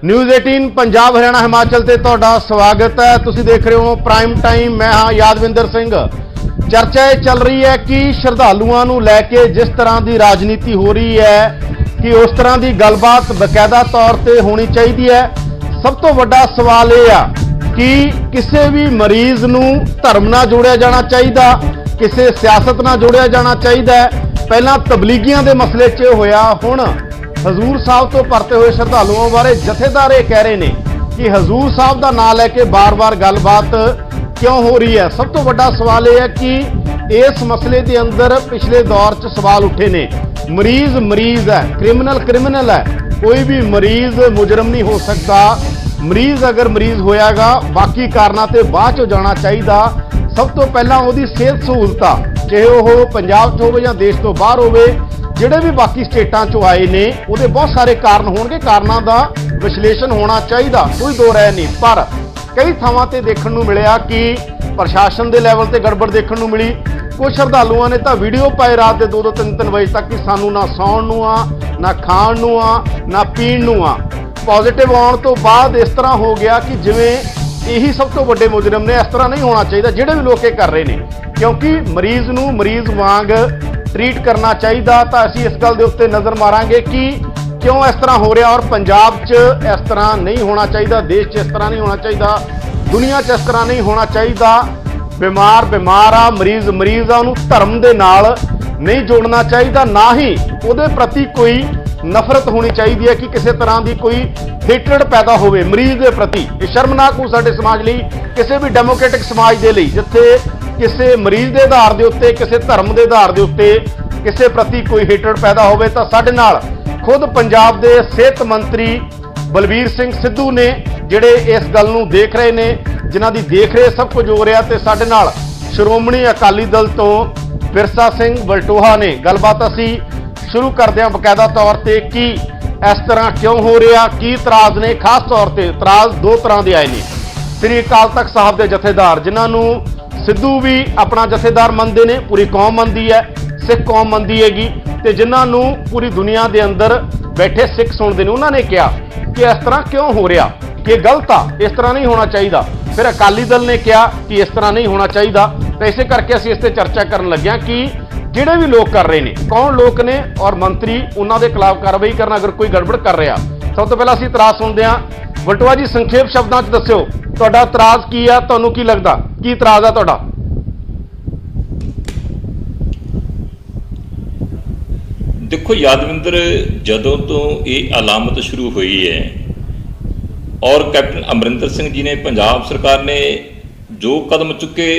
News 18 Punjab Haryana Himachal से तुहाडा स्वागत है। तुसीं देख रहे हो प्राइम टाइम। मैं हाँ यादविंदर सिंह। चर्चा ये चल रही है कि श्रद्धालुओं नूं लैके जिस तरह की राजनीति हो रही है कि उस तरह की गलबात बकायदा तौर पर होनी चाहिए है। सब तो वड्डा सवाल यह आ कि किसी भी मरीज नूं धर्म नाल जोड़िया जाना चाहिए, किसी सियासत नाल जोड़िया जाना चाहिए। पहला तबलीगियां दे मसले च होया, हुण हजूर साहब तो परते हुए श्रद्धालुओं बारे जथेदार ये कह रहे हैं कि हजूर साहब का नाम लैके बार बार गलबात क्यों हो रही है। सब तो वड्डा सवाल यह है कि इस मसले के अंदर पिछले दौर च सवाल उठे ने। मरीज मरीज है, क्रिमिनल क्रिमिनल है, कोई भी मरीज मुजरम नहीं हो सकता। मरीज अगर मरीज होयागा बाकी कारणों ते बाद चो जाना चाहिए। सब तो पहला उसकी सेहत सहूलतां, चाहे वह पंजाब च हो या देश तो बाहर होवे, ਜਿਹੜੇ भी बाकी स्टेटां चो आए ने ਉਹਦੇ बहुत सारे कारण होणगे। कारणों का विश्लेषण होना चाहिए, कोई दो राय नहीं। पर कई थावां ते देखण नूं मिलिया कि प्रशासन के लैवल ते गड़बड़ देखण नूं मिली। कुछ श्रद्धालुओं ने तो वीडियो पाए रात के 2-2 3-3 बजे तक कि सानू ना सौण नूं आ, ना खाण नूं आ, ना पीण नूं आ। पॉजिटिव आउण तो बाद इस तरह हो गया कि जिवें यही सब तो वड्डे मुजरम ने। इस तरह नहीं होना चाहिए जिहड़े भी लोग ये कर रहे हैं, क्योंकि मरीज नूं मरीज वांग ट्रीट करना चाहिए। तो असीं इस गल दे उत्ते नज़र मारांगे कि क्यों इस तरह हो रहा और पंजाब च इस तरह नहीं होना चाहिए, देश च इस तरह नहीं होना चाहिए, दुनिया च इस तरह नहीं होना चाहिए। बीमार बीमार आ, मरीज मरीज आ, उन्होंने धर्म के नाल नहीं जोड़ना चाहिए, ना ही उहदे प्रति कोई नफरत होनी चाहिए है कि किसी तरह की कोई हेटरेड पैदा हो मरीज के प्रति। ये शर्मनाक हो साडे समाज लई, किसी भी डेमोक्रेटिक समाज के लिए, जिथे किसी मरीज के आधार के उत्ते, किसी धर्म के आधार के उत्ते किसी प्रति कोई हेटरेड पैदा होवे। तां साडे नाल खुद पंजाब के सेहत मंत्री बलबीर सिंह सिद्धू ने जिहड़े इस गल नूं देख रहे ने, जिन्हां दी देख रेख सब कुछ हो रहा। तो साडे नाल श्रोमणी अकाली दल तो विरसा सिंह वलटोहा ने। गलबात असीं शुरू करते हैं बकायदा तौर पर कि इस तरह क्यों हो रहा, की इतराज ने। खास तौर पर इतराज दो तरह के आए हैं। श्री अकाल तख्त साहब के जथेदार, जिन्होंने सिद्धू भी अपना जथेदार मनते हैं, पूरी कौम मनती है, सिख कौम मनती हैगी, तो जिन्होंने पूरी दुनिया के अंदर बैठे सिख सुनते हैं, उन्होंने कहा कि इस तरह क्यों हो रहा, कि गलत आ, इस तरह नहीं होना चाहिए। फिर अकाली दल ने कहा कि इस तरह नहीं होना चाहिए। तो इस करके असीं इस पर चर्चा करन लगे कि जिहड़े भी लोग कर रहे हैं, कौन लोग ने और मंत्री, उन्होंने खिलाफ कार्रवाई करना अगर कोई गड़बड़ कर रहा। सब तो पहला असीं इतराज सुनते हैं। वलटोहा जी, संखेप शब्दों च दस्सिओ तुहाडा इतराज की है, तुहानूं की लगदा, की इतराज है तुहाडा? देखो यादविंदर, जदों तो ये अलामत शुरू हुई है और कैप्टन अमरिंदर सिंह जी ने, पंजाब सरकार ने जो कदम चुके,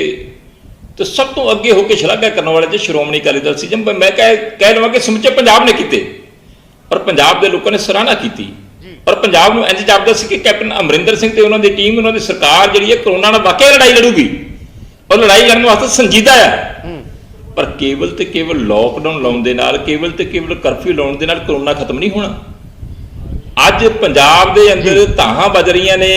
तो सब तो अगे होकर शलाघा करने वाले जो श्रोमणी अकाली दल सी, जब मैं कह लवां कि समुचे पंजाब ने किते और पंजाब के लोगों ने सराहना की और पंजाब में इंज जापदा सी कि कैप्टन अमरिंदर सिंह ते उन्होंने टीम, उन्होंने सरकार जिहड़ी है कोरोना नाल वाकई लड़ाई लड़ूगी और लड़ाई लड़न वास्ते संजीदा है। पर केवल तो केवल लॉकडाउन लाउण दे नाल, केवल तो केवल कर्फ्यू लाउण दे नाल कोरोना खत्म नहीं होना। अज पंजाब दे अंदर धाहां बज रही ने,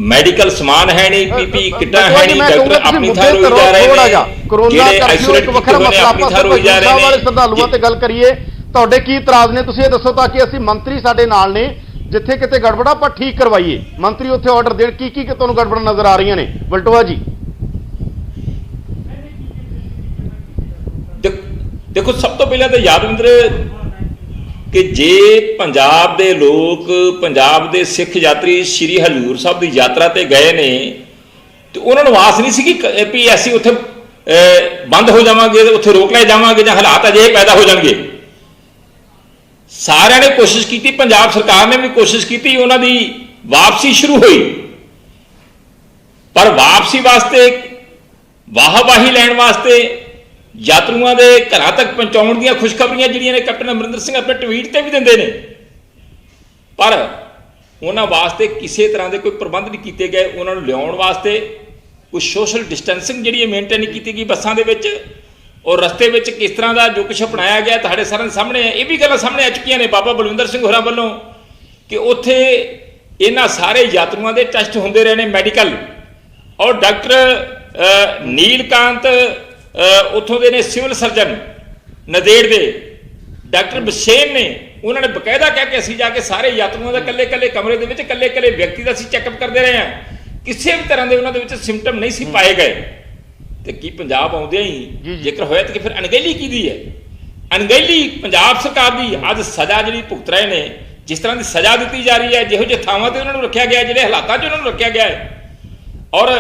मैडिकल समान है नहीं, पीपी किटां है नहीं, डॉक्टर अपनी थां रोई जा रहे हैं, कोरोना कर्फ्यू एक वखरा मसला। आपां साहब वाले श्रद्धालुओं ते गल करिए, तुहाडे की इतराज ने, तुसीं ये दसो ताकि असीं मंत्री साडे नाल ने, जिथे किते गड़बड़ा आपां ठीक करवाइए। मंत्री उत्थे आर्डर देण की तुहानूं गड़बड़ नज़र आ रही ने? वलटोहा जी देखो, सब तो पहले तो यादविंदर कि जे पंजाब दे लोग, पंजाब दे सिख यात्री श्री हजूर साहब की यात्रा ते गए ने, तो उन्होंने आस नहीं सी कि असीं उत्थे बंद हो जावांगे, उत्थे रोक ले जावांगे जां हालात अजे पैदा हो जाएंगे। सारिਆਂ ने कोशिश की, पंजाब सरकार ने भी कोशिश की, उन्होंने वापसी शुरू हुई, पर वापसी वास्ते वाहवाही लैण वास्ते यात्रुओं के घरों तक पहुँचाने दी खुशखबरियां जिहड़ियां ने कैप्टन अमरिंदर सिंह अपने ट्वीट से भी देंदे ने, पर उन्होंने वास्ते किसी तरह के कोई प्रबंध नहीं किए गए। उन्होंने लियाउण वास्ते कोई सोशल डिस्टेंसिंग जिहड़ी मेनटेन नहीं की गई बसां दे विच, और रस्ते में किस तरह का जो कुछ अपनाया गया तुहाडे सारे सामने है। ये भी गल्लां सामने आ चुकियां ने बाबा बलविंदर सिंह होरां वल्लों कि उत्थे इन्हां सारे यात्रुओं के टैसट होंदे रहे ने मैडिकल, और डॉक्टर नीलकांत उत्थों दे ने सिविल सर्जन नदेड़ दे, डॉक्टर बसेन ने ਉਹਨਾਂ ਨੇ ਬਕਾਇਦਾ ਕਹਿ ਕੇ ਅਸੀਂ ਜਾ ਕੇ ਸਾਰੇ ਯਾਤਰੂਆਂ ਦਾ ਇਕੱਲੇ ਕਮਰੇ ਦੇ ਵਿੱਚ ਇਕੱਲੇ ਵਿਅਕਤੀ ਦਾ ਅਸੀਂ ਚੈੱਕਅਪ ਕਰਦੇ ਰਹੇ ਹਾਂ। ਕਿਸੇ ਵੀ ਤਰ੍ਹਾਂ ਦੇ ਉਹਨਾਂ ਦੇ ਵਿੱਚ ਸਿੰਪਟਮ ਨਹੀਂ ਸੀ ਪਾਏ ਗਏ। ਤੇ ਕੀ ਪੰਜਾਬ ਆਉਂਦਿਆਂ ਹੀ ਜੇਕਰ ਹੋਇਆ ਤਾਂ ਫਿਰ ਅਣਗਹਿਲੀ ਕਿਹਦੀ ਹੈ? ਅਣਗਹਿਲੀ ਪੰਜਾਬ ਸਰਕਾਰ ਦੀ। ਅੱਜ ਸਜ਼ਾ ਜਿਹੜੀ ਭੁਗਤ ਰਹੇ ਨੇ, ਜਿਸ ਤਰ੍ਹਾਂ ਦੀ ਸਜ਼ਾ ਦਿੱਤੀ ਜਾ ਰਹੀ ਹੈ, ਜਿਹੋ ਜਿਹੇ ਥਾਵਾਂ ਤੇ ਉਹਨਾਂ ਨੂੰ ਰੱਖਿਆ ਗਿਆ, ਜਿਹੜੇ ਹਾਲਾਤਾਂ 'ਚ ਉਹਨਾਂ ਨੂੰ ਰੱਖਿਆ ਗਿਆ ਹੈ। ਔਰ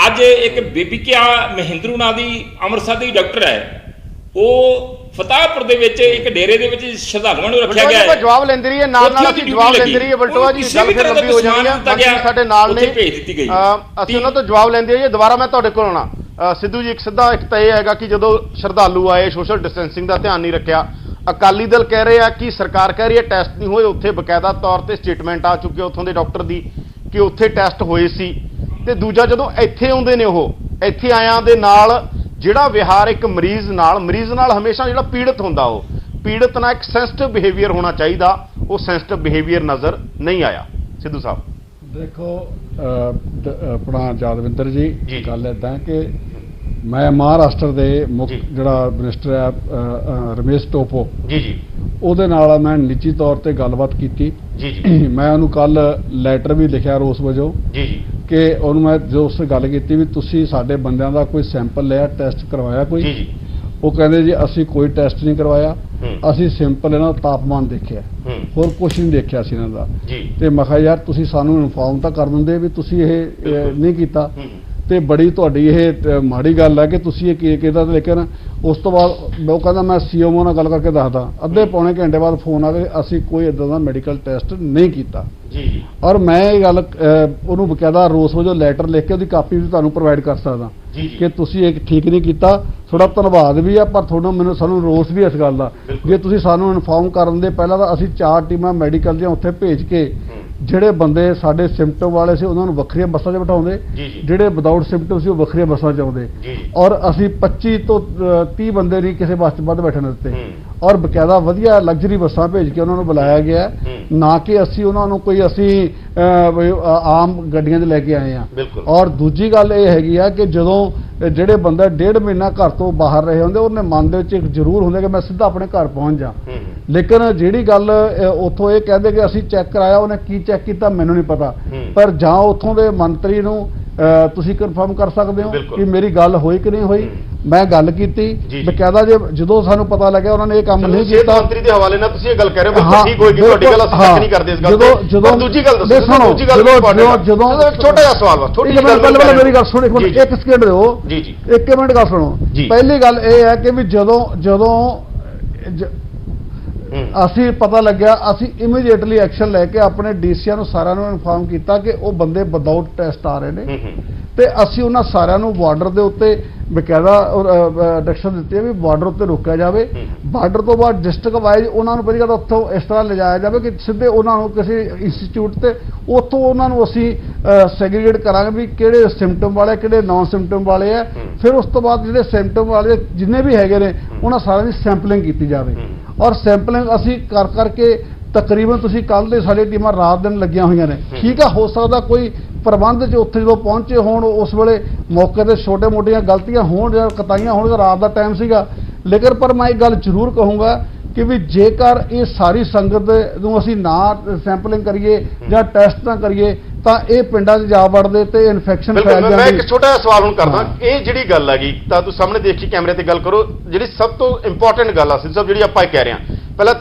ਅੱਜ ਇੱਕ ਬੇਬੀਕਿਆ ਮਹਿੰਦਰੂ ਨਾਂ ਦੀ ਅੰਮ੍ਰਿਤਸਰ ਦੀ ਡਾਕਟਰ ਹੈ, ਉਹ ਫਤਾਹਪੁਰ ਦੇ ਵਿੱਚ ਇੱਕ ਡੇਰੇ ਦੇ ਵਿੱਚ ਸ਼ਰਧਾਲੂਆਂ ਨੂੰ ਰੱਖਿਆ ਗਿਆ ਹੈ। ਜਵਾਬ ਲੈਂਦੀ ਰਹੀ ਹੈ, ਨਾਲ ਅਸੀਂ ਜਵਾਬ ਲੈਂਦੀ ਰਹੀ ਹੈ। ਬਲਟੋਆ ਜੀ ਗੱਲ ਫਿਰ ਲੰਬੀ ਹੋ ਜਾਣੀ ਹੈ, ਸਾਡੇ ਨਾਲ ਨੇ, ਭੇਜ ਦਿੱਤੀ ਗਈ। ਅਸੀਂ ਉਹਨਾਂ ਤੋਂ ਜਵਾਬ ਲੈਂਦੇ ਹਾਂ। ਦੁਬਾਰਾ ਮੈਂ ਤੁਹਾਡੇ ਕੋਲ ਆਉਣਾ। ਸਿੱਧੂ ਜੀ, ਇੱਕ ਤਾਂ ਇਹ ਹੈਗਾ ਕਿ ਜਦੋਂ ਸ਼ਰਧਾਲੂ ਆਏ, ਸੋਸ਼ਲ ਡਿਸਟੈਂਸਿੰਗ ਦਾ ਧਿਆਨ ਨਹੀਂ ਰੱਖਿਆ। ਅਕਾਲੀ ਦਲ ਕਹਿ ਰਹੇ ਆ ਕਿ ਸਰਕਾਰ ਕਹਿ ਰਹੀ ਹੈ ਟੈਸਟ ਨਹੀਂ ਹੋਏ। ਉੱਥੇ ਬਕਾਇਦਾ ਤੌਰ ਤੇ ਸਟੇਟਮੈਂਟ ਆ ਚੁੱਕੀ ਉੱਥੋਂ ਦੇ ਡਾਕਟਰ ਦੀ ਕਿ ਉੱਥੇ ਟੈਸਟ ਹੋਏ ਸੀ। ਤੇ ਦੂਜਾ, ਜਦੋਂ ਇੱਥੇ ਆਉਂਦੇ ਨੇ, ਉਹ ਇੱਥੇ ਆਇਆਂ ਦੇ ਨਾਲ ਜਿਹੜਾ ਵਿਹਾਰ ਇੱਕ ਮਰੀਜ਼ ਨਾਲ ਹਮੇਸ਼ਾ ਜਿਹੜਾ ਪੀੜਤ ਹੁੰਦਾ, ਉਹ ਪੀੜਤ ਨਾਲ ਇੱਕ ਸੈਂਸਿਟਿਵ ਬਿਹੇਵੀਅਰ ਹੋਣਾ ਚਾਹੀਦਾ, ਉਹ ਸੈਂਸਿਟਿਵ ਬਿਹੇਵੀਅਰ ਨਜ਼ਰ ਨਹੀਂ ਆਇਆ। ਸਿੱਧੂ ਸਾਹਿਬ ਦੇਖੋ, ਆਪਣਾ ਯਾਦਵਿੰਦਰ ਜੀ, ਗੱਲ ਇੱਦਾਂ ਕਿ ਮੈਂ ਮਹਾਰਾਸ਼ਟਰ ਦੇ ਮੁੱਖ ਜਿਹੜਾ ਮਿਨਿਸਟਰ ਹੈ ਰਮੇਸ਼ ਟੋਪੋ ਉਹਦੇ ਨਾਲ ਮੈਂ ਨਿੱਜੀ ਤੌਰ ਤੇ ਗੱਲਬਾਤ ਕੀਤੀ। ਮੈਂ ਉਹਨੂੰ ਕੱਲ ਲੈਟਰ ਵੀ ਲਿਖਿਆ ਰੋਸ ਵਜੋਂ ਕਿ ਉਹਨੂੰ ਮੈਂ ਜੋ ਉਸ ਗੱਲ ਕੀਤੀ ਵੀ ਤੁਸੀਂ ਸਾਡੇ ਬੰਦਿਆਂ ਦਾ ਕੋਈ ਸੈਂਪਲ ਲਿਆ, ਟੈਸਟ ਕਰਵਾਇਆ ਕੋਈ? ਉਹ ਕਹਿੰਦੇ ਜੀ ਅਸੀਂ ਕੋਈ ਟੈਸਟ ਨਹੀਂ ਕਰਵਾਇਆ, ਅਸੀਂ ਸਿੰਪਲ ਇਹਨਾਂ ਦਾ ਤਾਪਮਾਨ ਦੇਖਿਆ, ਹੋਰ ਕੁਝ ਨਹੀਂ ਦੇਖਿਆ ਸੀ ਇਹਨਾਂ ਦਾ। ਤੇ ਮੈਂ ਕਿਹਾ ਯਾਰ ਤੁਸੀਂ ਸਾਨੂੰ ਇਨਫੋਰਮ ਤਾਂ ਕਰ ਦਿੰਦੇ ਵੀ ਤੁਸੀਂ ਇਹ ਨਹੀਂ ਕੀਤਾ। ਤੇ ਬੜੀ ਤੁਹਾਡੀ ਇਹ ਮਾੜੀ ਗੱਲ ਹੈ ਕਿ ਤੁਸੀਂ ਇਹ ਕੀਤਾ। ਲੇਕਿਨ ਉਸ ਤੋਂ ਬਾਅਦ ਉਹ ਕਹਿੰਦਾ ਮੈਂ ਸੀਐਮਓ ਨਾਲ ਗੱਲ ਕਰਕੇ ਦੱਸਦਾ। ਅੱਧੇ ਪੌਣੇ ਘੰਟੇ ਬਾਅਦ ਫੋਨ ਆ ਗਿਆ, ਅਸੀਂ ਕੋਈ ਇਦਾਂ ਦਾ ਮੈਡੀਕਲ ਟੈਸਟ ਨਹੀਂ ਕੀਤਾ। ਔਰ ਮੈਂ ਇਹ ਗੱਲ ਉਹਨੂੰ ਬਕਾਇਦਾ ਰੋਸ ਵਜੋਂ ਲੈਟਰ ਲਿਖ ਕੇ ਉਹਦੀ ਕਾਪੀ ਵੀ ਤੁਹਾਨੂੰ ਪ੍ਰੋਵਾਈਡ ਕਰ ਸਕਦਾ ਕਿ ਤੁਸੀਂ ਇਹ ਠੀਕ ਨਹੀਂ ਕੀਤਾ। ਥੋੜਾ ਧੰਨਵਾਦ ਵੀ ਆ, ਪਰ ਸਾਨੂੰ ਰੋਸ ਵੀ ਇਸ ਗੱਲ ਦਾ। ਜੇ ਤੁਸੀਂ ਸਾਨੂੰ ਇਨਫੋਰਮ ਕਰਨ ਦੇ ਪਹਿਲਾਂ ਤਾਂ ਅਸੀਂ 4 ਟੀਮਾਂ ਮੈਡੀਕਲ ਦੀਆਂ ਉੱਥੇ ਭੇਜ ਕੇ ਜਿਹੜੇ ਬੰਦੇ ਸਾਡੇ ਸਿੰਪਟਮ ਵਾਲੇ ਸੀ ਉਹਨਾਂ ਨੂੰ ਵੱਖਰੀਆਂ ਬੱਸਾਂ 'ਚ ਬਿਠਾਉਂਦੇ, ਜਿਹੜੇ ਵਿਦਆਊਟ ਸਿੰਪਟਮ ਸੀ ਉਹ ਵੱਖਰੀਆਂ ਬੱਸਾਂ 'ਚ ਆਉਂਦੇ। ਔਰ ਅਸੀਂ 25 ਤੋਂ 30 ਬੰਦੇ ਨਹੀਂ ਕਿਸੇ ਬੱਸ 'ਚ ਵੱਧ ਬੈਠਣ ਦਿੱਤੇ। ਔਰ ਬਕਾਇਦਾ ਵਧੀਆ ਲਗਜ਼ਰੀ ਬੱਸਾਂ ਭੇਜ ਕੇ ਉਹਨਾਂ ਨੂੰ ਬੁਲਾਇਆ ਗਿਆ, ਨਾ ਕਿ ਅਸੀਂ ਉਹਨਾਂ ਨੂੰ ਕੋਈ ਆਮ ਗੱਡੀਆਂ 'ਚ ਲੈ ਕੇ ਆਏ ਆ। ਔਰ ਦੂਜੀ ਗੱਲ ਇਹ ਹੈਗੀ ਆ ਕਿ ਜਦੋਂ ਜਿਹੜੇ ਬੰਦਾ 1.5 ਮਹੀਨਾ ਘਰ ਤੋਂ ਬਾਹਰ ਰਹੇ ਹੁੰਦੇ, ਉਹਨੇ ਮਨ ਦੇ ਵਿੱਚ ਜ਼ਰੂਰ ਹੁੰਦਾ ਕਿ ਮੈਂ ਸਿੱਧਾ ਆਪਣੇ ਘਰ ਪਹੁੰਚ ਜਾ। ਲੇਕਿਨ ਜਿਹੜੀ ਗੱਲ ਉੱਥੋਂ ਇਹ ਕਹਿੰਦੇ ਕਿ ਅਸੀਂ ਚੈੱਕ ਕਰਾਇਆ, ਉਹਨੇ ਕੀ ਚੈੱਕ ਕੀਤਾ ਮੈਨੂੰ ਨਹੀਂ ਪਤਾ, ਪਰ ਜਾਂ ਉੱਥੋਂ ਦੇ ਮੰਤਰੀ ਨੂੰ ਤੁਸੀਂ ਕਨਫਰਮ ਕਰ ਸਕਦੇ ਹੋ ਕਿ ਮੇਰੀ ਗੱਲ ਹੋਈ ਕਿ ਨਹੀਂ ਹੋਈ। ਮੈਂ ਗੱਲ ਕੀਤੀ ਬਕਾਇਦਾ, ਜਦੋਂ ਸਾਨੂੰ ਪਤਾ ਲੱਗਿਆ ਉਹਨਾਂ ਨੇ ਇਹ ਕੰਮ ਨਹੀਂ ਕੀਤਾ। ਮੰਤਰੀ ਦੇ ਹਵਾਲੇ ਨਾਲ ਤੁਸੀਂ ਇਹ ਗੱਲ ਕਹਿ ਰਹੇ ਹੋ, ਠੀਕ ਹੋਏਗੀ ਤੁਹਾਡੀ ਗੱਲ, ਅਸੀਂ ਚੈੱਕ ਨਹੀਂ ਕਰਦੇ ਇਸ ਗੱਲ ਤੇ। ਜਦੋਂ ਦੂਜੀ ਗੱਲ ਦੱਸੋ, ਜਦੋਂ ਛੋਟਾ ਜਿਹਾ ਸਵਾਲ ਵਾ, ਥੋੜੀ ਜਿਹੀ ਗੱਲ ਮੇਰੀ ਗੱਲ ਸੁਣੋ, ਇੱਕ ਸਕਿੰਟ ਦਿਓ ਜੀ, 1 ਮਿੰਟ ਗੱਲ ਸੁਣੋ। ਪਹਿਲੀ ਗੱਲ ਇਹ ਹੈ ਕਿ ਵੀ ਜਦੋਂ ਅਸੀਂ ਪਤਾ ਲੱਗਿਆ, ਅਸੀਂ ਇਮੀਡੀਏਟਲੀ ਐਕਸ਼ਨ ਲੈ ਕੇ ਆਪਣੇ ਡੀਸੀਆਂ ਨੂੰ ਸਾਰਿਆਂ ਨੂੰ ਇਨਫਾਰਮ ਕੀਤਾ ਕਿ ਉਹ ਬੰਦੇ ਵਿਦਆਊਟ ਟੈਸਟ ਆ ਰਹੇ ਨੇ। ਤੇ ਅਸੀਂ ਉਹਨਾਂ ਸਾਰਿਆਂ ਨੂੰ ਬਾਰਡਰ ਦੇ ਉੱਤੇ ਬਕਾਇਦਾ ਡਾਇਰੈਕਸ਼ਨ ਦਿੱਤੀ ਵੀ ਬਾਰਡਰ ਉੱਤੇ ਰੋਕਿਆ ਜਾਵੇ। ਬਾਰਡਰ ਤੋਂ ਬਾਅਦ ਡਿਸਟ੍ਰਿਕਟ ਵਾਈਜ਼ ਉਹਨਾਂ ਨੂੰ ਪਹਿਲੀ ਗੱਲ ਉੱਥੋਂ ਇਸ ਤਰ੍ਹਾਂ ਲਿਜਾਇਆ ਜਾਵੇ ਕਿ ਸਿੱਧੇ ਉਹਨਾਂ ਨੂੰ ਕਿਸੇ ਇੰਸਟੀਚਿਊਟ ਤੇ ਉੱਥੋਂ ਉਹਨਾਂ ਨੂੰ ਅਸੀਂ ਸੈਗਰੀਗੇਟ ਕਰਾਂਗੇ ਵੀ ਕਿਹੜੇ ਸਿੰਪਟਮ ਵਾਲੇ ਕਿਹੜੇ ਨਾਨ ਸਿੰਪਟਮ ਵਾਲੇ ਆ। ਫਿਰ ਉਸ ਤੋਂ ਬਾਅਦ ਜਿਹੜੇ ਸਿੰਪਟਮ ਵਾਲੇ ਜਿੰਨੇ ਵੀ ਹੈਗੇ ਨੇ ਉਹਨਾਂ ਸਾਰਿਆਂ ਦੀ ਸੈਂਪਲਿੰਗ ਕੀਤੀ ਜਾਵੇ। ਔਰ ਸੈਂਪਲਿੰਗ ਅਸੀਂ ਕਰਕੇ ਤਕਰੀਬਨ ਤੁਸੀਂ ਕੱਲ ਦੇ ਸਾਡੀ ਟੀਮਾਂ ਰਾਤ ਦਿਨ ਲੱਗੀਆਂ ਹੋਈਆਂ ਨੇ। ਠੀਕ ਆ, ਹੋ ਸਕਦਾ ਕੋਈ ਪ੍ਰਬੰਧ 'ਚ ਉੱਥੇ ਜਦੋਂ ਪਹੁੰਚੇ ਹੋਣ ਉਸ ਵੇਲੇ ਮੌਕੇ ਤੇ ਛੋਟੇ-ਮੋਟੀਆਂ ਗਲਤੀਆਂ ਹੋਣ ਜਾਂ ਕਤਾਈਆਂ ਹੋਣ, ਰਾਤ ਦਾ ਟਾਈਮ ਸੀਗਾ। ਲੇਕਿਨ ਪਰ ਮੈਂ ਇੱਕ ਗੱਲ ਜ਼ਰੂਰ ਕਹੂੰਗਾ ਕਿ ਵੀ ਜੇਕਰ ਇਹ ਸਾਰੀ ਸੰਗਤ ਨੂੰ ਅਸੀਂ ਨਾ ਸੈਂਪਲਿੰਗ ਕਰੀਏ ਜਾਂ ਟੈਸਟ ਨਾ ਕਰੀਏ ਤਾਂ ਇਹ ਪਿੰਡਾਂ 'ਚ ਜਾ ਵੜਦੇ ਤੇ ਇਨਫੈਕਸ਼ਨ ਫੈਲ ਜਾਂਦੀ। ਮੈਂ ਇੱਕ ਛੋਟਾ ਜਿਹਾ ਸਵਾਲ ਹੁਣ ਕਰਦਾ, ਇਹ ਜਿਹੜੀ ਗੱਲ ਹੈਗੀ ਤਾਂ ਤੁਸੀਂ ਸਾਹਮਣੇ ਦੇਖੀ ਕੈਮਰੇ ਤੇ ਗੱਲ ਕਰੋ, ਜਿਹੜੀ ਸਭ ਤੋਂ ਇੰਪੋਰਟੈਂਟ ਗੱਲ ਆ ਸਿੱਧੂ ਜਿਹੜੀ ਆਪਾਂ ਕਹਿ ਰਹੇ ਹਾਂ, ਪਹਿਲਾਂ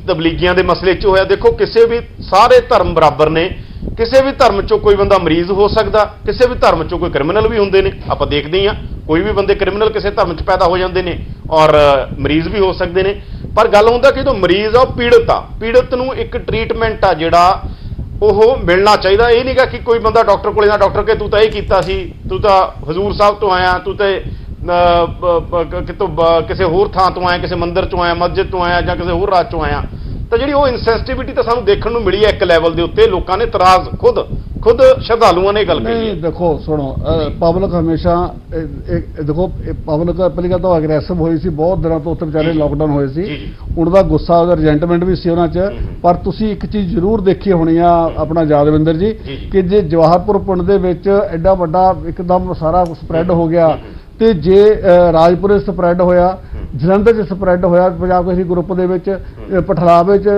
ਤਬਲੀਗੀਆਂ ਦੇ ਮਸਲੇ 'ਚ ਹੋਇਆ। ਦੇਖੋ ਕਿਸੇ ਵੀ ਸਾਰੇ ਧਰਮ ਬਰਾਬਰ ਨੇ, ਕਿਸੇ ਵੀ ਧਰਮ 'ਚੋਂ ਕੋਈ ਬੰਦਾ ਮਰੀਜ਼ ਹੋ ਸਕਦਾ, ਕਿਸੇ ਵੀ ਧਰਮ 'ਚੋਂ ਕੋਈ ਕ੍ਰਿਮੀਨਲ ਵੀ ਹੁੰਦੇ ਨੇ। ਆਪਾਂ ਦੇਖਦੇ ਹੀ ਆ ਕੋਈ ਵੀ ਬੰਦੇ ਕ੍ਰਿਮੀਨਲ ਕਿਸੇ ਧਰਮ 'ਚ ਪੈਦਾ ਹੋ ਜਾਂਦੇ ਨੇ ਔਰ ਮਰੀਜ਼ ਵੀ ਹੋ ਸਕਦੇ ਨੇ। ਪਰ ਗੱਲ ਹੁੰਦਾ ਕਿ ਜਦੋਂ ਮਰੀਜ਼ ਆ ਉਹ ਪੀੜਤ ਨੂੰ ਇੱਕ ਟ੍ਰੀਟਮੈਂਟ ਆ ਜਿਹੜਾ ਉਹ ਮਿਲਣਾ ਚਾਹੀਦਾ। ਇਹ ਨਹੀਂਗਾ ਕਿ ਕੋਈ ਬੰਦਾ ਡਾਕਟਰ ਕੋਲੇ ਨਾ, ਡਾਕਟਰ ਕੇ ਤੂੰ ਤਾਂ ਇਹ ਕੀਤਾ ਸੀ, ਤੂੰ ਤਾਂ ਹਜ਼ੂਰ ਸਾਹਿਬ ਤੋਂ ਆਇਆ, ਤੂੰ ਤੇ ਕਿਤੋਂ ਕਿਸੇ ਹੋਰ ਥਾਂ ਤੋਂ ਆਇਆ, ਕਿਸੇ ਮੰਦਿਰ ਚੋਂ ਆਇਆ, ਮਸਜਿਦ ਤੋਂ ਆਇਆ ਜਾਂ ਕਿਸੇ ਹੋਰ ਰਾਜ ਚੋਂ ਆਇਆ। ਤਾਂ ਜਿਹੜੀ ਉਹ ਇਨਸੈਂਸਿਟੀਵਿਟੀ ਤਾਂ ਸਾਨੂੰ ਦੇਖਣ ਨੂੰ ਮਿਲੀ ਹੈ ਇੱਕ ਲੈਵਲ ਦੇ ਉੱਤੇ। ਲੋਕਾਂ ਨੇ ਇਤਰਾਜ਼ ਖੁਦ ਸ਼ਰਧਾਲੂਆਂ ਨੇ ਗੱਲ ਕਹੀ ਹੈ। ਦੇਖੋ ਸੁਣੋ, ਪਬਲਿਕ ਹਮੇਸ਼ਾ ਦੇਖੋ ਪਬਲਿਕ ਪਹਿਲੀ ਗੱਲ ਤਾਂ ਅਗਰੈਸਿਵ ਹੋਈ ਸੀ, ਬਹੁਤ ਦਿਨਾਂ ਤੋਂ ਉੱਥੇ ਵਿਚਾਰੇ ਲਾਕਡਾਊਨ ਹੋਏ ਸੀ, ਉਹਨਾਂ ਦਾ ਗੁੱਸਾ ਉਹਦਾ ਰਿਜੈਂਟਮੈਂਟ ਵੀ ਸੀ ਉਹਨਾਂ 'ਚ। ਪਰ ਤੁਸੀਂ ਇੱਕ ਚੀਜ਼ ਜ਼ਰੂਰ ਦੇਖੀ ਹੋਣੀ ਆ ਆਪਣਾ ਯਾਦਵਿੰਦਰ ਜੀ ਕਿ ਜੇ ਜਵਾਹਰਪੁਰ ਪਿੰਡ ਦੇ ਵਿੱਚ ਐਡਾ ਵੱਡਾ ਇੱਕਦਮ ਸਾਰਾ ਸਪਰੈਡ ਹੋ ਗਿਆ ਤੇ ਜੇ ਰਾਜਪੁਰੇ ਸਪਰੈਡ ਹੋਇਆ ਜਲੰਧਰ 'ਚ ਸਪਰੈਡ ਹੋਇਆ, ਪੰਜਾਬ ਕੇਸਰੀ ਗਰੁੱਪ ਦੇ ਵਿੱਚ ਪਠਲਾਵੇ 'ਚ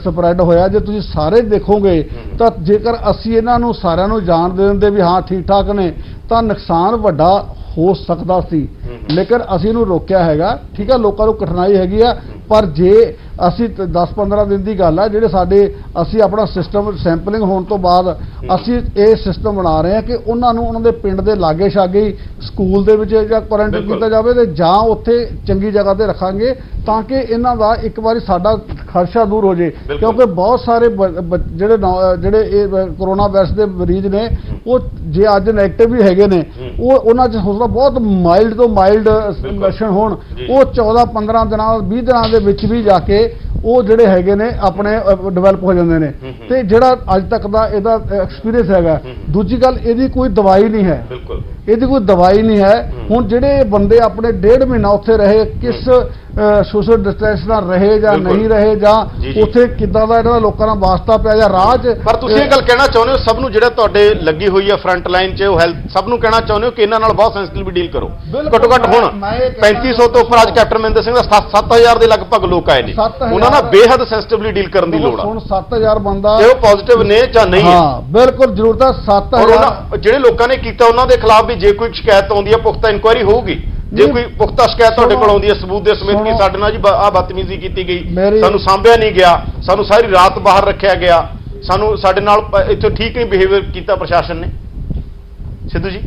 ਸਪਰੈਡ ਹੋਇਆ। ਜੇ ਤੁਸੀਂ ਸਾਰੇ ਦੇਖੋਗੇ ਤਾਂ ਜੇਕਰ ਅਸੀਂ ਇਹਨਾਂ ਨੂੰ ਸਾਰਿਆਂ ਨੂੰ ਜਾਣ ਦੇ ਦਿੰਦੇ ਵੀ ਹਾਂ ਠੀਕ ਠਾਕ ਨੇ ਤਾਂ ਨੁਕਸਾਨ ਵੱਡਾ ਹੋ ਸਕਦਾ ਸੀ, ਲੇਕਿਨ ਅਸੀਂ ਇਹਨੂੰ ਰੋਕਿਆ ਹੈਗਾ। ਠੀਕ ਹੈ, ਲੋਕਾਂ ਨੂੰ ਕਠਿਨਾਈ ਹੈਗੀ ਆ, ਪਰ ਜੇ ਅਸੀਂ 10-15 ਦਿਨ ਦੀ ਗੱਲ ਆ ਜਿਹੜੇ ਅਸੀਂ ਆਪਣਾ ਸਿਸਟਮ ਸੈਂਪਲਿੰਗ ਹੋਣ ਤੋਂ ਬਾਅਦ ਅਸੀਂ ਇਹ ਸਿਸਟਮ ਬਣਾ ਰਹੇ ਹਾਂ ਕਿ ਉਹਨਾਂ ਨੂੰ ਉਹਨਾਂ ਦੇ ਪਿੰਡ ਦੇ ਲਾਗੇ ਛਾਗੇ ਹੀ ਸਕੂਲ ਦੇ ਵਿੱਚ ਜਾਂ ਕੁਆਰੰਟਾਈਨ ਕੀਤਾ ਜਾਵੇ ਤੇ ਜਾਂ ਉੱਥੇ ਚੰਗੀ ਜਗ੍ਹਾ ਤੇ ਰੱਖਾਂਗੇ ਤਾਂ ਕਿ ਇਹਨਾਂ ਦਾ ਇੱਕ ਵਾਰੀ ਸਾਡਾ ਖਰਚਾ ਦੂਰ ਹੋ ਜੇ, ਕਿਉਂਕਿ ਬਹੁਤ ਸਾਰੇ ਜਿਹੜੇ ਇਹ ਕਰੋਨਾ ਵਾਇਰਸ ਦੇ ਮਰੀਜ਼ ਨੇ ਉਹ ਜੇ ਅੱਜ ਨੈਗੇਟਿਵ ਵੀ ਹੈਗੇ ਨੇ ਉਹਨਾਂ 'ਚ ਹੋ ਸਕਦਾ ਬਹੁਤ ਮਾਈਲਡ ਤੋਂ ਮਾਈਲਡ ਲੱਛਣ ਹੋਣ, ਉਹ 14-15 ਦਿਨਾਂ 20 ਦਿਨਾਂ ਦੇ ਵਿੱਚ ਵੀ ਜਾ ਕੇ ਉਹ ਜਿਹੜੇ ਹੈਗੇ ਨੇ ਆਪਣੇ ਡਿਵੈਲਪ ਹੋ ਜਾਂਦੇ ਨੇ। ਤੇ ਜਿਹੜਾ ਅੱਜ ਤੱਕ ਦਾ ਇਹਦਾ ਐਕਸਪੀਰੀਅੰਸ ਹੈਗਾ। ਦੂਜੀ ਗੱਲ, ਇਹਦੀ ਕੋਈ ਦਵਾਈ ਨਹੀਂ ਹੈ, ਇਹਦੀ ਕੋਈ ਦਵਾਈ ਨਹੀਂ ਹੈ। ਹੁਣ ਜਿਹੜੇ ਬੰਦੇ ਆਪਣੇ 1.5 ਮਹੀਨਾ ਉੱਥੇ ਰਹੇ, ਕਿਸ ਸੋਸ਼ਲ ਡਿਸਟੈਂਸ ਨਾਲ ਰਹੇ ਜਾਂ ਨਹੀਂ ਰਹੇ, ਜਾਂ ਉੱਥੇ ਕਿੱਦਾਂ ਦਾ ਇਹਨਾਂ ਦਾ ਲੋਕਾਂ ਨਾਲ ਵਾਸਤਾ ਪਿਆ ਜਾਂ ਰਾਜ। ਪਰ ਤੁਸੀਂ ਇਹ ਗੱਲ ਕਹਿਣਾ ਚਾਹੁੰਦੇ ਹੋ ਸਭ ਨੂੰ ਜਿਹੜਾ ਤੁਹਾਡੇ ਲੱਗੀ ਹੋਈ ਹੈ ਫਰੰਟ ਲਾਈਨ 'ਚ ਉਹ ਹੈਲਥ, ਸਭ ਨੂੰ ਕਹਿਣਾ ਚਾਹੁੰਦੇ ਹੋ ਕਿ ਇਹਨਾਂ ਨਾਲ ਬਹੁਤ ਸੈਂਸਿਟਿਵਲੀ ਡੀਲ ਕਰੋ। ਘੱਟੋ ਘੱਟ ਹੁਣ 3500 ਤੋਂ ਉੱਪਰ ਅੱਜ ਕੈਪਟਨ ਅਮਰਿੰਦਰ ਸਿੰਘ ਦਾ 7000 ਦੇ ਲਗਭਗ ਲੋਕ ਆਏ ਨੇ, ਉਹਨਾਂ ਨਾਲ ਬੇਹੱਦ ਸੈਂਸਿਟਿਵਲੀ ਡੀਲ ਕਰਨ ਦੀ ਲੋੜ ਆ। ਹੁਣ 7000 ਬੰਦਾ ਤੇ ਉਹ ਪੋਜ਼ਿਟਿਵ ਨੇ ਜਾਂ ਨਹੀਂ ਹੈ। ਹਾਂ ਬਿਲਕੁਲ ਜ਼ਰੂਰਤ ਹੈ। 7000 ਜਿਹੜੇ ਲੋਕਾਂ ਨੇ ਕੀਤਾ ਉਹਨਾਂ ਦੇ ਖਿਲਾਫ ਵੀ ਜੇ ਕੋਈ ਸ਼ਿਕਾਇਤ ਆਉਂਦੀ ਹੈ ਪੁਖਤਾ ਇਨਕੁਆਇਰੀ ਹੋਊਗੀ। ਜੇ ਕੋਈ ਪੁਖਤਾ ਸ਼ਿਕਾਇਤ ਤੁਹਾਡੇ ਕੋਲ ਆਉਂਦੀ ਹੈ ਸਬੂਤ ਦੇ ਸਮੇਤ ਕਿ ਸਾਡੇ ਨਾਲ ਜੀ ਆਹ ਬਦਤਮੀਜ਼ੀ ਕੀਤੀ ਗਈ, ਸਾਨੂੰ ਸਾਂਭਿਆ ਨਹੀਂ ਗਿਆ, ਸਾਨੂੰ ਸਾਰੀ ਰਾਤ ਬਾਹਰ ਰੱਖਿਆ ਗਿਆ, ਸਾਡੇ ਨਾਲ ਇੱਥੇ ਠੀਕ ਨਹੀਂ ਬਿਹੇਵੀਅਰ ਕੀਤਾ ਪ੍ਰਸ਼ਾਸਨ ਨੇ, ਸਿੱਧੂ ਜੀ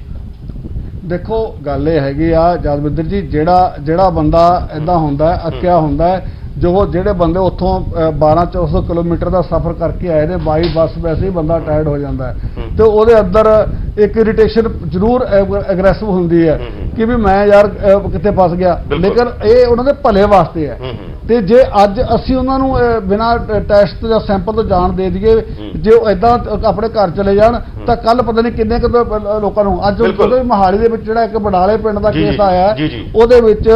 ਦੇਖੋ ਗੱਲ ਇਹ ਹੈਗੀ ਆ ਜਸਵਿੰਦਰ ਜੀ, ਜਿਹੜਾ ਬੰਦਾ ਇਦਾਂ ਹੁੰਦਾ ਅੱਕਿਆ ਹੁੰਦਾ, ਜਿਹੜੇ ਬੰਦੇ ਉੱਥੋਂ 1200-1400 ਕਿਲੋਮੀਟਰ ਦਾ ਸਫ਼ਰ ਕਰਕੇ ਆਏ ਨੇ ਬਾਈ ਬੱਸ, ਵੈਸੇ ਹੀ ਬੰਦਾ ਟਾਇਰਡ ਹੋ ਜਾਂਦਾ ਤੇ ਉਹਦੇ ਅੰਦਰ ਇੱਕ ਇਰੀਟੇਸ਼ਨ ਜ਼ਰੂਰ ਐਗਰੈਸਿਵ ਹੁੰਦੀ ਹੈ ਕਿ ਵੀ ਮੈਂ ਯਾਰ ਕਿੱਥੇ ਫਸ ਗਿਆ, ਲੇਕਿਨ ਇਹ ਉਹਨਾਂ ਦੇ ਭਲੇ ਵਾਸਤੇ ਹੈ। ਤੇ ਜੇ ਅੱਜ ਅਸੀਂ ਉਹਨਾਂ ਨੂੰ ਬਿਨਾਂ ਟੈਸਟ ਜਾਂ ਸੈਂਪਲ ਤੋਂ ਜਾਣ ਦੇ ਦਈਏ, ਜੇ ਉਹ ਇਦਾਂ ਆਪਣੇ ਘਰ ਚਲੇ ਜਾਣ ਤਾਂ ਕੱਲ ਪਤਾ ਨਹੀਂ ਕਿੰਨੇ ਲੋਕਾਂ ਨੂੰ। ਅੱਜ ਉਹਦੇ ਮੋਹਾਲੀ ਦੇ ਵਿੱਚ ਜਿਹੜਾ ਇੱਕ ਬਡਾਲੇ ਪਿੰਡ ਦਾ ਕੇਸ ਆਇਆ, ਉਹਦੇ ਵਿੱਚ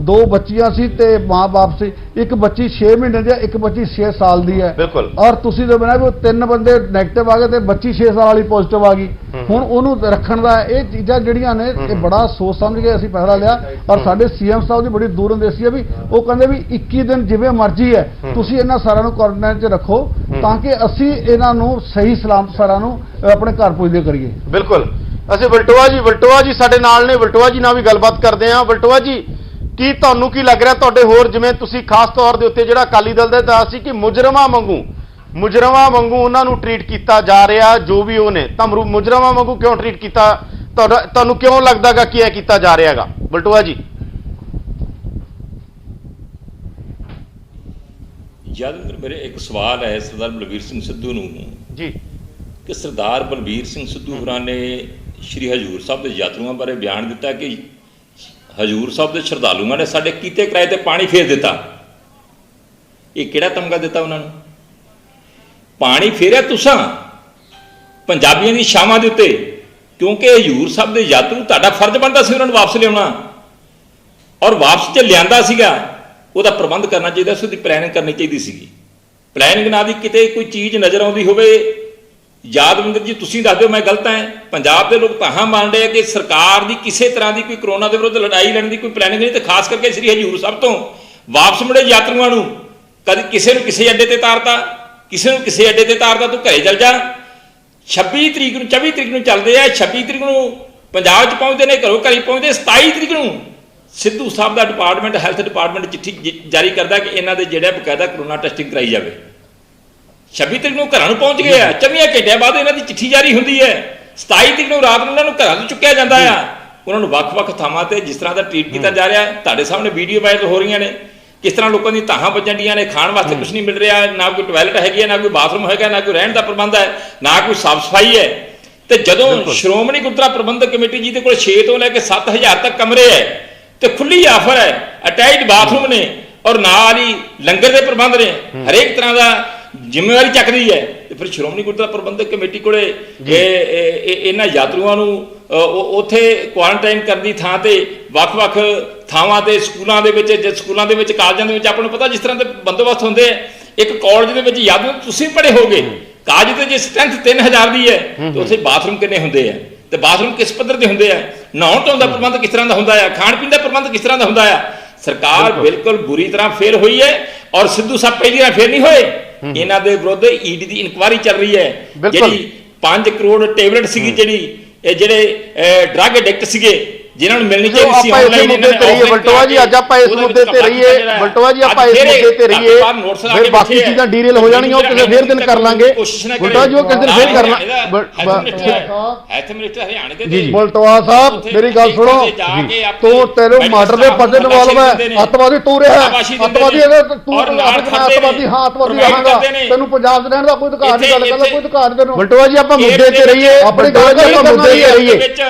ਦੋ ਬੱਚੀਆਂ ਸੀ ਤੇ ਮਾਂ-ਬਾਪ ਸੀ। ਇੱਕ ਬੱਚੀ 6 ਮਹੀਨੇ ਦੀ ਹੈ, ਇੱਕ ਬੱਚੀ 6 ਸਾਲ ਦੀ ਹੈ, ਔਰ ਤੁਸੀਂ ਜੋ ਬਣਾ ਵੀ 3 ਬੰਦੇ ਨੈਗੇਟਿਵ ਆ ਗਏ ਤੇ ਬੱਚੀ 6 ਸਾਲ ਵਾਲੀ ਪੋਜ਼ਿਟਿਵ ਆ ਗਈ। ਹੁਣ ਉਹਨੂੰ ਰੱਖਣ ਦਾ ਇਹ ਚੀਜ਼ਾਂ ਜਿਹੜੀਆਂ ਨੇ ਇਹ ਬੜਾ ਸੋਚ ਸਮਝ ਕੇ ਅਸੀਂ ਫੈਸਲਾ ਲਿਆ। ਔਰ ਸਾਡੇ ਸੀਐਮ ਸਾਹਿਬ ਦੀ ਬੜੀ ਦੂਰ ਅੰਦੇਸ਼ੀ ਹੈ ਵੀ ਉਹ ਕਹਿੰਦੇ ਵੀ 21 ਦਿਨ ਜਿਵੇਂ ਮਰਜ਼ੀ ਹੈ ਤੁਸੀਂ ਇਹਨਾਂ ਸਾਰਿਆਂ ਨੂੰ ਕੁਆਰੰਟਾਈਨ 'ਚ ਰੱਖੋ ਤਾਂ ਕਿ ਅਸੀਂ ਇਹਨਾਂ ਨੂੰ ਸਹੀ ਸਲਾਮਤ ਸਾਰਿਆਂ ਨੂੰ ਆਪਣੇ ਘਰ ਪੁੱਜਦੇ ਕਰੀਏ। ਬਿਲਕੁਲ। ਅਸੀਂ ਵਲਟੋਆ ਜੀ ਸਾਡੇ ਨਾਲ ਨੇ, ਵਲਟੋਆ ਜੀ ਨਾਲ ਵੀ ਗੱਲਬਾਤ ਕਰਦੇ ਹਾਂ। ਵਲਟੋਆ ਜੀ, ਕੀ ਤੁਹਾਨੂੰ ਕੀ ਲੱਗ ਰਿਹਾ ਤੁਹਾਡੇ ਹੋਰ, ਜਿਵੇਂ ਤੁਸੀਂ ਖਾਸ ਤੌਰ ਦੇ ਉੱਤੇ ਜਿਹੜਾ ਅਕਾਲੀ ਦਲ ਦਾ ਦੱਸ ਸੀ ਕਿ ਮੁਜਰਮਾਂ ਵਾਂਗੂ ਉਹਨਾਂ ਨੂੰ ਟ੍ਰੀਟ ਕੀਤਾ ਜਾ ਰਿਹਾ ਜੋ ਵੀ ਉਹ ਨੇ, ਤਾਂ ਮੁਜਰਮਾਂ ਵਾਂਗੂ ਕਿਉਂ ਟ੍ਰੀਟ ਕੀਤਾ ਤੁਹਾਨੂੰ ਕਿਉਂ ਲੱਗਦਾਗਾ ਕਿ ਇਹ ਕੀਤਾ ਜਾ ਰਿਹਾ ਹੈਗਾ? ਵਲਟੋਆ ਜੀ ਜਦ ਮੇਰੇ ਇੱਕ ਸਵਾਲ ਹੈ ਸਰਦਾਰ ਬਲਬੀਰ ਸਿੰਘ ਸਿੱਧੂ ਨੂੰ ਜੀ ਕਿ ਸਰਦਾਰ ਬਲਬੀਰ ਸਿੰਘ ਸਿੱਧੂ ਹੋਰਾਂ ਨੇ ਸ਼੍ਰੀ ਹਜ਼ੂਰ ਸਾਹਿਬ ਦੇ ਯਾਤਰੂਆਂ ਬਾਰੇ ਬਿਆਨ ਦਿੱਤਾ ਕਿ ਹਜ਼ੂਰ ਸਾਹਿਬ ਦੇ ਸ਼ਰਧਾਲੂਆਂ ਨੇ ਸਾਡੇ ਕੀਤੇ ਕਿਰਾਏ ਤੇ ਪਾਣੀ ਫੇਰ ਦਿੱਤਾ। ਇਹ ਕਿਹੜਾ ਤਮਗਾ ਦਿੱਤਾ ਉਹਨਾਂ ਨੂੰ? ਪਾਣੀ ਫੇਰਿਆ ਤੁਸਾਂ ਪੰਜਾਬੀਆਂ ਦੀ ਛਾਵਾਂ ਦੇ ਉੱਤੇ, ਕਿਉਂਕਿ ਹਜ਼ੂਰ ਸਾਹਿਬ ਦੇ ਯਾਤਰੂ ਤੁਹਾਡਾ ਫਰਜ਼ ਬਣਦਾ ਸੀ ਉਹਨਾਂ ਨੂੰ ਵਾਪਸ ਲਿਆਉਣਾ, ਔਰ ਵਾਪਸ ਜੇ ਲਿਆਂਦਾ ਸੀਗਾ ਉਹਦਾ ਪ੍ਰਬੰਧ ਕਰਨਾ ਚਾਹੀਦਾ ਸੀ, ਉਹਦੀ ਪਲੈਨਿੰਗ ਕਰਨੀ ਚਾਹੀਦੀ ਸੀਗੀ। ਪਲੈਨਿੰਗ ਨਾਲ ਵੀ ਕਿਤੇ ਕੋਈ ਚੀਜ਼ ਨਜ਼ਰ ਆਉਂਦੀ ਹੋਵੇ। ਯਾਦਵਿੰਦਰ ਜੀ ਤੁਸੀਂ ਦੱਸ ਦਿਓ ਮੈਂ ਗਲਤ ਹਾਂ। ਪੰਜਾਬ ਦੇ ਲੋਕ ਤਾਂ ਮੰਨ ਰਹੇ ਆ ਕਿ ਸਰਕਾਰ ਦੀ ਕਿਸੇ ਤਰ੍ਹਾਂ ਦੀ ਕੋਈ ਕਰੋਨਾ ਦੇ ਵਿਰੁੱਧ ਲੜਾਈ ਲੜਨ ਦੀ ਕੋਈ ਪਲੈਨਿੰਗ ਨਹੀਂ, ਤੇ ਖਾਸ ਕਰਕੇ ਸ੍ਰੀ ਹਜ਼ੂਰ ਸਾਹਿਬ ਤੋਂ ਵਾਪਸ ਮੁੜੇ ਯਾਤਰੂਆਂ ਨੂੰ ਕਦੇ ਕਿਸੇ ਨੂੰ ਕਿਸੇ ਅੱਡੇ ਤੇ ਤਾਰਤਾ, ਕਿਸੇ ਨੂੰ ਕਿਸੇ ਅੱਡੇ ਤੇ ਤਾਰਦਾ, ਤੂੰ ਘਰੇ ਚੱਲ ਜਾ। 26 ਤਰੀਕ ਨੂੰ 24 ਤਰੀਕ ਨੂੰ ਚੱਲਦੇ ਆ, 26 ਤਰੀਕ ਨੂੰ ਪੰਜਾਬ 'ਚ ਪਹੁੰਚਦੇ ਨੇ, ਘਰੀ ਪਹੁੰਚਦੇ 27 ਤਰੀਕ ਨੂੰ ਸਿੱਧੂ ਸਾਹਿਬ ਦਾ ਡਿਪਾਰਟਮੈਂਟ, ਹੈਲਥ ਡਿਪਾਰਟਮੈਂਟ ਚਿੱਠੀ ਜਾਰੀ ਕਰਦਾ ਕਿ ਇਹਨਾਂ ਦੇ ਜਿਹੜਾ ਬਕਾਇਦਾ ਕਰੋਨਾ ਟੈਸਟਿੰਗ ਕਰਾਈ ਜਾਵੇ। 26 ਤਰੀਕ ਨੂੰ ਘਰਾਂ ਨੂੰ ਪਹੁੰਚ ਗਏ ਆ, 24 ਘੰਟਿਆਂ ਬਾਅਦ ਇਹਨਾਂ ਦੀ ਚਿੱਠੀ ਜਾਰੀ ਹੁੰਦੀ ਹੈ। 27 ਤਰੀਕ ਨੂੰ ਰਾਤ ਨੂੰ ਇਹਨਾਂ ਨੂੰ ਘਰਾਂ ਤੋਂ ਚੁੱਕਿਆ ਜਾਂਦਾ ਆ। ਉਹਨਾਂ ਨੂੰ ਵੱਖ-ਵੱਖ ਥਾਵਾਂ ਤੇ ਜਿਸ ਤਰ੍ਹਾਂ ਦਾ ਟ੍ਰੀਟ ਕੀਤਾ ਜਾ ਰਿਹਾ, ਤੁਹਾਡੇ ਸਾਹਮਣੇ ਵੀਡੀਓ ਵਾਇਰਲ ਹੋ ਰਹੀਆਂ ਨੇ, ਕਿਸ ਤਰ੍ਹਾਂ ਲੋਕਾਂ ਦੀ ਤਾਹਾਂ ਵੱਜਣ ਡੀਆਂ ਨੇ, ਖਾਣ ਵਾਸਤੇ ਕੁਝ ਨਹੀਂ ਮਿਲ ਰਿਹਾ, ਨਾ ਕੋਈ ਟਾਇਲਟ ਹੈਗੀ ਹੈ, ਨਾ ਕੋਈ ਬਾਥਰੂਮ ਹੈਗਾ, ਨਾ ਕੋਈ ਰਹਿਣ ਦਾ ਪ੍ਰਬੰਧ ਹੈ, ਨਾ ਕੋਈ ਸਾਫ਼ ਸਫਾਈ ਹੈ। ਤੇ ਜਦੋਂ ਸ਼੍ਰੋਮਣੀ ਗੁਰਦੁਆਰਾ ਪ੍ਰਬੰਧਕ ਕਮੇਟੀ ਜੀ ਦੇ ਕੋਲ 6 ਤੋਂ ਲੈ ਕੇ 7000 ਤੱਕ ਕਮਰੇ ਹੈ ਤੇ ਖੁੱਲੀ ਆਫਰ ਹੈ, ਅਟੈਚਡ ਬਾਥਰੂਮ ਨੇ ਔਰ ਨਾਲ ਹੀ ਲੰਗਰ ਦੇ ਪ੍ਰਬੰਧ ਨੇ, ਹਰੇਕ ਤਰ੍ਹਾਂ ਦਾ ਜ਼ਿੰਮੇਵਾਰੀ ਚੱਕਦੀ ਹੈ, ਤੇ ਫਿਰ ਸ਼੍ਰੋਮਣੀ ਗੁਰਦੁਆਰਾ ਪ੍ਰਬੰਧਕ ਕਮੇਟੀ ਕੋਲੇ ਇਹਨਾਂ ਯਾਤਰੂਆਂ ਨੂੰ ਉੱਥੇ ਕੁਆਰੰਟਾਈਨ ਕਰਨ ਦੀ ਥਾਂ ਤੇ ਵੱਖ-ਵੱਖ ਥਾਵਾਂ ਤੇ ਸਕੂਲਾਂ ਦੇ ਵਿੱਚ ਕਾਲਜਾਂ ਦੇ ਵਿੱਚ ਆਪਾਂ ਨੂੰ ਪਤਾ ਜਿਸ ਤਰ੍ਹਾਂ ਦੇ ਬੰਦੋਬਸਤ ਹੁੰਦੇ ਆ। ਇੱਕ ਕਾਲਜ ਦੇ ਵਿੱਚ ਯਾਦ ਤੁਸੀਂ ਪੜ੍ਹੇ ਹੋਗੇ, ਕਾਲਜ ਤੇ ਜੇ ਸਟਰੈਂਥ 3000 ਦੀ ਹੈ ਤੇ ਉੱਥੇ ਬਾਥਰੂਮ ਕਿੰਨੇ ਹੁੰਦੇ ਆ, ਤੇ ਬਾਥਰੂਮ ਕਿਸ ਪੱਧਰ ਦੇ ਹੁੰਦੇ ਆ, ਨਹਾਉਣ ਧੋਣ ਦਾ ਪ੍ਰਬੰਧ ਕਿਸ ਤਰ੍ਹਾਂ ਦਾ ਹੁੰਦਾ ਆ, ਖਾਣ ਪੀਣ ਦਾ ਪ੍ਰਬੰਧ ਕਿਸ ਤਰ੍ਹਾਂ ਦਾ ਹੁੰਦਾ ਆ, ਸਰਕਾਰ ਬਿਲਕੁਲ ਬੁਰੀ ਤਰ੍ਹਾਂ ਫੇਲ ਹੋਈ ਹੈ ਔਰ ਸਿੱਧੂ ਸਾਹਿਬ ਪਹਿਲੀ ਵਾਰ ਫੇਲ ਨਹੀਂ ਹੋਏ। ਇਹਨਾਂ ਦੇ ਵਿਰੁੱਧ ਈਡੀ ਦੀ ਇਨਕੁਆਇਰੀ ਚੱਲ ਰਹੀ ਹੈ। ਜਿਹੜੀ 5 ਕਰੋੜ ਟੈਬਲੇਟ ਸੀਗੀ, ਜਿਹੜੇ ਡਰੱਗ ਐਡਿਕਟ ਸੀਗੇ, ਜਿਨ੍ਹਾਂ ਨੂੰ ਮਿਲਣੀ ਚਾਹੀਦੀ ਸੀ ਆਨਲਾਈਨ, ਇਹਨਾਂ ਨੇ ਬਲਟੋਆ ਜੀ ਅੱਜ ਆਪਾਂ ਇਸ ਮੁੱਦੇ ਤੇ ਰਹੀਏ। ਬਲਟੋਆ ਜੀ ਆਪਾਂ ਇਸ ਮੁੱਦੇ ਤੇ ਰਹੀਏ, ਫਿਰ ਬਾਕੀ ਚੀਜ਼ਾਂ ਡੀਰੇਲ ਹੋ ਜਾਣਗੀਆਂ, ਉਹ ਕਿਸੇ ਫੇਰ ਦਿਨ ਕਰ ਲਾਂਗੇ। ਬਲਟੋਆ ਜੀ ਉਹ ਕਿਸੇ ਦਿਨ ਫੇਰ ਕਰਨਾ। ਹੈਲਥ ਮਿਨਿਸਟਰ ਹਰਿਆਣਾ ਦੇ ਜੀ ਬਲਟੋਆ ਸਾਹਿਬ ਮੇਰੀ ਗੱਲ ਸੁਣੋ, ਤੂੰ ਤੇਰੇ ਮਰਡਰ ਦੇ ਪੱਜੇ ਇਨਵੋਲਵ ਹੈ, ਅੱਤਵਾਦੀ ਤੂੰ ਰਿਹਾ, ਅੱਤਵਾਦੀ ਤੂੰ ਅੱਤਵਾਦੀ, ਹਾਂ ਅੱਤਵਾਦੀ ਰਹਾਂਗਾ, ਤੈਨੂੰ ਪੰਜਾਬ 'ਚ ਰਹਿਣ ਦਾ ਕੋਈ ਅਧਿਕਾਰ ਨਹੀਂ, ਗੱਲ ਕਰਦਾ ਕੋਈ ਅਧਿਕਾਰ ਨਹੀਂ ਤੈਨੂੰ। ਬਲਟੋਆ ਜੀ ਆਪਾਂ ਮੁੱਦੇ ਤੇ ਰਹੀਏ, ਆਪਣੀ ਗੱਲ ਆਪਾਂ ਮੁੱਦੇ ਤੇ ਰਹੀਏ,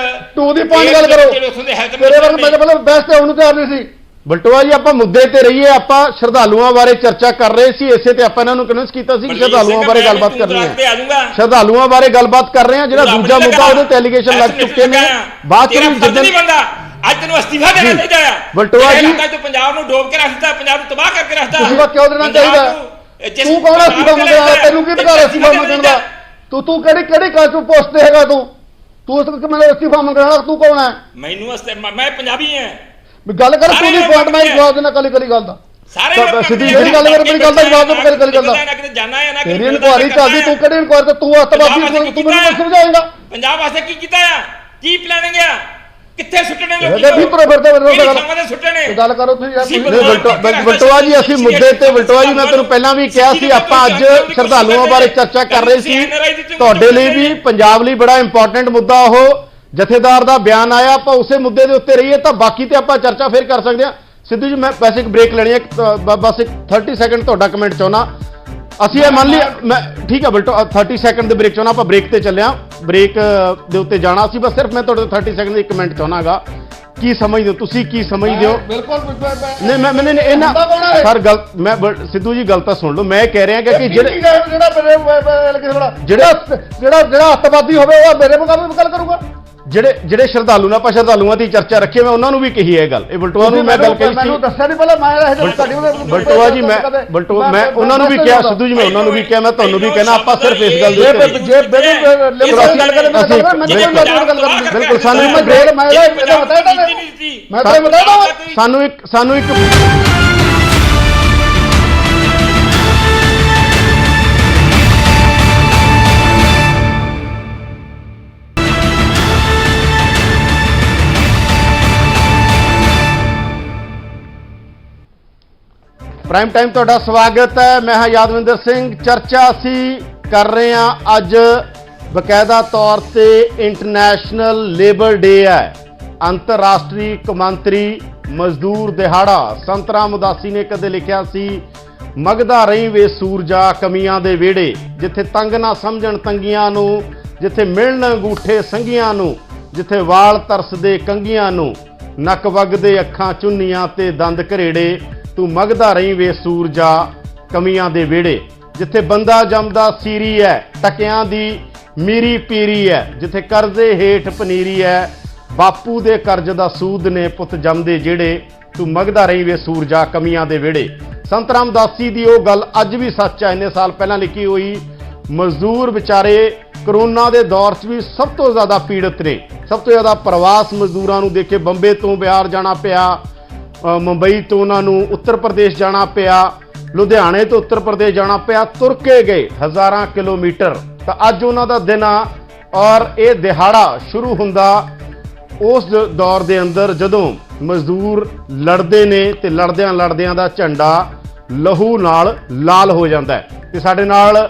ਤੂੰ ਦੀ ਪਾਣੀ ਗੱਲ ਕਰੋ। ਤੇਰੇ ਵਰਗੇ ਮੇਰੇ ਮਤਲਬ ਬੈਸਟ ਉਹਨੂੰ ਤਿਆਰ ਨਹੀਂ ਸੀ। ਬਲਟੋਆ ਜੀ ਆਪਾਂ ਮੁੱਦੇ ਤੇ ਰਹੀਏ, ਆਪਾਂ ਸ਼ਰਧਾਲੂਆਂ ਬਾਰੇ ਚਰਚਾ ਕਰ ਰਹੇ ਸੀ, ਇਸੇ ਤੇ ਆਪਾਂ ਇਹਨਾਂ ਨੂੰ ਕਨਵਿੰਸ ਕੀਤਾ ਸੀ ਕਿ ਸ਼ਰਧਾਲੂਆਂ ਬਾਰੇ ਗੱਲਬਾਤ ਕਰਨੀ ਹੈ, ਸ਼ਰਧਾਲੂਆਂ ਬਾਰੇ ਗੱਲਬਾਤ ਕਰ ਰਹੇ ਹਾਂ। ਜਿਹੜਾ ਦੂਜਾ ਮੁੱਦਾ ਉਹਦੇ ਤੇ ਐਲੀਗੇਸ਼ਨ ਲੱਗ ਚੁੱਕੇ ਨੇ, ਬਾਅਦ ਚ ਅੱਜ ਤੈਨੂੰ ਅਸਤੀਫਾ ਦੇਣਾ ਚਾਹੀਦਾ ਹੈ। ਬਲਟੋਆ ਜੀ ਤੂੰ ਪੰਜਾਬ ਨੂੰ ਡੋਬ ਕੇ ਰੱਖਦਾ, ਪੰਜਾਬ ਨੂੰ ਤਬਾਹ ਕਰਕੇ ਰੱਖਦਾ, ਅਸਤੀਫਾ ਕਿਉਂ ਦੇਣਾ ਚਾਹੀਦਾ? ਤੂੰ ਕੌਣ ਅਸਤੀਫਾ ਮੰਗਦਾ? ਤੈਨੂੰ ਕੀ ਪਤਾ ਅਸਤੀਫਾ ਮੰਗਣ ਦਾ? ਤੂੰ ਕਿਹੜੀ ਕਾਸੂ ਪੋਸਟ ਤੇ ਹੈਗਾ? ਤੂੰ ਮੈਨੂੰ ਅਸਤੀਫਾ ਮੰਗਣਾ, ਤੂੰ ਕੌਣ ਹੈ? ਮੈਨੂੰ ਮੈਂ ਪੰਜਾਬੀ ਹਾਂ। ਗੱਲ ਕਰ, ਤੂੰ ਦੀ ਪੁਆਇੰਟ ਮੈਂ ਜਵਾਬ ਦੇਣਾ ਕੱਲੀ ਗੱਲ ਦਾ। ਸਾਰੇ ਸਿੱਧੀ ਜਿਹੜੀ ਗੱਲ ਕਰ, ਮੇਰੀ ਗੱਲ ਦਾ ਜਵਾਬ ਦੇ, ਕੱਲੀ ਗੱਲ ਦਾ। ਤੇਰੀ ਇਨਕੁਆਇਰੀ ਚੱਲਦੀ, ਤੂੰ ਕਿਹੜੀ ਇਨਕੁਆਇਰੀ? ਤੂੰ ਅੱਤਵਾਦੀ, ਤੂੰ ਮੈਨੂੰ ਸਮਝਾਏਗਾ ਪੰਜਾਬ ਵਾਸਤੇ ਕੀ ਕੀਤਾ ਆ, ਕੀ ਪਲਾਨਿੰਗ ਆ, ਕਿੱਥੇ ਸੁੱਟਣੇ ਲੋਕੀ ਵੀ ਫਿਰਦੇ ਸੁੱਟਣੇ? ਗੱਲ ਕਰੋ ਤੁਸੀਂ। ਬਲਟੋਆ ਜੀ ਅਸੀਂ ਮੁੱਦੇ ਤੇ, ਬਲਟੋਆ ਜੀ ਮੈਂ ਤੈਨੂੰ ਪਹਿਲਾਂ ਵੀ ਕਿਹਾ ਸੀ, ਆਪਾਂ ਅੱਜ ਸ਼ਰਧਾਲੂਆਂ ਬਾਰੇ ਚਰਚਾ ਕਰ ਰਹੇ ਸੀ, ਤੁਹਾਡੇ ਲਈ ਵੀ ਪੰਜਾਬ ਲਈ ਬੜਾ ਇੰਪੋਰਟੈਂਟ ਮੁੱਦਾ ਉਹ ਜਥੇਦਾਰ ਦਾ ਬਿਆਨ ਆਇਆ, ਆਪਾਂ ਉਸੇ ਮੁੱਦੇ ਦੇ ਉੱਤੇ ਰਹੀਏ ਤਾਂ ਬਾਕੀ ਤੇ ਆਪਾਂ ਚਰਚਾ ਫੇਰ ਕਰ ਸਕਦੇ ਹਾਂ। ਸਿੱਧੂ ਜੀ ਮੈਂ ਵੈਸੇ ਇੱਕ ਬ੍ਰੇਕ ਲੈਣੀ ਹੈ, ਬਸ ਇੱਕ 30 ਸੈਕਿੰਡ ਤੁਹਾਡਾ ਕਮੈਂਟ ਚਾਹੁੰਦਾ। ਅਸੀਂ ਇਹ ਮੰਨ ਲਿਆ, ਮੈਂ ਠੀਕ ਹੈ ਬਲਟੋ 30 ਸੈਕਿੰਡ ਦੇ ਬ੍ਰੇਕ ਚਾਹੁੰਦਾ, ਆਪਾਂ ਬ੍ਰੇਕ ਤੇ ਚੱਲਿਆ, ਬ੍ਰੇਕ ਦੇ ਉੱਤੇ ਜਾਣਾ ਸੀ, ਬਸ ਸਿਰਫ ਮੈਂ ਤੁਹਾਡੇ 30 ਸੈਕਿੰਡ ਦੇ ਇੱਕ ਕਮੈਂਟ ਚਾਹੁੰਦਾਗਾ। ਕੀ ਸਮਝਦੇ ਹੋ ਤੁਸੀਂ, ਕੀ ਸਮਝਦੇ ਹੋ? ਬਿਲਕੁਲ ਨਹੀਂ ਮੈਨੇ ਇਹਨਾਂ ਸਰ ਗੱਲ, ਮੈਂ ਸਿੱਧੂ ਜੀ ਗੱਲ ਤਾਂ ਸੁਣ ਲਓ, ਮੈਂ ਕਹਿ ਰਿਹਾ ਕਿ ਜਿਹੜਾ ਅੱਤਵਾਦੀ ਹੋਵੇ ਉਹ ਮੇਰੇ ਮੁਕਾਬਲੇ ਗੱਲ ਕਰੂਗਾ। ਜਿਹੜੇ ਸ਼ਰਧਾਲੂ ਨੇ, ਆਪਾਂ ਸ਼ਰਧਾਲੂਆਂ ਦੀ ਚਰਚਾ ਰੱਖੀ, ਮੈਂ ਉਹਨਾਂ ਨੂੰ ਵੀ ਕਹੀ ਹੈ ਗੱਲ, ਇਹ ਬਲਟੋਆ ਨੂੰ ਮੈਂ ਗੱਲ ਕਹੀ ਸੀ। ਮੈਨੂੰ ਦੱਸਿਆ ਨਹੀਂ ਪਹਿਲਾਂ, ਮੈਂ ਬਲਟੋਆ ਜੀ ਮੈਂ ਉਹਨਾਂ ਨੂੰ ਵੀ ਕਿਹਾ, ਸਿੱਧੂ ਜੀ ਮੈਂ ਉਹਨਾਂ ਨੂੰ ਵੀ ਕਿਹਾ, ਮੈਂ ਤੁਹਾਨੂੰ ਵੀ ਕਹਿਣਾ, ਆਪਾਂ ਸਿਰਫ ਇਸ ਗੱਲ ਦੇ ਉੱਤੇ ਬਿਲਕੁਲ ਸਾਨੂੰ ਇੱਕ ਪ੍ਰਾਈਮ ਟਾਈਮ ਤੁਹਾਡਾ ਸਵਾਗਤ ਹੈ। ਮੈਂ ਹਾਂ ਯਾਦਵਿੰਦਰ ਸਿੰਘ। ਚਰਚਾ ਅਸੀਂ ਕਰ ਰਹੇ ਹਾਂ ਅੱਜ ਬਕਾਇਦਾ ਤੌਰ ਤੇ ਇੰਟਰਨੈਸ਼ਨਲ ਲੇਬਰ ਡੇ ਹੈ, ਅੰਤਰਰਾਸ਼ਟਰੀ ਕੌਮਾਂਤਰੀ ਮਜ਼ਦੂਰ ਦਿਹਾੜਾ। ਸੰਤ ਰਾਮ ਉਦਾਸੀ ਨੇ ਕਦੇ ਲਿਖਿਆ ਸੀ, ਮਗਦਾ ਰਹੀ ਵੇ ਸੂਰਜਾ ਕਮੀਆਂ ਦੇ ਵਿਹੜੇ, ਜਿੱਥੇ ਤੰਗ ਨਾ ਸਮਝਣ ਤੰਗੀਆਂ ਨੂੰ, ਜਿੱਥੇ ਮਿਲਣ ਅੰਗੂਠੇ ਸੰਗੀਆਂ ਨੂੰ, ਜਿੱਥੇ ਵਾਲ ਤਰਸਦੇ ਕੰਗੀਆਂ ਨੂੰ, ਨੱਕ ਵਗਦੇ ਅੱਖਾਂ ਚੁੰਨੀਆਂ ਤੇ ਦੰਦ ਘਰੇੜੇ, ਤੂੰ ਮਗਦਾ ਰਹੀ ਵੇ ਸੂਰਜਾ ਕਮੀਆਂ ਦੇ ਵਿਹੜੇ, ਜਿੱਥੇ ਬੰਦਾ ਜੰਮਦਾ ਸੀਰੀ ਹੈ, ਟਕਿਆਂ ਦੀ ਮੀਰੀ ਪੀਰੀ ਹੈ, ਜਿੱਥੇ ਕਰਜ਼ੇ ਹੇਠ ਪਨੀਰੀ ਹੈ, ਬਾਪੂ ਦੇ ਕਰਜ਼ ਦਾ ਸੂਦ ਨੇ ਪੁੱਤ ਜੰਮਦੇ ਜਿਹੜੇ, ਤੂੰ ਮਗਦਾ ਰਹੀ ਵੇ ਸੂਰਜਾ ਕਮੀਆਂ ਦੇ ਵਿਹੜੇ। ਸੰਤ ਰਾਮਦਾਸੀ ਦੀ ਉਹ ਗੱਲ ਅੱਜ ਵੀ ਸੱਚ ਹੈ, ਇੰਨੇ ਸਾਲ ਪਹਿਲਾਂ ਲਿਖੀ ਹੋਈ। ਮਜ਼ਦੂਰ ਵਿਚਾਰੇ ਕਰੋਨਾ ਦੇ ਦੌਰ 'ਚ ਵੀ ਸਭ ਤੋਂ ਜ਼ਿਆਦਾ ਪੀੜਤ ਨੇ, ਸਭ ਤੋਂ ਜ਼ਿਆਦਾ ਪ੍ਰਵਾਸ ਮਜ਼ਦੂਰਾਂ ਨੂੰ ਦੇਖੇ, ਬੰਬੇ ਤੋਂ ਬਿਹਾਰ ਜਾਣਾ ਪਿਆ, ਮੁੰਬਈ ਤੋਂ ਉਹਨਾਂ ਨੂੰ ਉੱਤਰ ਪ੍ਰਦੇਸ਼ ਜਾਣਾ ਪਿਆ, ਲੁਧਿਆਣੇ ਤੋਂ ਉੱਤਰ ਪ੍ਰਦੇਸ਼ ਜਾਣਾ ਪਿਆ, ਤੁਰ ਕੇ ਗਏ ਹਜ਼ਾਰਾਂ ਕਿਲੋਮੀਟਰ। ਤਾਂ ਅੱਜ ਉਹਨਾਂ ਦਾ ਦਿਨ ਆ ਔਰ ਇਹ ਦਿਹਾੜਾ ਸ਼ੁਰੂ ਹੁੰਦਾ ਉਸ ਦੌਰ ਦੇ ਅੰਦਰ ਜਦੋਂ ਮਜ਼ਦੂਰ ਲੜਦੇ ਨੇ ਤੇ ਲੜਦਿਆਂ ਦਾ ਝੰਡਾ ਲਹੂ ਨਾਲ ਲਾਲ ਹੋ ਜਾਂਦਾ ਹੈ। ਤੇ ਸਾਡੇ ਨਾਲ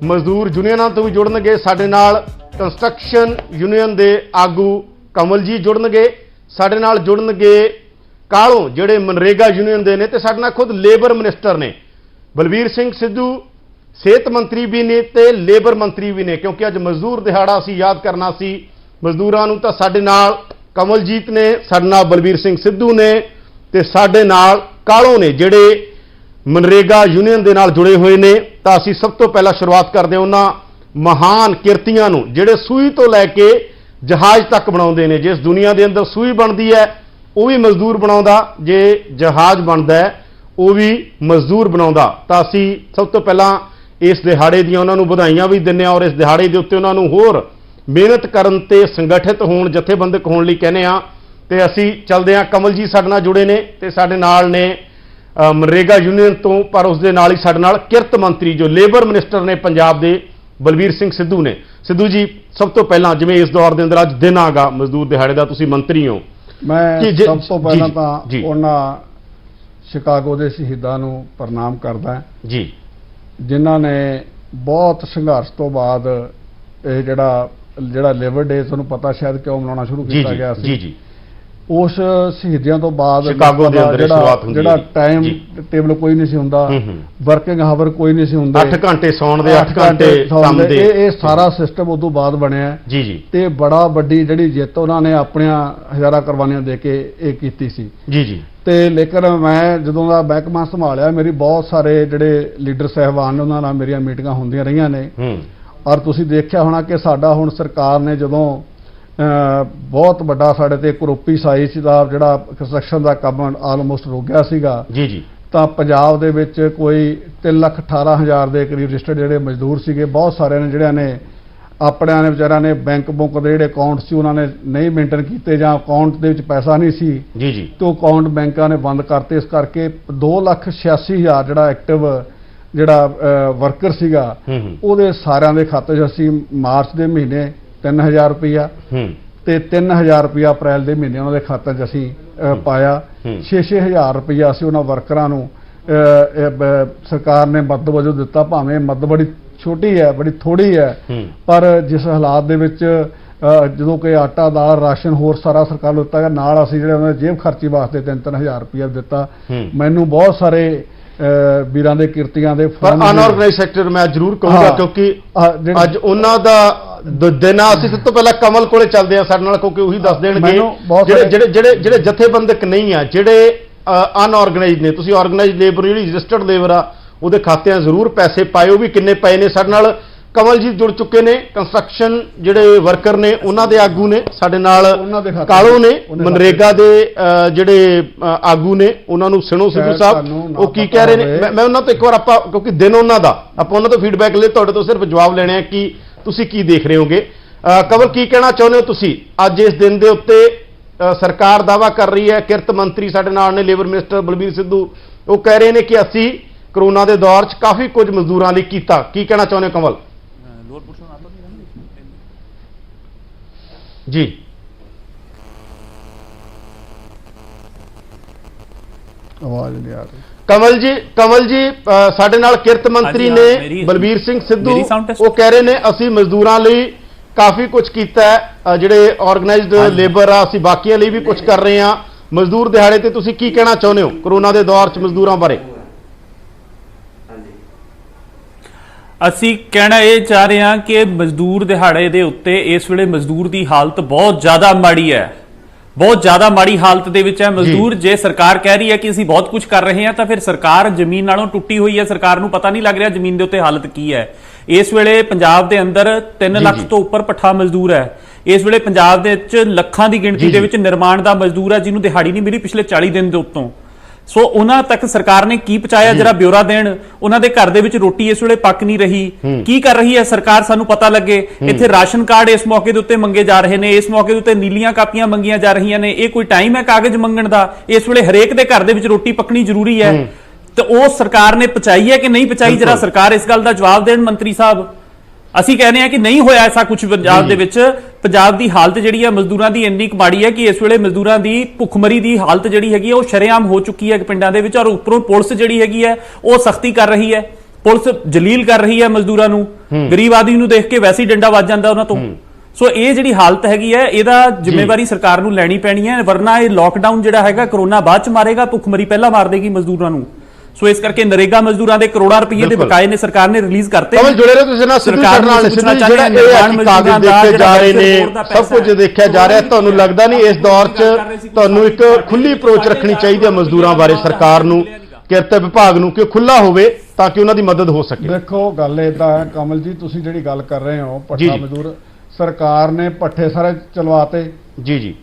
ਮਜ਼ਦੂਰ ਯੂਨੀਅਨਾਂ ਤੋਂ ਵੀ ਜੁੜਨਗੇ, ਸਾਡੇ ਨਾਲ ਕੰਸਟਰਕਸ਼ਨ ਯੂਨੀਅਨ ਦੇ ਆਗੂ ਕਮਲ ਜੀ ਜੁੜਨਗੇ, ਸਾਡੇ ਨਾਲ ਜੁੜਨਗੇ ਕਾਲੋਂ ਜਿਹੜੇ ਮਨਰੇਗਾ ਯੂਨੀਅਨ ਦੇ ਨੇ, ਤੇ ਸਾਡੇ ਨਾਲ ਖੁਦ ਲੇਬਰ ਮਿਨਿਸਟਰ ਨੇ ਬਲਬੀਰ ਸਿੰਘ ਸਿੱਧੂ, ਸਿਹਤ ਮੰਤਰੀ ਵੀ ਨੇ ਤੇ ਲੇਬਰ ਮੰਤਰੀ ਵੀ ਨੇ, ਕਿਉਂਕਿ ਅੱਜ ਮਜ਼ਦੂਰ ਦਿਹਾੜਾ ਅਸੀਂ ਯਾਦ ਕਰਨਾ ਸੀ ਮਜ਼ਦੂਰਾਂ ਨੂੰ। ਤਾਂ ਸਾਡੇ ਨਾਲ ਕਮਲਜੀਤ ਨੇ, ਸਾਡੇ ਨਾਲ ਬਲਬੀਰ ਸਿੰਘ ਸਿੱਧੂ ਨੇ ਤੇ ਸਾਡੇ ਨਾਲ ਕਾਲੋਂ ਨੇ ਜਿਹੜੇ ਮਨਰੇਗਾ ਯੂਨੀਅਨ ਦੇ ਨਾਲ ਜੁੜੇ ਹੋਏ ਨੇ। ਤਾਂ ਅਸੀਂ ਸਭ ਤੋਂ ਪਹਿਲਾਂ ਸ਼ੁਰੂਆਤ ਕਰਦੇ ਹਾਂ ਉਹਨਾਂ ਮਹਾਨ ਕਿਰਤੀਆਂ ਨੂੰ ਜਿਹੜੇ ਸੂਈ ਤੋਂ ਲੈ ਕੇ ਜਹਾਜ਼ ਤੱਕ ਬਣਾਉਂਦੇ ਨੇ। ਜਿਸ ਦੁਨੀਆ ਦੇ ਅੰਦਰ ਸੂਈ ਬਣਦੀ ਹੈ ਉਹ ਵੀ ਮਜ਼ਦੂਰ ਬਣਾਉਂਦਾ, ਜੇ ਜਹਾਜ਼ ਬਣਦਾ ਹੈ ਉਹ ਵੀ ਮਜ਼ਦੂਰ ਬਣਾਉਂਦਾ। ਤਾਂ ਅਸੀਂ ਸਭ ਤੋਂ ਪਹਿਲਾਂ ਇਸ ਦਿਹਾੜੇ ਦੀਆਂ ਉਹਨਾਂ ਨੂੰ ਵਧਾਈਆਂ ਵੀ ਦਿੰਦੇ ਹਾਂ ਔਰ ਇਸ ਦਿਹਾੜੇ ਦੇ ਉੱਤੇ ਉਹਨਾਂ ਨੂੰ ਹੋਰ ਮਿਹਨਤ ਕਰਨ ਤੇ ਸੰਗਠਿਤ ਹੋਣ, ਜਥੇਬੰਦਕ ਹੋਣ ਲਈ ਕਹਿੰਦੇ ਹਾਂ। ਤੇ ਅਸੀਂ ਚੱਲਦੇ ਹਾਂ। ਕਮਲ ਜੀ ਸਾਡੇ ਨਾਲ ਜੁੜੇ ਨੇ ਤੇ ਸਾਡੇ ਨਾਲ ਨੇ ਮਨਰੇਗਾ ਯੂਨੀਅਨ ਤੋਂ, ਪਰ ਉਸ ਦੇ ਨਾਲ ਹੀ ਸਾਡੇ ਨਾਲ ਕਿਰਤ ਮੰਤਰੀ ਜੋ ਲੇਬਰ ਮਿਨਿਸਟਰ ਨੇ ਪੰਜਾਬ ਦੇ ਬਲਬੀਰ ਸਿੰਘ ਸਿੱਧੂ ਨੇ। ਸਿੱਧੂ ਜੀ, ਸਭ ਤੋਂ ਪਹਿਲਾਂ ਜਿਵੇਂ ਇਸ ਦੌਰ ਦੇ ਅੰਦਰ ਅੱਜ ਦਿਨ ਆਗਾ ਮਜ਼ਦੂਰ ਦਿਹਾੜੇ ਦਾ, ਤੁਸੀਂ ਮੰਤਰੀ ਹੋ, ਮੈਂ ਸਭ ਤੋਂ ਪਹਿਲਾਂ ਤਾਂ ਉਹਨਾਂ ਸ਼ਿਕਾਗੋ ਦੇ ਸ਼ਹੀਦਾਂ ਨੂੰ ਪ੍ਰਣਾਮ ਕਰਦਾ ਜੀ, ਜਿਨ੍ਹਾਂ ਨੇ ਬਹੁਤ ਸੰਘਰਸ਼ ਤੋਂ ਬਾਅਦ ਇਹ ਜਿਹੜਾ ਲੇਬਰ ਡੇ ਤੁਹਾਨੂੰ ਪਤਾ ਸ਼ਾਇਦ ਕਿਉਂ ਮਨਾਉਣਾ ਸ਼ੁਰੂ ਕੀਤਾ ਗਿਆ ਸੀ। ਜੀ ਉਸ ਸ਼ਹੀਦੀਆਂ ਤੋਂ ਬਾਅਦ ਸ਼ਿਕਾਗੋ ਦੇ ਅੰਦਰ ਸ਼ੁਰੂਆਤ ਹੁੰਦੀ ਹੈ। ਜਿਹੜਾ ਟਾਈਮ ਟੇਬਲ ਕੋਈ ਨਹੀਂ ਸੀ ਹੁੰਦਾ, ਵਰਕਿੰਗ ਹਾਵਰ ਕੋਈ ਨਹੀਂ ਸੀ ਹੁੰਦਾ, 8 ਘੰਟੇ ਸੌਣ ਦੇ 8 ਘੰਟੇ ਕੰਮ ਦੇ, ਇਹ ਸਾਰਾ ਸਿਸਟਮ ਉਦੋਂ ਬਾਅਦ ਬਣਿਆ ਜੀ ਤੇ ਬੜਾ ਵੱਡੀ ਜਿਹੜੀ ਜਿੱਤ ਉਹਨਾਂ ਨੇ ਆਪਣੀਆਂ ਹਜ਼ਾਰਾਂ ਕੁਰਬਾਨੀਆਂ ਦੇ ਕੇ ਇਹ ਕੀਤੀ ਸੀ ਜੀ। ਤੇ ਲੇਕਿਨ ਮੈਂ ਜਦੋਂ ਦਾ ਮਹਿਕਮਾ ਸੰਭਾਲਿਆ, ਮੇਰੀ ਬਹੁਤ ਸਾਰੇ ਜਿਹੜੇ ਲੀਡਰ ਸਾਹਿਬਾਨ ਨੇ ਉਹਨਾਂ ਨਾਲ ਮੇਰੀਆਂ ਮੀਟਿੰਗਾਂ ਹੁੰਦੀਆਂ ਰਹੀਆਂ ਨੇ, ਔਰ ਤੁਸੀਂ ਦੇਖਿਆ ਹੋਣਾ ਕਿ ਸਾਡਾ ਹੁਣ ਸਰਕਾਰ ਨੇ ਜਦੋਂ ਬਹੁਤ ਵੱਡਾ ਸਾਡੇ ਤੇ ਕਰੋਪੀ ਸਾਈਜ਼ ਦਾ ਜਿਹੜਾ ਕੰਸਟਰਕਸ਼ਨ ਦਾ ਕੰਮ ਆਲਮੋਸਟ ਰੁਕ ਗਿਆ ਸੀਗਾ ਜੀ, ਤਾਂ ਪੰਜਾਬ ਦੇ ਵਿੱਚ ਕੋਈ 3,18,000 ਦੇ ਕਰੀਬ ਰਜਿਸਟਰਡ ਜਿਹੜੇ ਮਜ਼ਦੂਰ ਸੀਗੇ, ਬਹੁਤ ਸਾਰਿਆਂ ਨੇ ਜਿਹੜਿਆਂ ਨੇ ਆਪਣਿਆਂ ਨੇ ਵਿਚਾਰਿਆਂ ਨੇ ਬੈਂਕ ਦੇ ਜਿਹੜੇ ਅਕਾਊਂਟ ਸੀ ਉਹਨਾਂ ਨੇ ਨਹੀਂ ਮੇਨਟੇਨ ਕੀਤੇ, ਜਾਂ ਅਕਾਊਂਟ ਦੇ ਵਿੱਚ ਪੈਸਾ ਨਹੀਂ ਸੀ ਜੀ, ਤੇ ਅਕਾਊਂਟ ਬੈਂਕਾਂ ਨੇ ਬੰਦ ਕਰਤੇ। ਇਸ ਕਰਕੇ 2,86,000 ਜਿਹੜਾ ਐਕਟਿਵ ਜਿਹੜਾ ਵਰਕਰ ਸੀਗਾ ਉਹਦੇ ਸਾਰਿਆਂ ਦੇ ਖਾਤੇ 'ਚ ਅਸੀਂ ਮਾਰਚ ਦੇ ਮਹੀਨੇ 3,000 ਰੁਪਇਆ ਤੇ 3,000 ਰੁਪਇਆ ਅਪ੍ਰੈਲ ਦੇ ਮਹੀਨੇ ਉਹਨਾਂ ਦੇ ਖਾਤੇ 'ਚ ਅਸੀਂ ਪਾਇਆ। 6,000 ਰੁਪਇਆ ਅਸੀਂ ਉਹਨਾਂ ਵਰਕਰਾਂ ਨੂੰ ਸਰਕਾਰ ਨੇ ਮਦਦ ਵਜੋਂ ਦਿੱਤਾ, ਭਾਵੇਂ ਮਦਦ ਬੜੀ ਛੋਟੀ ਹੈ, ਬੜੀ ਥੋੜੀ ਹੈ, ਪਰ ਜਿਸ ਹਾਲਾਤ ਦੇ ਵਿੱਚ ਜਦੋਂ ਕਿ ਆਟਾ ਦਾਲ ਰਾਸ਼ਨ ਹੋਰ ਸਾਰਾ ਸਰਕਾਰ ਨੂੰ ਦਿੱਤਾ ਗਿਆ, ਨਾਲ ਅਸੀਂ ਜਿਹੜੇ ਉਹਨਾਂ ਦੇ ਜੇਬ ਖਰਚੀ ਵਾਸਤੇ 3,000 ਰੁਪਇਆ ਦਿੱਤਾ। ਮੈਨੂੰ ਬਹੁਤ ਸਾਰੇ ਵੀਰਾਂ ਦੇ ਕਿਰਤੀਆਂ ਦੇ ਅਨਆਰਗੇਨਾਈਜ਼ਡ ਸੈਕਟਰ ਮੈਂ ਜ਼ਰੂਰ ਕਹੂੰਗਾ, ਕਿਉਂਕਿ ਅੱਜ ਉਹਨਾਂ ਦਾ ਦਿਨ ਆ। ਅਸੀਂ ਸਭ ਤੋਂ ਪਹਿਲਾਂ ਕਮਲ ਕੋਲੇ ਚੱਲਦੇ ਆ ਸਾਡੇ ਨਾਲ, ਕਿਉਂਕਿ ਉਹੀ ਦੱਸ ਦੇਣਗੇ ਜਿਹੜੇ ਜਥੇਬੰਦਕ ਨਹੀਂ ਆ, ਜਿਹੜੇ ਅਨਆਰਗੇਨਾਈਜ਼ਡ ਨੇ। ਤੁਸੀਂ ਆਰਗੇਨਾਈਜ਼ਡ ਲੇਬਰ ਜਿਹੜੀ ਰਜਿਸਟਰਡ ਲੇਬਰ ਆ ਉਹਦੇ ਖਾਤਿਆਂ ਜ਼ਰੂਰ ਪੈਸੇ ਪਾਏ, ਉਹ ਵੀ ਕਿੰਨੇ ਪਏ ਨੇ। ਸਾਡੇ ਨਾਲ ਕਮਲ ਜੀ ਜੁੜ ਚੁੱਕੇ ਨੇ, ਕੰਸਟਰਕਸ਼ਨ ਜਿਹੜੇ ਵਰਕਰ ਨੇ ਉਹਨਾਂ ਦੇ ਆਗੂ ਨੇ, ਸਾਡੇ ਨਾਲ ਕਾਲੋ ਨੇ ਮਨਰੇਗਾ ਦੇ ਜਿਹੜੇ ਆਗੂ ਨੇ, ਉਹਨਾਂ ਨੂੰ ਸੁਣੋ ਸਿੱਧੂ ਸਾਹਿਬ ਉਹ ਕੀ ਕਹਿ ਰਹੇ ਨੇ। ਮੈਂ ਉਹਨਾਂ ਤੋਂ ਇੱਕ ਵਾਰ ਆਪਾਂ, ਕਿਉਂਕਿ ਦਿਨ ਉਹਨਾਂ ਦਾ, ਆਪਾਂ ਉਹਨਾਂ ਤੋਂ ਫੀਡਬੈਕ ਲੈ, ਤੁਹਾਡੇ ਤੋਂ ਸਿਰਫ ਜਵਾਬ ਲੈਣੇ ਆ ਕਿ ਤੁਸੀਂ ਕੀ ਦੇਖ ਰਹੇ ਹੋਗੇ। ਕਮਲ, ਕੀ ਕਹਿਣਾ ਚਾਹੁੰਦੇ ਹੋ ਤੁਸੀਂ ਅੱਜ ਇਸ ਦਿਨ ਦੇ ਉੱਤੇ? ਸਰਕਾਰ ਦਾਅਵਾ ਕਰ ਰਹੀ ਹੈ, ਕਿਰਤ ਮੰਤਰੀ ਸਾਡੇ ਨਾਲ ਨੇ ਲੇਬਰ ਮਿਨਿਸਟਰ ਬਲਬੀਰ ਸਿੱਧੂ, ਉਹ ਕਹਿ ਰਹੇ ਨੇ ਕਿ ਅਸੀਂ ਕਰੋਨਾ ਦੇ ਦੌਰ 'ਚ ਕਾਫੀ ਕੁਝ ਮਜ਼ਦੂਰਾਂ ਲਈ ਕੀਤਾ। ਕੀ ਕਹਿਣਾ ਚਾਹੁੰਦੇ ਹੋ ਕਮਲ ਜੀ? ਆਵਾਜ਼ ਨਹੀਂ ਆ ਰਹੀ। ਕਮਲ ਜੀ ਸਾਡੇ ਨਾਲ ਕਿਰਤ ਮੰਤਰੀ ਨੇ ਬਲਬੀਰ ਸਿੰਘ ਸਿੱਧੂ, ਉਹ ਕਹਿ ਰਹੇ ਨੇ ਅਸੀਂ ਮਜ਼ਦੂਰਾਂ ਲਈ ਕਾਫੀ ਕੁਝ ਕੀਤਾ ਹੈ, ਜਿਹੜੇ ਆਰਗੇਨਾਈਜ਼ਡ ਲੇਬਰ ਆ ਅਸੀਂ ਬਾਕੀਆਂ ਲਈ ਵੀ ਕੁਝ ਕਰ ਰਹੇ ਹਾਂ। ਮਜ਼ਦੂਰ ਦਿਹਾੜੇ ਤੇ ਤੁਸੀਂ ਕੀ ਕਹਿਣਾ ਚਾਹੁੰਦੇ ਹੋ ਕਰੋਨਾ ਦੇ ਦੌਰ 'ਚ ਮਜ਼ਦੂਰਾਂ ਬਾਰੇ? ਅਸੀਂ ਕਹਿਣਾ ਇਹ ਚਾਹ ਰਹੇ ਹਾਂ ਕਿ ਮਜ਼ਦੂਰ ਦਿਹਾੜੇ ਦੇ ਉੱਤੇ ਇਸ ਵੇਲੇ ਮਜ਼ਦੂਰ ਦੀ ਹਾਲਤ ਬਹੁਤ ਜ਼ਿਆਦਾ ਮਾੜੀ ਹੈ, ਬਹੁਤ ਜ਼ਿਆਦਾ ਮਾੜੀ ਹਾਲਤ ਦੇ ਵਿੱਚ ਹੈ ਮਜ਼ਦੂਰ। ਜੇ ਸਰਕਾਰ ਕਹਿ ਰਹੀ ਹੈ ਕਿ ਅਸੀਂ ਬਹੁਤ ਕੁਝ ਕਰ ਰਹੇ ਹਾਂ, ਤਾਂ ਫਿਰ ਸਰਕਾਰ ਜ਼ਮੀਨ ਨਾਲੋਂ ਟੁੱਟੀ ਹੋਈ ਹੈ, ਸਰਕਾਰ ਨੂੰ ਪਤਾ ਨਹੀਂ ਲੱਗ ਰਿਹਾ ਜ਼ਮੀਨ ਦੇ ਉੱਤੇ ਹਾਲਤ ਕੀ ਹੈ। ਇਸ ਵੇਲੇ ਪੰਜਾਬ ਦੇ ਅੰਦਰ 3 ਲੱਖ ਤੋਂ ਉੱਪਰ ਪੱਠਾ ਮਜ਼ਦੂਰ ਹੈ। ਇਸ ਵੇਲੇ ਪੰਜਾਬ ਦੇ ਵਿੱਚ ਲੱਖਾਂ ਦੀ ਗਿਣਤੀ ਦੇ ਵਿੱਚ ਨਿਰਮਾਣ ਦਾ ਮਜ਼ਦੂਰ ਹੈ ਜਿਹਨੂੰ ਦਿਹਾੜੀ ਨਹੀਂ ਮਿਲੀ ਪਿਛਲੇ 40 ਦਿਨ ਦੇ ਉੱਤੋਂ। ਸੋ ਉਹਨਾਂ ਤੱਕ ਸਰਕਾਰ ਨੇ ਕੀ ਪਹੁੰਚਾਇਆ, ਜਰਾ ਬਿਊਰਾ ਦੇਣ। ਉਹਨਾਂ ਦੇ ਘਰ ਦੇ ਵਿੱਚ ਰੋਟੀ ਇਸ ਵੇਲੇ ਪੱਕ ਨਹੀਂ ਰਹੀ, ਕੀ ਕਰ ਰਹੀ ਹੈ ਸਰਕਾਰ, ਸਾਨੂੰ ਪਤਾ ਲੱਗੇ। ਇੱਥੇ ਰਾਸ਼ਨ ਕਾਰਡ ਇਸ ਮੌਕੇ ਦੇ ਉੱਤੇ ਮੰਗੇ ਜਾ ਰਹੇ ਨੇ, ਇਸ ਮੌਕੇ ਦੇ ਉੱਤੇ ਨੀਲੀਆਂ ਕਾਪੀਆਂ ਮੰਗੀਆਂ ਜਾ ਰਹੀਆਂ ਨੇ। ਇਹ ਕੋਈ ਟਾਈਮ ਹੈ ਕਾਗਜ਼ ਮੰਗਣ ਦਾ? ਇਸ ਵੇਲੇ ਹਰੇਕ ਦੇ ਘਰ ਦੇ ਵਿੱਚ ਰੋਟੀ ਪੱਕਣੀ ਜ਼ਰੂਰੀ ਹੈ, ਤੇ ਉਹ ਸਰਕਾਰ ਨੇ ਪਹੁੰਚਾਈ ਹੈ ਕਿ ਨਹੀਂ ਪਹੁੰਚਾਈ? ਜਰਾ ਸਰਕਾਰ ਇਸ ਗੱਲ ਦਾ ਜਵਾਬ ਦੇਣ ਮੰਤਰੀ ਸਾਹਿਬ। ਅਸੀਂ ਕਹਿੰਦੇ ਆ ਕਿ ਨਹੀਂ ਹੋਇਆ ਐਸਾ ਕੁਝ ਪੰਜਾਬ ਦੇ ਵਿੱਚ। ਪੰਜਾਬ ਦੀ ਹਾਲਤ ਜਿਹੜੀ ਹੈ ਮਜ਼ਦੂਰਾਂ ਦੀ ਇੰਨੀ ਮਾੜੀ ਹੈ ਕਿ ਇਸ ਵੇਲੇ ਮਜ਼ਦੂਰਾਂ ਦੀ ਭੁੱਖਮਰੀ ਦੀ ਹਾਲਤ ਜਿਹੜੀ ਹੈਗੀ ਉਹ ਸ਼ਰੇਆਮ ਹੋ ਚੁੱਕੀ ਹੈ ਪਿੰਡਾਂ ਦੇ ਵਿੱਚ, ਔਰ ਉੱਪਰੋਂ ਪੁਲਿਸ ਜਿਹੜੀ ਹੈਗੀ ਹੈ ਉਹ ਸਖਤੀ ਕਰ ਰਹੀ ਹੈ, ਪੁਲਿਸ ਜਲੀਲ ਕਰ ਰਹੀ ਹੈ ਮਜ਼ਦੂਰਾਂ ਨੂੰ। ਗਰੀਬ ਆਦਮੀ ਨੂੰ ਦੇਖ ਕੇ ਵੈਸੇ ਹੀ ਡੰਡਾ ਵੱਜ ਜਾਂਦਾ ਉਹਨਾਂ ਤੋਂ। ਸੋ ਇਹ ਜਿਹੜੀ ਹਾਲਤ ਹੈਗੀ ਹੈ ਇਹਦਾ ਜ਼ਿੰਮੇਵਾਰੀ ਸਰਕਾਰ ਨੂੰ ਲੈਣੀ ਪੈਣੀ ਹੈ, ਵਰਨਾ ਇਹ ਲੋਕਡਾਊਨ ਜਿਹੜਾ ਹੈਗਾ ਕਰੋਨਾ ਬਾਅਦ ਚ ਮਾਰੇਗਾ, ਭੁੱਖਮਰੀ ਪਹਿਲਾਂ ਮਾਰ ਦੇਗੀ ਮਜ਼ਦੂਰਾਂ ਨੂੰ। ਸੋ ਇਸ ਕਰਕੇ ਨਰੇਗਾ ਮਜ਼ਦੂਰਾਂ ਦੇ ਕਰੋੜਾਂ ਰੁਪਏ ਦੇ ਬਕਾਏ ਨੇ ਸਰਕਾਰ ਨੇ ਰਿਲੀਜ਼ ਕਰਤੇ। ਕਮਲ ਜੁੜੇ ਰਹੋ ਤੁਸੀਂ ਨਾਲ ਸਿੱਧੂ ਸਾਡੇ ਨਾਲ। ਸਿੱਧੂ ਜਿਹੜਾ ਇਹ ਕਾਗਜ਼ ਦੇਖੇ ਜਾ ਰਹੇ ਨੇ, ਸਭ ਕੁਝ ਦੇਖਿਆ ਜਾ ਰਿਹਾ, ਤੁਹਾਨੂੰ ਲੱਗਦਾ ਨਹੀਂ ਇਸ ਦੌਰ 'ਚ ਤੁਹਾਨੂੰ ਇੱਕ ਖੁੱਲੀ ਅਪਰੋਚ ਰੱਖਣੀ ਚਾਹੀਦੀ ਹੈ ਮਜ਼ਦੂਰਾਂ ਬਾਰੇ ਸਰਕਾਰ ਨੂੰ, ਕਿਰਤ ਵਿਭਾਗ ਨੂੰ, ਕਿ ਖੁੱਲਾ ਹੋਵੇ ਤਾਂ ਕਿ ਉਹਨਾਂ ਦੀ ਮਦਦ ਹੋ ਸਕੇ? ਦੇਖੋ ਗੱਲ ਇਦਾਂ ਹੈ ਕਮਲ ਜੀ, ਤੁਸੀਂ ਜਿਹੜੀ ਗੱਲ ਕਰ ਰਹੇ ਹੋ ਪੱਠਾ ਮਜ਼ਦੂਰ, ਸਰਕਾਰ ਨੇ ਪੱਠੇ ਸਾਰੇ ਚਲਵਾਤੇ ਜੀ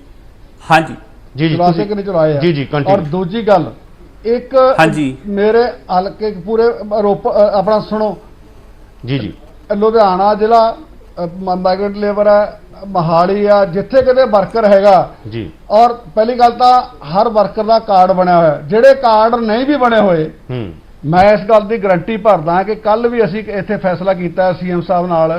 ਹਾਂਜੀ ਚਲਵਾਤੇ ਕਿ ਨਹੀਂ ਚਲਾਏ ਜੀ। ਔਰ ਦੂਜੀ ਗੱਲ, ਇੱਕ ਮੇਰੇ ਹਲਕੇ ਪੂਰੇ ਆਪਣਾ ਸੁਣੋ ਜੀ, ਲੁਧਿਆਣਾ ਜ਼ਿਲ੍ਹਾ ਮਾਈਗ੍ਰੇਟ ਲੇਬਰ ਹੈ, ਮਹਾਲੀ ਆ, ਜਿੱਥੇ ਕਿਤੇ ਵਰਕਰ ਹੈਗਾ ਜੀ, ਔਰ ਪਹਿਲੀ ਗੱਲ ਤਾਂ ਹਰ ਵਰਕਰ ਦਾ ਕਾਰਡ ਬਣਿਆ ਹੋਇਆ, ਜਿਹੜੇ ਕਾਰਡ ਨਹੀਂ ਵੀ ਬਣੇ ਹੋਏ ਮੈਂ ਇਸ ਗੱਲ ਦੀ ਗਰੰਟੀ ਭਰਦਾ ਕਿ ਕੱਲ ਵੀ ਅਸੀਂ ਇੱਥੇ ਫੈਸਲਾ ਕੀਤਾ ਸੀਐਮ ਸਾਹਿਬ ਨਾਲ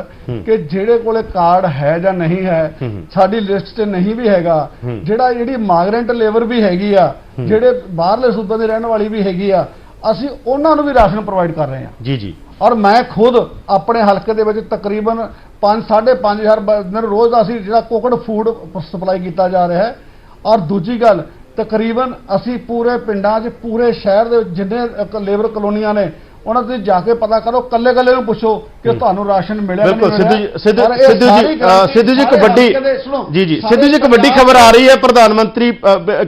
ਕਿ ਜਿਹੜੇ ਕੋਲੇ ਕਾਰਡ ਹੈ ਜਾਂ ਨਹੀਂ ਹੈ, ਸਾਡੀ ਲਿਸਟ 'ਚ ਨਹੀਂ ਵੀ ਹੈਗਾ, ਜਿਹੜੀ ਮਾਈਗ੍ਰੈਂਟ ਲੇਬਰ ਵੀ ਹੈਗੀ ਆ, ਜਿਹੜੇ ਬਾਹਰਲੇ ਸੂਬਿਆਂ ਦੇ ਰਹਿਣ ਵਾਲੀ ਵੀ ਹੈਗੀ ਆ, ਅਸੀਂ ਉਹਨਾਂ ਨੂੰ ਵੀ ਰਾਸ਼ਨ ਪ੍ਰੋਵਾਈਡ ਕਰ ਰਹੇ ਹਾਂ। ਜੀ ਜੀ। ਔਰ ਮੈਂ ਖੁਦ ਆਪਣੇ ਹਲਕੇ ਦੇ ਵਿੱਚ ਤਕਰੀਬਨ 5,500 ਬੰਦੇ ਨੂੰ ਰੋਜ਼ ਦਾ ਅਸੀਂ ਜਿਹੜਾ ਕੁਕਡ ਫੂਡ ਸਪਲਾਈ ਕੀਤਾ ਜਾ ਰਿਹਾ ਹੈ। ਔਰ ਦੂਜੀ ਗੱਲ, ਤਕਰੀਬਨ ਅਸੀਂ ਪੂਰੇ ਪਿੰਡਾਂ 'ਚ, ਪੂਰੇ ਸ਼ਹਿਰ ਦੇ ਜਿੰਨੇ ਲੇਬਰ ਕਲੋਨੀਆਂ ਨੇ, ਉਹਨਾਂ ਤੇ ਜਾ ਕੇ ਪਤਾ ਕਰੋ, ਕੱਲੇ ਨੂੰ ਪੁੱਛੋ ਕਿ ਤੁਹਾਨੂੰ ਰਾਸ਼ਨ ਮਿਲਿਆ ਨਹੀਂ ਮਿਲਿਆ। ਸਿੱਧੂ ਜੀ ਇੱਕ ਵੱਡੀ ਸਿੱਧੂ ਜੀ ਇੱਕ ਵੱਡੀ ਖਬਰ ਆ ਰਹੀ ਹੈ, ਪ੍ਰਧਾਨ ਮੰਤਰੀ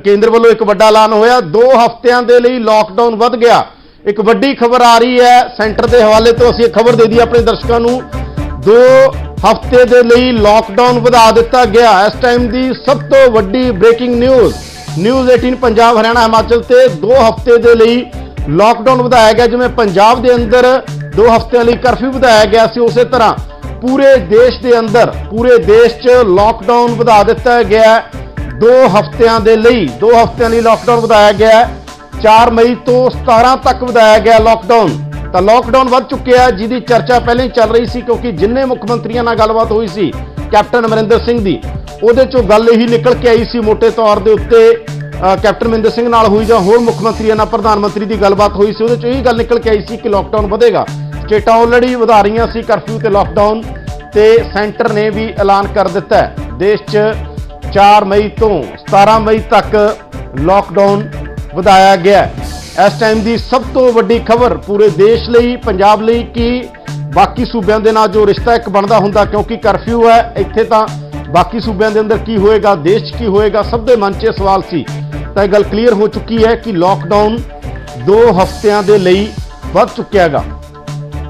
ਕੇਂਦਰ ਵੱਲੋਂ ਇੱਕ ਵੱਡਾ ਐਲਾਨ ਹੋਇਆ, 2 ਹਫ਼ਤਿਆਂ ਦੇ ਲਈ ਲਾਕਡਾਊਨ ਵੱਧ ਗਿਆ। ਇੱਕ ਵੱਡੀ ਖਬਰ ਆ ਰਹੀ ਹੈ ਸੈਂਟਰ ਦੇ ਹਵਾਲੇ ਤੋਂ, ਅਸੀਂ ਇਹ ਖਬਰ ਦੇ ਦਈਏ ਆਪਣੇ ਦਰਸ਼ਕਾਂ ਨੂੰ। 2 ਹਫ਼ਤੇ ਦੇ ਲਈ ਲਾਕਡਾਊਨ ਵਧਾ ਦਿੱਤਾ ਗਿਆ। ਇਸ ਟਾਈਮ ਦੀ ਸਭ ਤੋਂ ਵੱਡੀ ਬ੍ਰੇਕਿੰਗ ਨਿਊਜ਼ 18 ਪੰਜਾਬ ਹਰਿਆਣਾ ਹਿਮਾਚਲ ਤੇ 2 ਹਫ਼ਤੇ ਦੇ ਲਈ ਲਾਕਡਾਊਨ ਵਧਾਇਆ ਗਿਆ। ਜਿਵੇਂ ਪੰਜਾਬ ਦੇ ਅੰਦਰ 2 ਹਫ਼ਤਿਆਂ ਲਈ ਕਰਫਿਊ ਵਧਾਇਆ ਗਿਆ ਸੀ, ਉਸੇ ਤਰ੍ਹਾਂ ਪੂਰੇ ਦੇਸ਼ ਦੇ ਅੰਦਰ, ਪੂਰੇ ਦੇਸ਼ 'ਚ ਲਾਕਡਾਊਨ ਵਧਾ ਦਿੱਤਾ ਗਿਆ 2 ਹਫ਼ਤਿਆਂ ਦੇ ਲਈ। 2 ਹਫ਼ਤਿਆਂ ਲਈ ਲਾਕਡਾਊਨ ਵਧਾਇਆ ਗਿਆ। 4 ਮਈ ਤੋਂ 17 ਤੱਕ ਵਧਾਇਆ ਗਿਆ ਲਾਕਡਾਊਨ। ਤਾਂ ਲਾਕਡਾਊਨ ਵੱਧ ਚੁੱਕਿਆ, ਜਿਹਦੀ ਚਰਚਾ ਪਹਿਲਾਂ ਹੀ ਚੱਲ ਰਹੀ ਸੀ, ਕਿਉਂਕਿ ਜਿੰਨੇ ਮੁੱਖ ਮੰਤਰੀਆਂ ਨਾਲ ਗੱਲਬਾਤ ਹੋਈ ਸੀ ਕੈਪਟਨ ਅਮਰਿੰਦਰ ਸਿੰਘ ਦੀ, ਉਹਦੇ 'ਚੋਂ ਗੱਲ ਇਹੀ ਨਿਕਲ ਕੇ ਆਈ ਸੀ ਮੋਟੇ ਤੌਰ ਦੇ ਉੱਤੇ। ਕੈਪਟਨ ਅਮਰਿੰਦਰ ਸਿੰਘ ਨਾਲ ਹੋਈ ਜਾਂ ਹੋਰ ਮੁੱਖ ਮੰਤਰੀਆਂ ਨਾਲ ਪ੍ਰਧਾਨ ਮੰਤਰੀ ਦੀ ਗੱਲਬਾਤ ਹੋਈ ਸੀ, ਉਹਦੇ 'ਚੋਂ ਇਹੀ ਗੱਲ ਨਿਕਲ ਕੇ ਆਈ ਸੀ ਕਿ ਲਾਕਡਾਊਨ ਵਧੇਗਾ। ਸਟੇਟਾਂ ਆਲਰੇਡੀ ਵਧਾ ਰਹੀਆਂ ਸੀ ਕਰਫਿਊ ਤੇ ਲਾਕਡਾਊਨ, ਤੇ ਸੈਂਟਰ ਨੇ ਵੀ ਐਲਾਨ ਕਰ ਦਿੱਤਾ ਦੇਸ਼ 'ਚ 4 ਮਈ ਤੋਂ 17 ਮਈ ਤੱਕ ਲਾਕਡਾਊਨ ਵਧਾਇਆ ਗਿਆ। ਇਸ ਟਾਈਮ ਦੀ ਸਭ ਤੋਂ ਵੱਡੀ ਖਬਰ ਪੂਰੇ ਦੇਸ਼ ਲਈ, ਪੰਜਾਬ ਲਈ, ਕਿ ਬਾਕੀ ਸੂਬਿਆਂ ਦੇ ਨਾਲ ਜੋ ਰਿਸ਼ਤਾ ਇੱਕ ਬਣਦਾ ਹੁੰਦਾ, ਕਿਉਂਕਿ ਕਰਫਿਊ ਹੈ ਇੱਥੇ, ਤਾਂ ਬਾਕੀ ਸੂਬਿਆਂ ਦੇ ਅੰਦਰ ਕੀ ਹੋਏਗਾ, ਦੇਸ਼ 'ਚ ਕੀ ਹੋਏਗਾ, ਸਭ ਦੇ ਮਨ 'ਚ ਇਹ ਸਵਾਲ ਸੀ। ਤਾਂ ਇਹ ਗੱਲ ਕਲੀਅਰ ਹੋ ਚੁੱਕੀ ਹੈ ਕਿ ਲਾਕਡਾਊਨ 2 ਹਫ਼ਤਿਆਂ ਦੇ ਲਈ ਵੱਧ ਚੁੱਕਿਆ ਹੈਗਾ।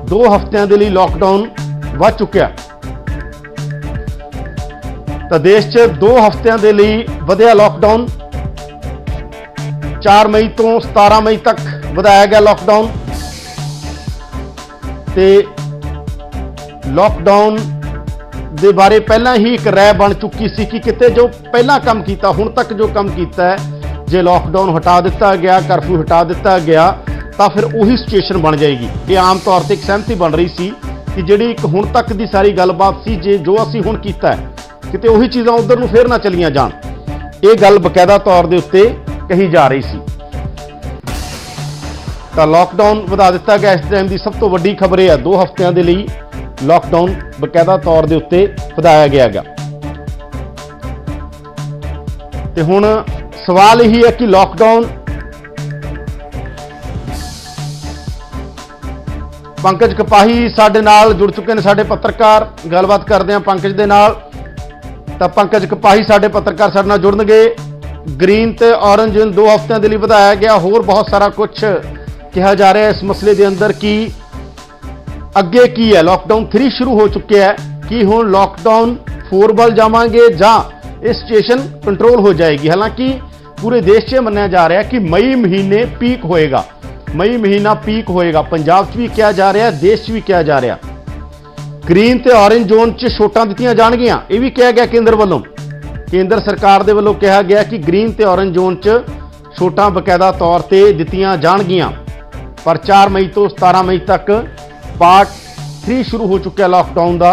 2 ਹਫ਼ਤਿਆਂ ਦੇ ਲਈ ਲਾਕਡਾਊਨ ਵੱਧ ਚੁੱਕਿਆ। ਤਾਂ ਦੇਸ਼ 'ਚ 2 ਹਫ਼ਤਿਆਂ ਦੇ ਲਈ ਵਧਿਆ ਲਾਕਡਾਊਨ। 4 ਮਈ ਤੋਂ 17 ਮਈ ਤੱਕ ਵਧਾਇਆ ਗਿਆ ਲਾਕਡਾਊਨ। ਤੇ ਲਾਕਡਾਊਨ ਦੇ ਬਾਰੇ ਪਹਿਲਾਂ ਹੀ ਇੱਕ ਰਾਏ ਬਣ ਚੁੱਕੀ ਸੀ ਕਿ ਕਿਤੇ ਜੋ ਪਹਿਲਾਂ ਕੰਮ ਕੀਤਾ, ਹੁਣ ਤੱਕ ਜੋ ਕੰਮ ਕੀਤਾ ਹੈ, ਜੇ ਲਾਕਡਾਊਨ ਹਟਾ ਦਿੱਤਾ ਗਿਆ, ਕਰਫਿਊ ਹਟਾ ਦਿੱਤਾ ਗਿਆ, ਤਾਂ ਫਿਰ ਉਹੀ ਸਿਚੁਏਸ਼ਨ ਬਣ ਜਾਏਗੀ। ਇਹ ਆਮ ਤੌਰ ਤੇ ਇੱਕ ਸਹਿਮਤੀ ਬਣ ਰਹੀ ਸੀ ਕਿ ਜਿਹੜੀ ਇੱਕ ਹੁਣ ਤੱਕ ਦੀ ਸਾਰੀ ਗੱਲਬਾਤ ਸੀ, ਜੇ ਜੋ ਅਸੀਂ ਹੁਣ ਕੀਤਾ ਹੈ, ਕਿਤੇ ਉਹੀ ਚੀਜ਼ਾਂ ਉਧਰ ਨੂੰ ਫੇਰ ਨਾ ਚਲੀਆਂ ਜਾਣ। ਇਹ ਗੱਲ ਬਕਾਇਦਾ ਤੌਰ ਦੇ ਉੱਤੇ ਕਹੀ ਜਾ ਰਹੀ ਸੀ। ਤਾਂ ਲਾਕਡਾਊਨ ਵਧਾ ਦਿੱਤਾ ਗਿਆ। ਇਸ ਟਾਈਮ ਦੀ ਸਭ ਤੋਂ ਵੱਡੀ ਖਬਰ ਇਹ ਹੈ, 2 ਹਫ਼ਤਿਆਂ ਦੇ ਲਈ ਲਾਕਡਾਊਨ ਬਕਾਇਦਾ ਤੌਰ ਦੇ ਉੱਤੇ ਵਧਾਇਆ ਗਿਆ ਹੈਗਾ। ਤੇ ਹੁਣ ਸਵਾਲ ਇਹੀ ਹੈ ਕਿ ਲਾਕਡਾਊਨ, ਪੰਕਜ ਕਪਾਹੀ ਸਾਡੇ ਨਾਲ ਜੁੜ ਚੁੱਕੇ ਨੇ, ਸਾਡੇ ਪੱਤਰਕਾਰ, ਗੱਲਬਾਤ ਕਰਦੇ ਹਾਂ ਪੰਕਜ ਦੇ ਨਾਲ। ਤਾਂ ਪੰਕਜ ਕਪਾਹੀ ਸਾਡੇ ਪੱਤਰਕਾਰ ਸਾਡੇ ਨਾਲ ਜੁੜਨਗੇ। ਗ੍ਰੀਨ ਤੇ ਔਰੰਜ 2 ਹਫ਼ਤਿਆਂ ਦੇ ਲਈ ਵਧਾਇਆ ਗਿਆ, ਹੋਰ ਬਹੁਤ ਸਾਰਾ ਕੁਝ ਕਿਹਾ ਜਾ ਰਿਹਾ ਇਸ ਮਸਲੇ ਦੇ ਅੰਦਰ ਕਿ ਅੱਗੇ ਕੀ ਹੈ। ਲਾਕਡਾਊਨ 3 ਸ਼ੁਰੂ ਹੋ ਚੁੱਕਿਆ ਹੈ, ਕਿ ਹੁਣ ਲਾਕਡਾਊਨ 4 ਵੱਲ ਜਾਵਾਂਗੇ ਜਾਂ ਇਹ ਸਿਚੁਏਸ਼ਨ ਕੰਟਰੋਲ ਹੋ ਜਾਏਗੀ। ਹਾਲਾਂਕਿ ਪੂਰੇ ਦੇਸ਼ 'ਚ ਮੰਨਿਆ ਜਾ ਰਿਹਾ ਕਿ ਮਈ ਮਹੀਨੇ ਪੀਕ ਹੋਏਗਾ, ਮਈ ਮਹੀਨਾ ਪੀਕ ਹੋਏਗਾ। ਪੰਜਾਬ 'ਚ ਵੀ ਕਿਹਾ ਜਾ ਰਿਹਾ, ਦੇਸ਼ 'ਚ ਵੀ ਕਿਹਾ ਜਾ ਰਿਹਾ। ਗ੍ਰੀਨ ਤੇ ਔਰੰਜ ਜ਼ੋਨ 'ਚ ਛੋਟਾਂ ਦਿੱਤੀਆਂ ਜਾਣਗੀਆਂ, ਇਹ ਵੀ ਕਿਹਾ ਗਿਆ ਕੇਂਦਰ ਵੱਲੋਂ। ਕੇਂਦਰ ਸਰਕਾਰ ਦੇ ਵੱਲੋਂ ਕਿਹਾ ਗਿਆ ਕਿ ਗ੍ਰੀਨ ਤੇ ਔਰੰਜ ਜ਼ੋਨ 'ਚ ਛੋਟਾਂ ਬਕਾਇਦਾ ਤੌਰ ਤੇ ਦਿੱਤੀਆਂ ਜਾਣਗੀਆਂ। ਪਰ 4 ਮਈ ਤੋਂ 17 ਮਈ ਤੱਕ ਪਾਰਟ 3 ਸ਼ੁਰੂ ਹੋ ਚੁੱਕਿਆ ਲਾਕਡਾਊਨ ਦਾ।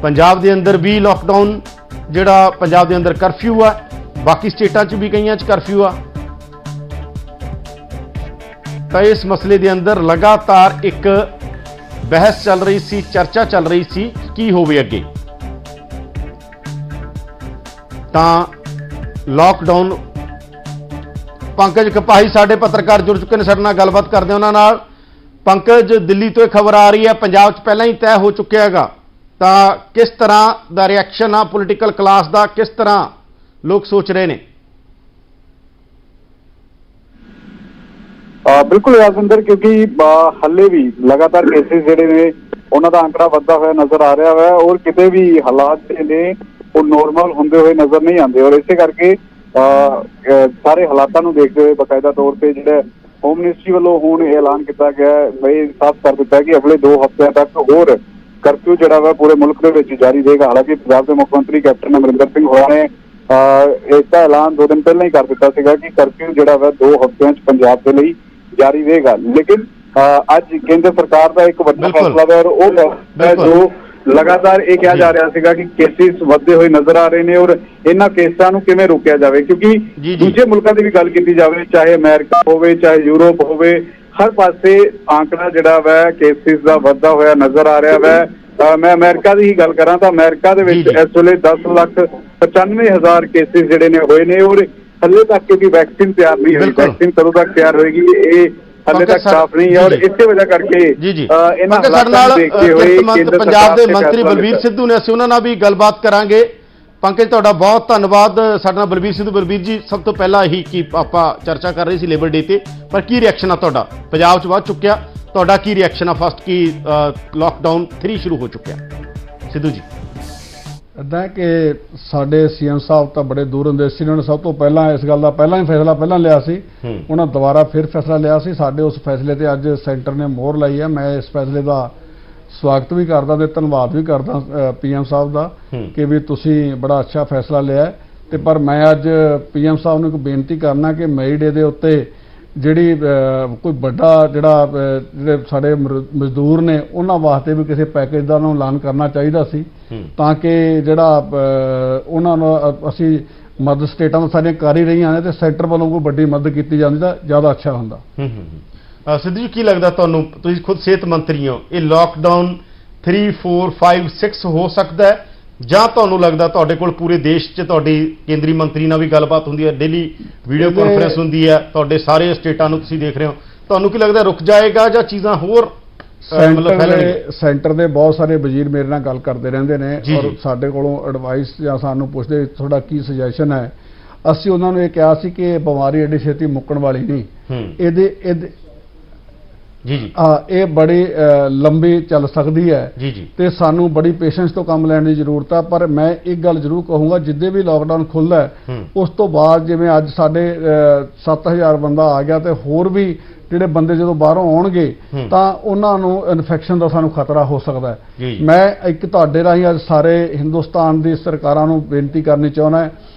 ਪੰਜਾਬ ਦੇ ਅੰਦਰ ਵੀ ਲਾਕਡਾਊਨ, ਜਿਹੜਾ ਪੰਜਾਬ ਦੇ ਅੰਦਰ ਕਰਫਿਊ ਆ, ਬਾਕੀ ਸਟੇਟਾਂ 'ਚ ਵੀ ਕਈਆਂ 'ਚ ਕਰਫਿਊ ਆ। ਤਾਂ ਇਸ ਮਸਲੇ ਦੇ ਅੰਦਰ ਲਗਾਤਾਰ ਇੱਕ ਬਹਿਸ ਚੱਲ ਰਹੀ ਸੀ, ਚਰਚਾ ਚੱਲ ਰਹੀ ਸੀ ਕੀ ਹੋਵੇ ਅੱਗੇ। ਤਾਂ ਲਾਕਡਾਊਨ, ਪੰਕਜ ਕਪਾਹੀ ਸਾਡੇ ਪੱਤਰਕਾਰ ਜੁੜ ਚੁੱਕੇ ਨੇ ਸਾਡੇ ਨਾਲ, ਗੱਲਬਾਤ ਕਰਦੇ ਉਹਨਾਂ ਨਾਲ। ਪੰਕਜ, ਦਿੱਲੀ ਤੋਂ ਇਹ ਖਬਰ ਆ ਰਹੀ ਹੈ ਪੰਜਾਬ 'ਚ ਪਹਿਲਾਂ ਹੀ ਤੈਅ ਹੋ ਚੁੱਕਿਆ ਹੈਗਾ, ਤਾਂ ਕਿਸ ਤਰ੍ਹਾਂ ਦਾ ਰਿਐਕਸ਼ਨ ਆ ਪੋਲੀਟੀਕਲ ਕਲਾਸ ਦਾ, ਕਿਸ ਤਰ੍ਹਾਂ ਲੋਕ ਸੋਚ ਰਹੇ ਨੇ? ਬਿਲਕੁਲ ਯਾਦਵਿੰਦਰ, ਕਿਉਂਕਿ ਹੱਲੇ ਵੀ ਲਗਾਤਾਰ ਕੇਸਿਸ ਜਿਹੜੇ ਨੇ ਉਹਨਾਂ ਦਾ ਅੰਕੜਾ ਵੱਧਦਾ ਹੋਇਆ ਨਜ਼ਰ ਆ ਰਿਹਾ ਹੈ, ਔਰ ਕਿਤੇ ਵੀ ਹਾਲਾਤ ਜਿਹੜੇ ਨੇ ਉਹ ਨੋਰਮਲ ਹੁੰਦੇ ਹੋਏ ਨਜ਼ਰ ਨਹੀਂ ਆਉਂਦੇ। ਔਰ ਇਸੇ ਕਰਕੇ ਸਾਰੇ ਹਾਲਾਤਾਂ ਨੂੰ ਦੇਖਦੇ ਹੋਏ ਬਕਾਇਦਾ ਤੌਰ ਤੇ ਜਿਹੜਾ ਹੋਮ ਮਿਨਿਸਟਰੀ ਵੱਲੋਂ ਹੁਣ ਇਹ ਐਲਾਨ ਕੀਤਾ ਗਿਆ, ਇਹ ਸਾਫ਼ ਕਰ ਦਿੱਤਾ ਕਿ ਅਗਲੇ 2 ਹਫ਼ਤਿਆਂ ਤੱਕ ਹੋਰ ਕਰਫਿਊ ਜਿਹੜਾ ਵਾ ਪੂਰੇ ਮੁਲਕ ਦੇ ਵਿੱਚ ਜਾਰੀ ਰਹੇਗਾ। ਹਾਲਾਂਕਿ ਪੰਜਾਬ ਦੇ ਮੁੱਖ ਮੰਤਰੀ ਕੈਪਟਨ ਅਮਰਿੰਦਰ ਸਿੰਘ ਹੋਰਾਂ ਨੇ ਇਸ ਦਾ ਐਲਾਨ 2 ਦਿਨ ਪਹਿਲਾਂ ਹੀ ਕਰ ਦਿੱਤਾ ਸੀਗਾ ਕਿ ਕਰਫਿਊ ਜਿਹੜਾ ਵਾ 2 ਹਫ਼ਤਿਆਂ 'ਚ ਪੰਜਾਬ ਦੇ ਲਈ ਜਾਰੀ ਰਹੇਗਾ। ਲੇਕਿਨ ਅੱਜ ਕੇਂਦਰ ਸਰਕਾਰ ਦਾ ਇੱਕ ਵੱਡਾ ਫੈਸਲਾ ਹੈ, ਔਰ ਉਹ ਹੈ ਜੋ ਲਗਾਤਾਰ ਇਹ ਕਿਹਾ ਜਾ ਰਿਹਾ ਸੀਗਾ ਕਿ ਕੇਸਿਸ ਵੱਧਦੇ ਹੋਏ ਨਜ਼ਰ ਆ ਰਹੇ ਨੇ, ਔਰ ਇਹਨਾਂ ਕੇਸਾਂ ਨੂੰ ਕਿਵੇਂ ਰੋਕਿਆ ਜਾਵੇ, ਕਿਉਂਕਿ ਦੂਜੇ ਮੁਲਕਾਂ ਦੀ ਵੀ ਗੱਲ ਕੀਤੀ ਜਾਵੇ, ਚਾਹੇ ਅਮਰੀਕਾ ਹੋਵੇ ਚਾਹੇ ਯੂਰਪ ਹੋਵੇ, ਹਰ ਪਾਸੇ ਆંકੜਾ ਜਿਹੜਾ ਵਾ ਕੇਸਿਸ ਦਾ ਵੱਧਦਾ ਹੋਇਆ ਨਜ਼ਰ ਆ ਰਿਹਾ ਵਾ। ਮੈਂ ਅਮਰੀਕਾ ਦੀ ਹੀ ਗੱਲ ਕਰਾਂ ਤਾਂ ਅਮਰੀਕਾ ਦੇ ਵਿੱਚ ਇਸ ਵੇਲੇ 10,95,000 ਕੇਸਿਸ ਜਿਹੜੇ ਨੇ ਹੋਏ ਨੇ, ਔਰ ਹਲੇ ਤੱਕ ਦੀ ਵੈਕਸੀਨ ਤਿਆਰ ਨਹੀਂ ਹੋਈ। ਵੈਕਸੀਨ ਕਦੋਂ ਤੱਕ ਤਿਆਰ ਹੋਏਗੀ ਇਹ ਹਲੇ ਤੱਕ ਸਾਫ਼ ਨਹੀਂ ਹੈ, ਔਰ ਇਸੇ ਵਜ੍ਹਾ ਕਰਕੇ ਇਹਨਾਂ ਹਾਲਾਤਾਂ ਨੂੰ ਦੇਖਦੇ ਹੋਏ ਪੰਜਾਬ ਦੇ ਮੰਤਰੀ ਬਲਬੀਰ ਸਿੱਧੂ ਨੇ, ਅਸੀਂ ਉਹਨਾਂ ਨਾਲ ਵੀ ਗੱਲਬਾਤ ਕਰਾਂਗੇ। ਪੰਕਜ, ਤੁਹਾਡਾ ਬਹੁਤ ਧੰਨਵਾਦ। ਸਾਡੇ ਨਾਲ ਬਲਬੀਰ ਸਿੱਧੂ। ਬਲਬੀਰ ਜੀ, ਸਭ ਤੋਂ ਪਹਿਲਾਂ ਇਹੀ ਕਿ ਆਪਾਂ ਚਰਚਾ ਕਰ ਰਹੇ ਸੀ ਲੇਬਰ ਡੇ ਤੇ, ਪਰ ਕੀ ਰਿਐਕਸ਼ਨ ਆ ਤੁਹਾਡਾ? ਪੰਜਾਬ 'ਚ ਵੱਧ ਚੁੱਕਿਆ, ਤੁਹਾਡਾ ਕੀ ਰਿਐਕਸ਼ਨ ਆ? ਫਸਟ ਕੀ ਲਾਕਡਾਊਨ 3 ਸ਼ੁਰੂ ਹੋ ਚੁੱਕਿਆ? ਸਿੱਧੂ ਜੀ, ਇੱਦਾਂ ਕਿ ਸਾਡੇ ਸੀਐਮ ਸਾਹਿਬ ਤਾਂ ਬੜੇ ਦੂਰ ਹੁੰਦੇ ਸੀ, ਉਹਨਾਂ ਨੇ ਸਭ ਤੋਂ ਪਹਿਲਾਂ ਇਸ ਗੱਲ ਦਾ ਪਹਿਲਾਂ ਹੀ ਫੈਸਲਾ ਲਿਆ ਸੀ, ਉਹਨਾਂ ਦੁਬਾਰਾ ਫਿਰ ਫੈਸਲਾ ਲਿਆ ਸੀ। ਸਾਡੇ ਉਸ ਫੈਸਲੇ ਤੇ ਅੱਜ ਸੈਂਟਰ ਨੇ ਮੋਹਰ ਲਾਈ ਹੈ। ਮੈਂ ਇਸ ਫੈਸਲੇ ਦਾ ਸਵਾਗਤ ਵੀ ਕਰਦਾ ਤੇ ਧੰਨਵਾਦ ਵੀ ਕਰਦਾ ਪੀਐਮ ਸਾਹਿਬ ਦਾ ਕਿ ਵੀ ਤੁਸੀਂ ਬੜਾ ਅੱਛਾ ਫੈਸਲਾ ਲਿਆ। ਤੇ ਪਰ ਮੈਂ ਅੱਜ ਪੀਐਮ ਸਾਹਿਬ ਨੂੰ ਇੱਕ ਬੇਨਤੀ ਕਰਨਾ ਕਿ ਮਈ ਡੇ ਦੇ ਉੱਤੇ ਜਿਹੜੀ ਕੋਈ ਵੱਡਾ ਜਿਹੜੇ ਸਾਡੇ ਮਜ਼ਦੂਰ ਨੇ ਉਹਨਾਂ ਵਾਸਤੇ ਵੀ ਕਿਸੇ ਪੈਕੇਜ ਦਾ ਨੂੰ ਐਲਾਨ ਕਰਨਾ ਚਾਹੀਦਾ ਸੀ, ਤਾਂ ਕਿ ਜਿਹੜਾ ਉਹਨਾਂ ਨੂੰ ਅਸੀਂ ਮਦਦ ਸਟੇਟਾਂ ਨੂੰ ਸਾਰੀਆਂ ਕਰ ਹੀ ਰਹੀਆਂ ਨੇ ਤੇ ਸੈਂਟਰ ਵੱਲੋਂ ਕੋਈ ਵੱਡੀ ਮਦਦ ਕੀਤੀ ਜਾਂਦੀ ਤਾਂ ਜ਼ਿਆਦਾ ਅੱਛਾ ਹੁੰਦਾ। ਸਿੱਧੂ ਜੀ, ਕੀ ਲੱਗਦਾ ਤੁਹਾਨੂੰ? ਤੁਸੀਂ ਖੁਦ ਸਿਹਤ ਮੰਤਰੀ ਹੋ, ਇਹ ਲਾਕਡਾਊਨ 3, 4, 5, 6 ਹੋ ਸਕਦਾ ਹੈ, ਜਾਂ ਤੁਹਾਨੂੰ ਲੱਗਦਾ ਤੁਹਾਡੇ ਕੋਲ ਪੂਰੇ ਦੇਸ਼ 'ਚ ਤੁਹਾਡੀ ਕੇਂਦਰੀ ਮੰਤਰੀ ਨਾਲ ਵੀ ਗੱਲਬਾਤ ਹੁੰਦੀ ਹੈ, ਡੇਲੀ ਵੀਡੀਓ ਕਾਨਫਰੰਸ ਹੁੰਦੀ ਹੈ, ਤੁਹਾਡੇ ਸਾਰੇ ਸਟੇਟਾਂ ਨੂੰ ਤੁਸੀਂ ਦੇਖ ਰਹੇ ਹੋ, ਤੁਹਾਨੂੰ ਕੀ ਲੱਗਦਾ ਰੁਕ ਜਾਏਗਾ ਜਾਂ ਚੀਜ਼ਾਂ ਹੋਰ? ਸੈਂਟਰ ਦੇ ਬਹੁਤ ਸਾਰੇ ਵਜ਼ੀਰ ਮੇਰੇ ਨਾਲ ਗੱਲ ਕਰਦੇ ਰਹਿੰਦੇ ਨੇ, ਔਰ ਸਾਡੇ ਕੋਲੋਂ ਐਡਵਾਈਸ ਜਾਂ ਸਾਨੂੰ ਪੁੱਛਦੇ ਤੁਹਾਡਾ ਕੀ ਸੁਜੈਸ਼ਨ ਹੈ। ਅਸੀਂ ਉਹਨਾਂ ਨੂੰ ਇਹ ਕਿਹਾ ਸੀ ਕਿ ਇਹ ਬਿਮਾਰੀ ਐਡੀ ਛੇਤੀ ਮੁੱਕਣ ਵਾਲੀ ਨਹੀਂ, ਇਹ ਬੜੀ ਲੰਬੀ ਚੱਲ ਸਕਦੀ ਹੈ ਤੇ ਸਾਨੂੰ ਬੜੀ ਪੇਸ਼ੈਂਸ ਤੋਂ ਕੰਮ ਲੈਣ ਦੀ ਜ਼ਰੂਰਤ ਹੈ। ਪਰ ਮੈਂ ਇੱਕ ਗੱਲ ਜ਼ਰੂਰ ਕਹੂੰਗਾ, ਜਿੱਦੇ ਵੀ ਲਾਕਡਾਊਨ ਖੁੱਲ੍ਹਦਾ ਉਸ ਤੋਂ ਬਾਅਦ ਜਿਵੇਂ ਅੱਜ ਸਾਡੇ 7,000 ਬੰਦਾ ਆ ਗਿਆ ਤੇ ਹੋਰ ਵੀ ਜਿਹੜੇ ਬੰਦੇ ਜਦੋਂ ਬਾਹਰੋਂ ਆਉਣਗੇ ਤਾਂ ਉਹਨਾਂ ਨੂੰ ਇਨਫੈਕਸ਼ਨ ਦਾ ਸਾਨੂੰ ਖਤਰਾ ਹੋ ਸਕਦਾ ਹੈ। ਮੈਂ ਇੱਕ ਤੁਹਾਡੇ ਰਾਹੀਂ ਅੱਜ ਸਾਰੇ ਹਿੰਦੁਸਤਾਨ ਦੀ ਸਰਕਾਰਾਂ ਨੂੰ ਬੇਨਤੀ ਕਰਨੀ ਚਾਹੁੰਦਾ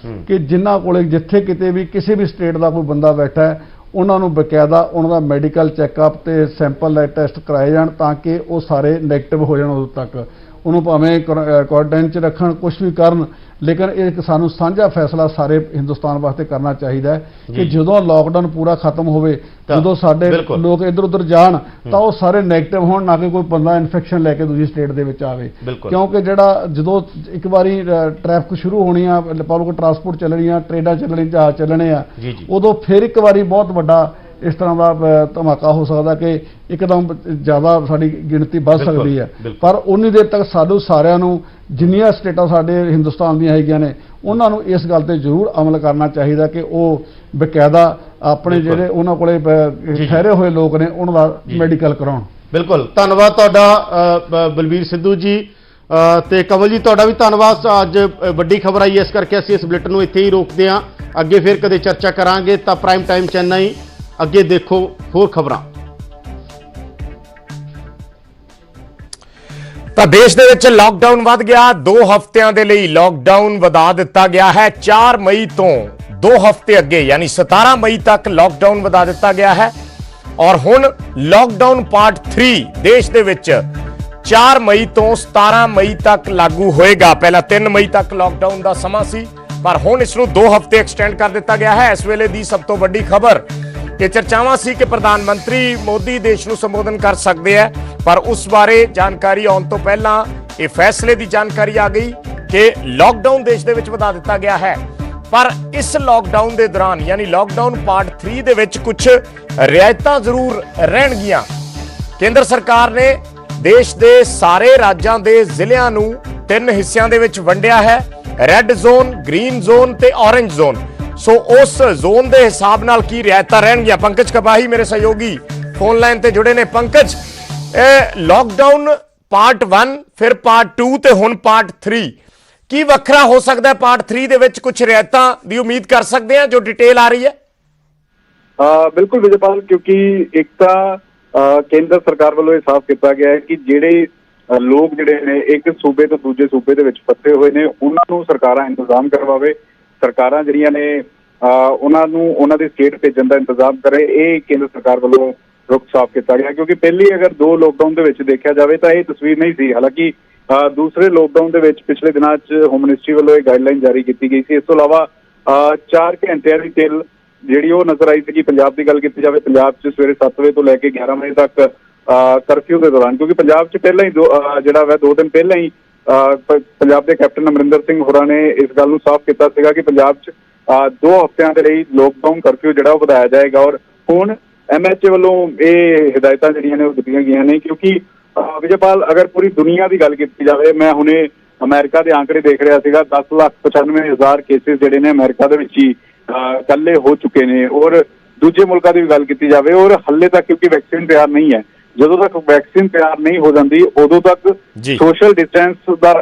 ਕਿ ਜਿਨ੍ਹਾਂ ਕੋਲੇ ਜਿੱਥੇ ਕਿਤੇ ਵੀ ਕਿਸੇ ਵੀ ਸਟੇਟ ਦਾ ਕੋਈ ਬੰਦਾ ਬੈਠਾ ਹੈ ਉਹਨਾਂ ਨੂੰ ਬਕਾਇਦਾ ਉਹਨਾਂ ਦਾ ਮੈਡੀਕਲ ਚੈੱਕਅਪ ਤੇ ਸੈਂਪਲ ਲੈ ਟੈਸਟ ਕਰਾਏ ਜਾਣ, ਤਾਂ ਕਿ ਉਹ ਸਾਰੇ ਨੈਗੇਟਿਵ ਹੋ ਜਾਣ। ਉਦੋਂ ਤੱਕ ਉਹਨੂੰ ਭਾਵੇਂ ਕੁਆਰੰਟਾਈਨ 'ਚ ਰੱਖਣ, ਕੁਛ ਵੀ ਕਰਨ, ਲੇਕਿਨ ਇਹ ਸਾਨੂੰ ਸਾਂਝਾ ਫੈਸਲਾ ਸਾਰੇ ਹਿੰਦੁਸਤਾਨ ਵਾਸਤੇ ਕਰਨਾ ਚਾਹੀਦਾ ਹੈ ਕਿ ਜਦੋਂ ਲਾਕਡਾਊਨ ਪੂਰਾ ਖਤਮ ਹੋਵੇ, ਜਦੋਂ ਸਾਡੇ ਲੋਕ ਇੱਧਰ ਉੱਧਰ ਜਾਣ ਤਾਂ ਉਹ ਸਾਰੇ ਨੈਗੇਟਿਵ ਹੋਣ, ਨਾ ਕਿ ਕੋਈ ਬੰਦਾ ਇਨਫੈਕਸ਼ਨ ਲੈ ਕੇ ਦੂਜੀ ਸਟੇਟ ਦੇ ਵਿੱਚ ਆਵੇ। ਕਿਉਂਕਿ ਜਿਹੜਾ ਜਦੋਂ ਇੱਕ ਵਾਰੀ ਟ੍ਰੈਫਿਕ ਸ਼ੁਰੂ ਹੋਣੀ ਆ, ਪਬਲਿਕ ਟਰਾਂਸਪੋਰਟ ਚੱਲਣੀਆਂ, ਟ੍ਰੇਨਾਂ ਚੱਲਣੀ, ਜਹਾਜ਼ ਚੱਲਣੇ ਆ, ਉਦੋਂ ਫਿਰ ਇੱਕ ਵਾਰੀ ਬਹੁਤ ਵੱਡਾ ਇਸ ਤਰ੍ਹਾਂ ਦਾ ਧਮਾਕਾ ਹੋ ਸਕਦਾ ਕਿ ਇੱਕਦਮ ਜ਼ਿਆਦਾ ਸਾਡੀ ਗਿਣਤੀ ਵੱਧ ਸਕਦੀ ਹੈ। ਪਰ ਉਨੀ ਦੇਰ ਤੱਕ ਸਾਨੂੰ ਸਾਰਿਆਂ ਨੂੰ, ਜਿੰਨੀਆਂ ਸਟੇਟਾਂ ਸਾਡੇ ਹਿੰਦੁਸਤਾਨ ਦੀਆਂ ਹੈਗੀਆਂ ਨੇ, ਉਹਨਾਂ ਨੂੰ ਇਸ ਗੱਲ ਤੇ ਜ਼ਰੂਰ ਅਮਲ ਕਰਨਾ ਚਾਹੀਦਾ ਕਿ ਉਹ ਬਕਾਇਦਾ ਆਪਣੇ ਜਿਹੜੇ ਉਹਨਾਂ ਕੋਲੇ ਠਹਿਰੇ ਹੋਏ ਲੋਕ ਨੇ ਉਹਨਾਂ ਦਾ ਮੈਡੀਕਲ ਕਰਾਉਣ। ਬਿਲਕੁਲ, ਧੰਨਵਾਦ ਤੁਹਾਡਾ ਬਲਬੀਰ ਸਿੱਧੂ ਜੀ। ਤੇ ਕਮਲ ਜੀ, ਤੁਹਾਡਾ ਵੀ ਧੰਨਵਾਦ। ਅੱਜ ਵੱਡੀ ਖਬਰ ਆਈ, ਇਸ ਕਰਕੇ ਅਸੀਂ ਇਸ ਬੁਲੇਟਿਨ ਨੂੰ ਇੱਥੇ ਹੀ ਰੋਕਦੇ ਹਾਂ। ਅੱਗੇ ਫਿਰ ਕਦੇ ਚਰਚਾ ਕਰਾਂਗੇ। ਤਾਂ ਪ੍ਰਾਈਮ ਟਾਈਮ ਚੈਨਈ, ਅੱਗੇ ਦੇਖੋ ਹੋਰ ਖਬਰਾਂ। ਤਾਂ ਦੇਸ਼ ਦੇ ਵਿੱਚ ਲਾਕਡਾਊਨ ਵੱਧ ਗਿਆ। 2 ਹਫ਼ਤਿਆਂ ਦੇ ਲਈ ਲਾਕਡਾਊਨ ਵਧਾ ਦਿੱਤਾ ਗਿਆ ਹੈ। 4 ਮਈ ਤੋਂ 2 ਹਫ਼ਤੇ ਅੱਗੇ ਯਾਨੀ 17 ਮਈ ਤੱਕ ਲਾਕਡਾਊਨ ਵਧਾ ਦਿੱਤਾ ਗਿਆ ਹੈ। ਔਰ ਹੁਣ ਲਾਕਡਾਊਨ ਪਾਰਟ 3 ਦੇਸ਼ ਦੇ ਵਿੱਚ 4 ਮਈ ਤੋਂ 17 ਮਈ ਤੱਕ ਲਾਗੂ ਹੋਏਗਾ। ਪਹਿਲਾਂ 3 ਮਈ ਤੱਕ ਲਾਕਡਾਊਨ ਦਾ ਸਮਾਂ ਸੀ, ਪਰ ਹੁਣ ਇਸ ਨੂੰ 2 ਹਫ਼ਤੇ ਐਕਸਟੈਂਡ ਕਰ ਦਿੱਤਾ ਗਿਆ ਹੈ। ਇਸ ਵੇਲੇ ਦੀ ਸਭ ਤੋਂ ਵੱਡੀ ਖਬਰ ਕਿ ਚਰਚਾਵਾਂ ਸੀ ਕਿ ਪ੍ਰਧਾਨ ਮੰਤਰੀ ਮੋਦੀ ਦੇਸ਼ ਨੂੰ ਸੰਬੋਧਨ ਕਰ ਸਕਦੇ ਆ, ਪਰ ਉਸ ਬਾਰੇ ਜਾਣਕਾਰੀ ਆਉਣ ਤੋਂ ਪਹਿਲਾਂ ਇਹ ਫੈਸਲੇ ਦੀ ਜਾਣਕਾਰੀ ਆ ਗਈ ਕਿ ਲਾਕਡਾਊਨ ਦੇਸ਼ ਦੇ ਵਿੱਚ ਵਧਾ ਦਿੱਤਾ ਗਿਆ ਹੈ। ਪਰ ਇਸ ਲਾਕਡਾਊਨ ਦੇ ਦੌਰਾਨ ਯਾਨੀ ਲਾਕਡਾਊਨ ਪਾਰਟ 3 ਦੇ ਵਿੱਚ ਕੁਝ ਰਿਆਇਤਾਂ ਜ਼ਰੂਰ ਰਹਿਣਗੀਆਂ। ਕੇਂਦਰ ਸਰਕਾਰ ਨੇ ਦੇਸ਼ ਦੇ ਸਾਰੇ ਰਾਜਾਂ ਦੇ ਜ਼ਿਲ੍ਹਿਆਂ ਨੂੰ 3 ਹਿੱਸਿਆਂ ਦੇ ਵਿੱਚ ਵੰਡਿਆ ਹੈ, ਰੈੱਡ ਜ਼ੋਨ, ਗ੍ਰੀਨ ਜ਼ੋਨ ਤੇ ਔਰੇਂਜ ਜ਼ੋਨ। ਸੋ ਉਸ ਜ਼ੋਨ ਦੇ ਹਿਸਾਬ ਨਾਲ ਕੀ ਰਿਆਇਤਾਂ ਰਹਿਣਗੀਆਂ। ਪੰਕਜ ਕਪਾਹੀ ਮੇਰੇ ਸਹਿਯੋਗੀ ਫੋਨ ਲਾਈਨ ਤੇ ਜੁੜੇ ਨੇ। ਪੰਕਜ, ਲਾਕਡਾਊਨ ਪਾਰਟ 1, ਫਿਰ ਪਾਰਟ 2 ਤੇ ਹੁਣ ਪਾਰਟ 3, ਕੀ ਵੱਖਰਾ ਹੋ ਸਕਦਾ ਹੈ? ਪਾਰਟ 3 ਦੇ ਵਿੱਚ ਕੁਝ ਰਿਆਇਤਾਂ ਦੀ ਉਮੀਦ ਕਰ ਸਕਦੇ ਹਾਂ ਜੋ ਡਿਟੇਲ ਆ ਰਹੀ ਹੈ? ਬਿਲਕੁਲ ਵਿਜੇਪਾਲ, ਕਿਉਂਕਿ ਇੱਕ ਤਾਂ ਕੇਂਦਰ ਸਰਕਾਰ ਵੱਲੋਂ ਇਹ ਸਾਫ਼ ਕੀਤਾ ਗਿਆ ਹੈ ਕਿ ਜਿਹੜੇ ਲੋਕ ਜਿਹੜੇ ਨੇ ਇੱਕ ਸੂਬੇ ਤੋਂ ਦੂਜੇ ਸੂਬੇ ਦੇ ਵਿੱਚ ਫਸੇ ਹੋਏ ਨੇ, ਉਹਨਾਂ ਨੂੰ ਸਰਕਾਰਾਂ ਇੰਤਜ਼ਾਮ ਕਰਵਾਵੇ। ਸਰਕਾਰਾਂ ਜਿਹੜੀਆਂ ਨੇ ਉਹਨਾਂ ਨੂੰ ਉਹਨਾਂ ਦੇ ਸਟੇਟ ਭੇਜਣ ਦਾ ਇੰਤਜ਼ਾਮ ਕਰੇ। ਇਹ ਕੇਂਦਰ ਸਰਕਾਰ ਵੱਲੋਂ ਰੁਖ ਸਾਫ਼ ਕੀਤਾ ਗਿਆ, ਕਿਉਂਕਿ ਪਹਿਲੀ ਅਗਰ 2 ਲੋਕਡਾਊਨ ਦੇ ਵਿੱਚ ਦੇਖਿਆ ਜਾਵੇ ਤਾਂ ਇਹ ਤਸਵੀਰ ਨਹੀਂ ਸੀ। ਹਾਲਾਂਕਿ ਦੂਸਰੇ ਲੋਕਡਾਊਨ ਦੇ ਵਿੱਚ ਪਿਛਲੇ ਦਿਨਾਂ 'ਚ ਹੋਮ ਮਿਨਿਸਟਰੀ ਵੱਲੋਂ ਇਹ ਗਾਈਡਲਾਈਨ ਜਾਰੀ ਕੀਤੀ ਗਈ ਸੀ। ਇਸ ਤੋਂ ਇਲਾਵਾ 4 ਘੰਟਿਆਂ ਦੀ ਢਿੱਲ ਜਿਹੜੀ ਉਹ ਨਜ਼ਰ ਆਈ ਸੀ। ਪੰਜਾਬ ਦੀ ਗੱਲ ਕੀਤੀ ਜਾਵੇ, ਪੰਜਾਬ 'ਚ ਸਵੇਰੇ 7 ਵਜੇ ਤੋਂ ਲੈ ਕੇ 11 ਵਜੇ ਤੱਕ ਕਰਫਿਊ ਦੇ ਦੌਰਾਨ, ਕਿਉਂਕਿ ਪੰਜਾਬ 'ਚ ਪਹਿਲਾਂ ਹੀ ਜਿਹੜਾ ਵਾ 2 ਦਿਨ ਪਹਿਲਾਂ ਹੀ ਪੰਜਾਬ ਦੇ ਕੈਪਟਨ ਅਮਰਿੰਦਰ ਸਿੰਘ ਹੋਰਾਂ ਨੇ ਇਸ ਗੱਲ ਨੂੰ ਸਾਫ਼ ਕੀਤਾ ਸੀਗਾ ਕਿ ਪੰਜਾਬ 'ਚ 2 ਹਫ਼ਤਿਆਂ ਦੇ ਲਈ ਲੋਕਡਾਊਨ ਕਰਫਿਊ ਜਿਹੜਾ ਉਹ ਵਧਾਇਆ ਜਾਏਗਾ। ਔਰ ਹੁਣ MHA ਵੱਲੋਂ ਇਹ ਹਦਾਇਤਾਂ ਜਿਹੜੀਆਂ ਨੇ ਉਹ ਦਿੱਤੀਆਂ ਗਈਆਂ ਨੇ, ਕਿਉਂਕਿ ਵਿਜੇਪਾਲ ਅਗਰ ਪੂਰੀ ਦੁਨੀਆ ਦੀ ਗੱਲ ਕੀਤੀ ਜਾਵੇ, ਮੈਂ ਹੁਣੇ ਅਮਰੀਕਾ ਦੇ ਆંકੜੇ ਦੇਖ ਰਿਹਾ ਸੀਗਾ, 10,95,000 ਕੇਸਿਸ ਜਿਹੜੇ ਨੇ ਅਮਰੀਕਾ ਦੇ ਵਿੱਚ ਹੀ ਇਕੱਲੇ ਹੋ ਚੁੱਕੇ ਨੇ। ਔਰ ਦੂਜੇ ਮੁਲਕਾਂ ਦੀ ਵੀ ਗੱਲ ਕੀਤੀ ਜਾਵੇ, ਔਰ ਹਾਲੇ ਤੱਕ ਕਿਉਂਕਿ ਵੈਕਸੀਨ ਤਿਆਰ ਨਹੀਂ ਹੈ, ਜਦੋਂ ਤੱਕ ਵੈਕਸੀਨ ਤਿਆਰ ਨਹੀਂ ਹੋ ਜਾਂਦੀ ਉਦੋਂ ਤੱਕ ਸੋਸ਼ਲ ਡਿਸਟੈਂਸ ਦਾ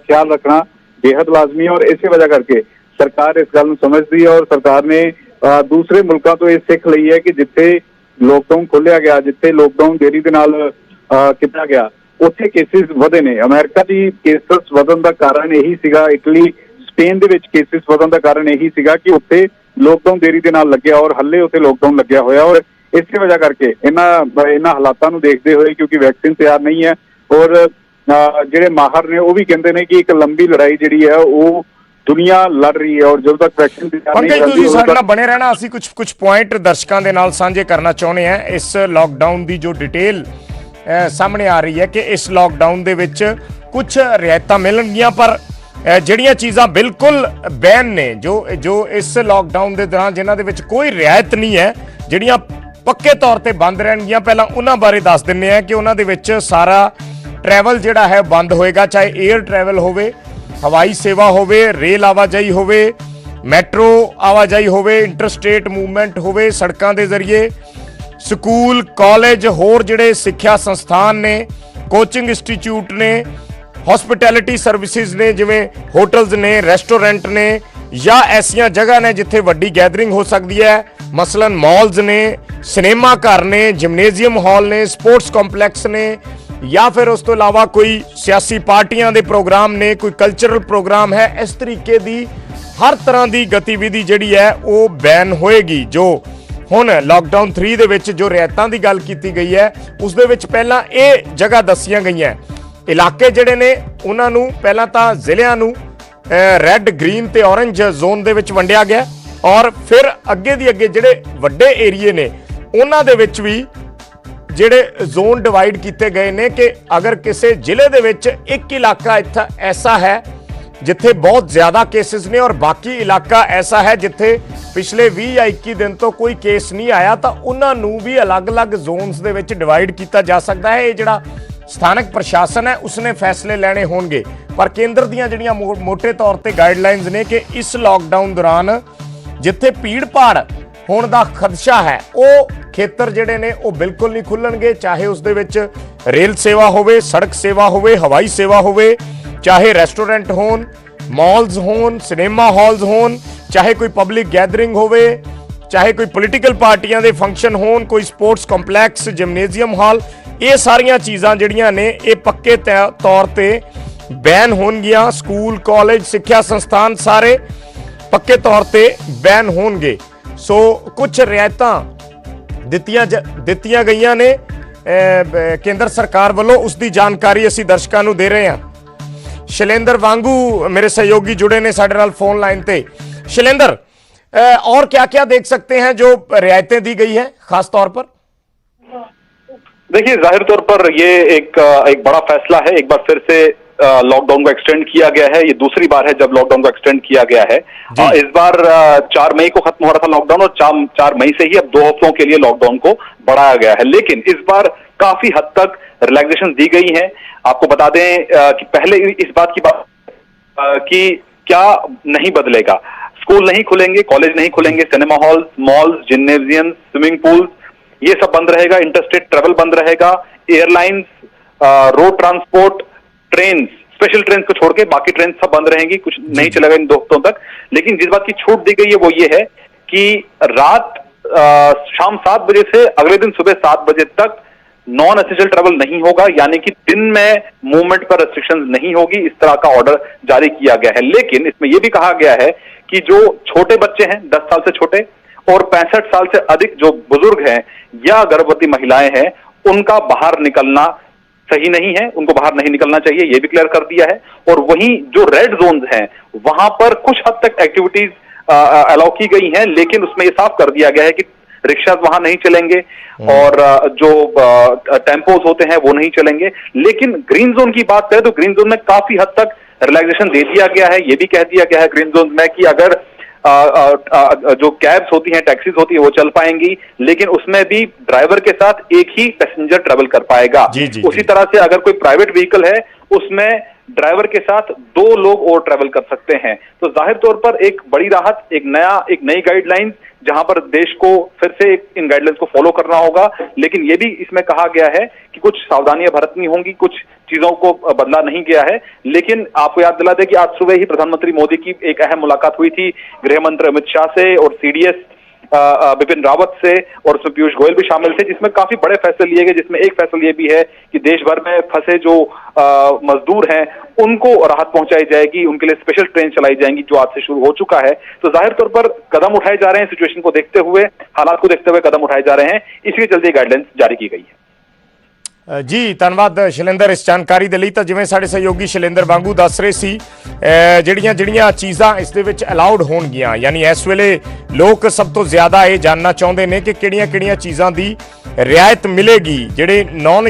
ਖਿਆਲ ਰੱਖਣਾ ਬੇहद ਲਾਜ਼ਮੀ ਹੈ। ਔਰ ਇਸੇ ਵਜ੍ਹਾ ਕਰਕੇ ਸਰਕਾਰ ਇਸ ਗੱਲ ਨੂੰ ਸਮਝਦੀ ਹੈ ਔਰ ਸਰਕਾਰ ਨੇ ਦੂਸਰੇ ਮੁਲਕਾਂ ਤੋਂ ਇਹ ਸਿੱਖ ਲਈ ਹੈ ਕਿ ਜਿੱਥੇ ਲੋਕਡਾਊਨ ਖੋਲ੍ਹਿਆ ਗਿਆ, ਜਿੱਥੇ ਲੋਕਡਾਊਨ ਦੇਰੀ ਦੇ ਨਾਲ ਕੀਤਾ ਗਿਆ, ਉੱਥੇ ਕੇਸਿਸ ਵਧੇ ਨੇ। ਅਮਰੀਕਾ ਦੀ ਕੇਸਿਸ ਵਧਣ ਦਾ ਕਾਰਨ ਇਹੀ ਸੀਗਾ, ਇਟਲੀ ਸਪੇਨ ਦੇ ਵਿੱਚ ਕੇਸਿਸ ਵਧਣ ਦਾ ਕਾਰਨ ਇਹੀ ਸੀਗਾ ਕਿ ਉੱਥੇ ਲੋਕਡਾਊਨ ਦੇਰੀ ਦੇ ਨਾਲ ਲੱਗਿਆ ਔਰ ਹੱਲੇ ਉੱਥੇ ਲੋਕਡਾਊਨ ਲੱਗਿਆ ਹੋਇਆ। ਔਰ ਇਸੇ ਵਜ੍ਹਾ ਕਰਕੇ ਇਹਨਾਂ ਹਾਲਾਤਾਂ ਨੂੰ ਦੇਖਦੇ ਹੋਏ, ਕਿਉਂਕਿ ਵੈਕਸੀਨ ਤਿਆਰ ਨਹੀਂ ਹੈ ਔਰ ਜਿਹੜੇ ਮਾਹਰ ਨੇ ਉਹ ਵੀ ਕਹਿੰਦੇ ਨੇ ਕਿ ਇੱਕ ਲੰਬੀ ਲੜਾਈ ਜਿਹੜੀ ਹੈ ਉਹ ਦੁਨੀਆ ਲੜ ਰਹੀ ਹੈ ਔਰ ਜਦੋਂ ਤੱਕ ਵੈਕਸੀਨ ਤਿਆਰ ਨਹੀਂ ਹੁੰਦੀ ਤੁਸੀਂ ਸਾਡੇ ਨਾਲ ਬਣੇ ਰਹਿਣਾ। ਅਸੀਂ ਕੁਝ ਪੁਆਇੰਟ ਦਰਸ਼ਕਾਂ ਦੇ ਨਾਲ ਸਾਂਝੇ ਕਰਨਾ ਚਾਹੁੰਦੇ ਹਾਂ। ਇਸ ਲਾਕਡਾਊਨ ਦੀ ਜੋ ਡਿਟੇਲ ਸਾਹਮਣੇ ਆ ਰਹੀ ਹੈ ਕਿ ਇਸ ਲਾਕਡਾਊਨ ਦੇ ਵਿੱਚ ਕੁਝ ਰਿਆਇਤਾਂ ਮਿਲਣਗੀਆਂ, ਪਰ ਜਿਹੜੀਆਂ ਚੀਜ਼ਾਂ ਬਿਲਕੁਲ ਬੈਨ ਨੇ, ਜੋ ਇਸ ਲਾਕਡਾਊਨ ਦੇ ਦੌਰਾਨ ਜਿਨ੍ਹਾਂ ਦੇ ਵਿੱਚ ਕੋਈ ਰਿਆਇਤ ਨਹੀਂ ਹੈ, ਜਿਹੜੀਆਂ ਪੱਕੇ ਤੌਰ ਤੇ ਬੰਦ ਰਹਿਣਗੀਆਂ, ਪਹਿਲਾਂ ਉਹਨਾਂ ਬਾਰੇ ਦੱਸ ਦਿੰਦੇ ਆ ਕਿ ਉਹਨਾਂ ਦੇ ਵਿੱਚ ਸਾਰਾ ਟਰੈਵਲ ਜਿਹੜਾ ਹੈ ਬੰਦ ਹੋਏਗਾ, ਚਾਹੇ 에ਅਰ ਟਰੈਵਲ ਹੋਵੇ, ਹਵਾਈ ਸੇਵਾ ਹੋਵੇ, ਰੇਲ ਆਵਾਜਾਈ ਹੋਵੇ, ਮੈਟਰੋ ਆਵਾਜਾਈ ਹੋਵੇ, ਇੰਟਰਸਟੇਟ ਮੂਵਮੈਂਟ ਹੋਵੇ ਸੜਕਾਂ ਦੇ ਜ਼ਰੀਏ, ਸਕੂਲ ਕਾਲਜ, ਹੋਰ ਜਿਹੜੇ ਸਿੱਖਿਆ ਸੰਸਥਾਨ ਨੇ, ਕੋਚਿੰਗ ਇੰਸਟੀਚਿਊਟ ਨੇ, ਹਸਪਿਟੈਲਿਟੀ ਸਰਵਿਸਿਜ਼ ਨੇ, ਜਿਵੇਂ ਹੋਟਲਸ ਨੇ, ਰੈਸਟੋਰੈਂਟ ਨੇ, ਜਾਂ ਐਸੀਆਂ ਜਗ੍ਹਾ ਨੇ ਜਿੱਥੇ ਵੱਡੀ ਗੈਦਰਿੰਗ ਹੋ ਸਕਦੀ ਹੈ, ਮਸਲਨ ਮਾਲਸ ਨੇ, ਸਿਨੇਮਾ ਘਰ ਨੇ, ਜਿਮਨੇਜ਼ੀਅਮ ਹਾਲ ਨੇ, ਸਪੋਰਟਸ ਕੰਪਲੈਕਸ ਨੇ, ਜਾਂ ਫਿਰ ਉਸ ਤੋਂ ਇਲਾਵਾ ਕੋਈ ਸਿਆਸੀ ਪਾਰਟੀਆਂ ਦੇ ਪ੍ਰੋਗਰਾਮ ਨੇ, ਕੋਈ ਕਲਚਰਲ ਪ੍ਰੋਗਰਾਮ ਹੈ। ਇਸ ਤਰੀਕੇ ਦੀ ਹਰ ਤਰ੍ਹਾਂ ਦੀ ਗਤੀਵਿਧੀ ਜਿਹੜੀ ਹੈ ਉਹ ਬੈਨ ਹੋਏਗੀ। ਜੋ ਹੁਣ ਲਾਕਡਾਊਨ 3 ਦੇ ਵਿੱਚ ਜੋ ਰਿਆਇਤਾਂ ਦੀ ਗੱਲ ਕੀਤੀ ਗਈ ਹੈ, ਉਸ ਦੇ ਵਿੱਚ ਪਹਿਲਾਂ ਇਹ ਜਗ੍ਹਾ ਦੱਸੀਆਂ ਗਈਆਂ, ਇਲਾਕੇ ਜਿਹੜੇ ਨੇ ਉਹਨਾਂ ਨੂੰ ਪਹਿਲਾਂ ਤਾਂ ਜ਼ਿਲ੍ਹਿਆਂ ਨੂੰ ਰੈੱਡ, ਗ੍ਰੀਨ ਤੇ ਔਰੰਜ ਜ਼ੋਨ ਦੇ ਵਿੱਚ ਵੰਡਿਆ ਗਿਆ ਔਰ ਫਿਰ ਅੱਗੇ ਦੀ ਅੱਗੇ ਜਿਹੜੇ ਵੱਡੇ ਏਰੀਏ ਨੇ ਉਹਨਾਂ ਦੇ ਵਿੱਚ ਵੀ ਜਿਹੜੇ ਜ਼ੋਨ ਡਿਵਾਈਡ ਕੀਤੇ ਗਏ ਨੇ ਕਿ ਅਗਰ ਕਿਸੇ ਜ਼ਿਲ੍ਹੇ ਦੇ ਵਿੱਚ ਇੱਕ ਇਲਾਕਾ ਇੱਥਾ ਐਸਾ ਹੈ ਜਿੱਥੇ ਬਹੁਤ ਜ਼ਿਆਦਾ ਕੇਸਿਸ ਨੇ ਔਰ ਬਾਕੀ ਇਲਾਕਾ ਐਸਾ ਹੈ ਜਿੱਥੇ ਪਿਛਲੇ 20 ਜਾਂ 21 ਦਿਨ ਤੋਂ ਕੋਈ ਕੇਸ ਨਹੀਂ ਆਇਆ, ਤਾਂ ਉਹਨਾਂ ਨੂੰ ਵੀ ਅਲੱਗ-ਅਲੱਗ ਜ਼ੋਨਸ ਦੇ ਵਿੱਚ ਡਿਵਾਈਡ ਕੀਤਾ ਜਾ ਸਕਦਾ ਹੈ। ਇਹ ਜਿਹੜਾ ਸਥਾਨਕ ਪ੍ਰਸ਼ਾਸਨ ਹੈ ਉਸਨੇ ਫੈਸਲੇ ਲੈਣੇ ਹੋਣਗੇ, ਪਰ ਕੇਂਦਰ ਦੀਆਂ ਜਿਹੜੀਆਂ ਮੋٹے ਤੌਰ ਤੇ ਗਾਈਡਲਾਈਨਸ ਨੇ ਕਿ ਇਸ ਲਾਕਡਾਊਨ ਦੌਰਾਨ ਜਿੱਥੇ ਭੀੜ-ਭਾੜ ਹੋਣ ਦਾ ਖਦਸ਼ਾ ਹੈ ਉਹ ਖੇਤਰ ਜਿਹੜੇ ਨੇ ਉਹ ਬਿਲਕੁਲ ਨਹੀਂ ਖੁੱਲਣਗੇ, ਚਾਹੇ ਉਸ ਦੇ ਵਿੱਚ ਰੇਲ ਸੇਵਾ ਹੋਵੇ, ਸੜਕ ਸੇਵਾ ਹੋਵੇ, ਹਵਾਈ ਸੇਵਾ ਹੋਵੇ, ਚਾਹੇ ਰੈਸਟੋਰੈਂਟ ਹੋਣ, ਮਾਲਸ ਹੋਣ, ਸਿਨੇਮਾ ਹਾਲਸ ਹੋਣ, ਚਾਹੇ ਕੋਈ ਪਬਲਿਕ ਗੈਦਰਿੰਗ ਹੋਵੇ, ਚਾਹੇ ਕੋਈ ਪੋਲੀਟੀਕਲ ਪਾਰਟੀਆਂ ਦੇ ਫੰਕਸ਼ਨ ਹੋਣ, ਕੋਈ ਸਪੋਰਟਸ ਕੰਪਲੈਕਸ, ਜਿਮਨੇਜ਼ੀਅਮ ਹਾਲ, ਇਹ ਸਾਰੀਆਂ ਚੀਜ਼ਾਂ ਜਿਹੜੀਆਂ ਨੇ ਇਹ ਪੱਕੇ ਤੌਰ ਤੇ ਬੈਨ ਹੋਣਗੀਆਂ। ਸਕੂਲ, ਕਾਲਜ, ਸਿੱਖਿਆ ਸੰਸਥਾਨ ਸਾਰੇ ਪੱਕੇ ਤੌਰ ਤੇ ਬੈਨ ਹੋਣਗੇ। ਸੋ ਕੁਝ ਰਿਆਇਤਾਂ ਦਿੱਤੀਆਂ ਗਈਆਂ ਨੇ ਕੇਂਦਰ ਸਰਕਾਰ ਵੱਲੋਂ, ਉਸ ਦੀ ਜਾਣਕਾਰੀ ਅਸੀਂ ਦਰਸ਼ਕਾਂ ਨੂੰ ਦੇ ਰਹੇ ਹਾਂ। शैलेंद्र वांगू मेरे सहयोगी जुड़े ने साढ़े नाल फोन लाइन पे। शैलेंद्र, और क्या क्या देख सकते हैं जो रियायतें दी गई है खास तौर पर? देखिए, जाहिर तौर पर ये एक बड़ा फैसला है। एक बार फिर से लॉकडाउन को एक्सटेंड किया गया है। ये दूसरी बार है जब लॉकडाउन को एक्सटेंड किया गया है। इस बार 4 मई को खत्म हो रहा था लॉकडाउन और 4 मई से ही अब 2 हफ्तों के लिए लॉकडाउन को बढ़ाया गया है। लेकिन इस बार काफी हद तक रिलैक्सेशन दी गई है। आपको बता दें कि पहले इस बात की बात कि क्या नहीं बदलेगा, स्कूल नहीं खुलेंगे, कॉलेज नहीं खुलेंगे, cinema hall, malls, gymnasium, swimming pool ये सब बंद रहेगा, इंटरस्टेट ट्रेवल बंद रहेगा, airlines, road transport, train, special train को छोड़ के बाकी ट्रेन सब बंद रहेंगी, कुछ नहीं चलेगा इन 2 हफ्तों तक। लेकिन जिस बात की छूट दी गई है वो ये है कि रात शाम 7 बजे से अगले दिन सुबह 7 बजे तक नॉन एसेंशियल ट्रैवल नहीं होगा, यानी कि दिन में मूवमेंट पर रेस्ट्रिक्शंस नहीं होगी, इस तरह का ऑर्डर जारी किया गया है। लेकिन इसमें यह भी कहा गया है कि जो छोटे बच्चे हैं 10 साल से छोटे और 65 साल से अधिक जो बुजुर्ग हैं या गर्भवती महिलाएं हैं, उनका बाहर निकलना सही नहीं है, उनको बाहर नहीं निकलना चाहिए, यह भी क्लियर कर दिया है। और वहीं जो रेड जोन्स हैं वहां पर कुछ हद तक एक्टिविटीज अलाउ की गई हैं, लेकिन उसमें यह साफ कर दिया गया है कि रिक्शाज वहां नहीं चलेंगे और जो टेम्पोज होते हैं वो नहीं चलेंगे। लेकिन ग्रीन जोन की बात करें तो ग्रीन जोन में काफी हद तक रिलैक्सेशन दे दिया गया है। यह भी कह दिया गया है ग्रीन जोन में कि अगर जो कैब्स होती हैं, टैक्सीज होती है, वो चल पाएंगी, लेकिन उसमें भी ड्राइवर के साथ एक ही पैसेंजर ट्रेवल कर पाएगा। उसी तरह से अगर कोई प्राइवेट व्हीकल है उसमें ड्राइवर के साथ 2 लोग और ट्रेवल कर सकते हैं। तो जाहिर तौर पर एक बड़ी राहत, एक नई गाइडलाइंस, जहां पर देश को फिर से इन गाइडलाइंस को फॉलो करना होगा। लेकिन यह भी इसमें कहा गया है कि कुछ सावधानियां बरतनी होंगी, कुछ चीजों को बदला नहीं गया है। लेकिन आपको याद दिला दें कि आज सुबह ही प्रधानमंत्री मोदी की एक अहम मुलाकात हुई थी गृह मंत्री अमित शाह से और सीडीएस बिपिन रावत से, और उसमें पीयूष गोयल भी शामिल थे, जिसमें काफी बड़े फैसले लिए गए। जिसमें एक फैसला ये भी है कि देश भर में फंसे जो मजदूर हैं उनको राहत पहुंचाई जाएगी, उनके लिए स्पेशल ट्रेन चलाई जाएंगी, जो आज से शुरू हो चुका है। तो जाहिर तौर पर कदम उठाए जा रहे हैं, सिचुएशन को देखते हुए, हालात को देखते हुए कदम उठाए जा रहे हैं, इसलिए जल्दी गाइडलाइंस जारी की गई है। जी धन्यवाद शैलेंद्र इस जानकारी ਦੇ ਲਈ। ਤਾਂ ਜਿਵੇਂ ਸਾਡੇ ਸਹਿਯੋਗੀ ਸ਼ੈਲੇਂਦਰ ਵਾਂਗੂ ਦੱਸ ਰਹੇ ਸੀ, ਜਿਹੜੀਆਂ ਚੀਜ਼ਾਂ ਇਸ ਦੇ ਵਿੱਚ ਅਲਾਉਡ ਹੋਣਗੀਆਂ, ਯਾਨੀ ਇਸ ਵੇਲੇ ਲੋਕ ਸਭ ਤੋਂ ਜ਼ਿਆਦਾ ਇਹ ਜਾਣਨਾ ਚਾਹੁੰਦੇ ਨੇ ਕਿ ਕਿਹੜੀਆਂ ਚੀਜ਼ਾਂ ਦੀ ਰਿਆਇਤ ਮਿਲੇਗੀ। ਜਿਹੜੇ ਨਾਨ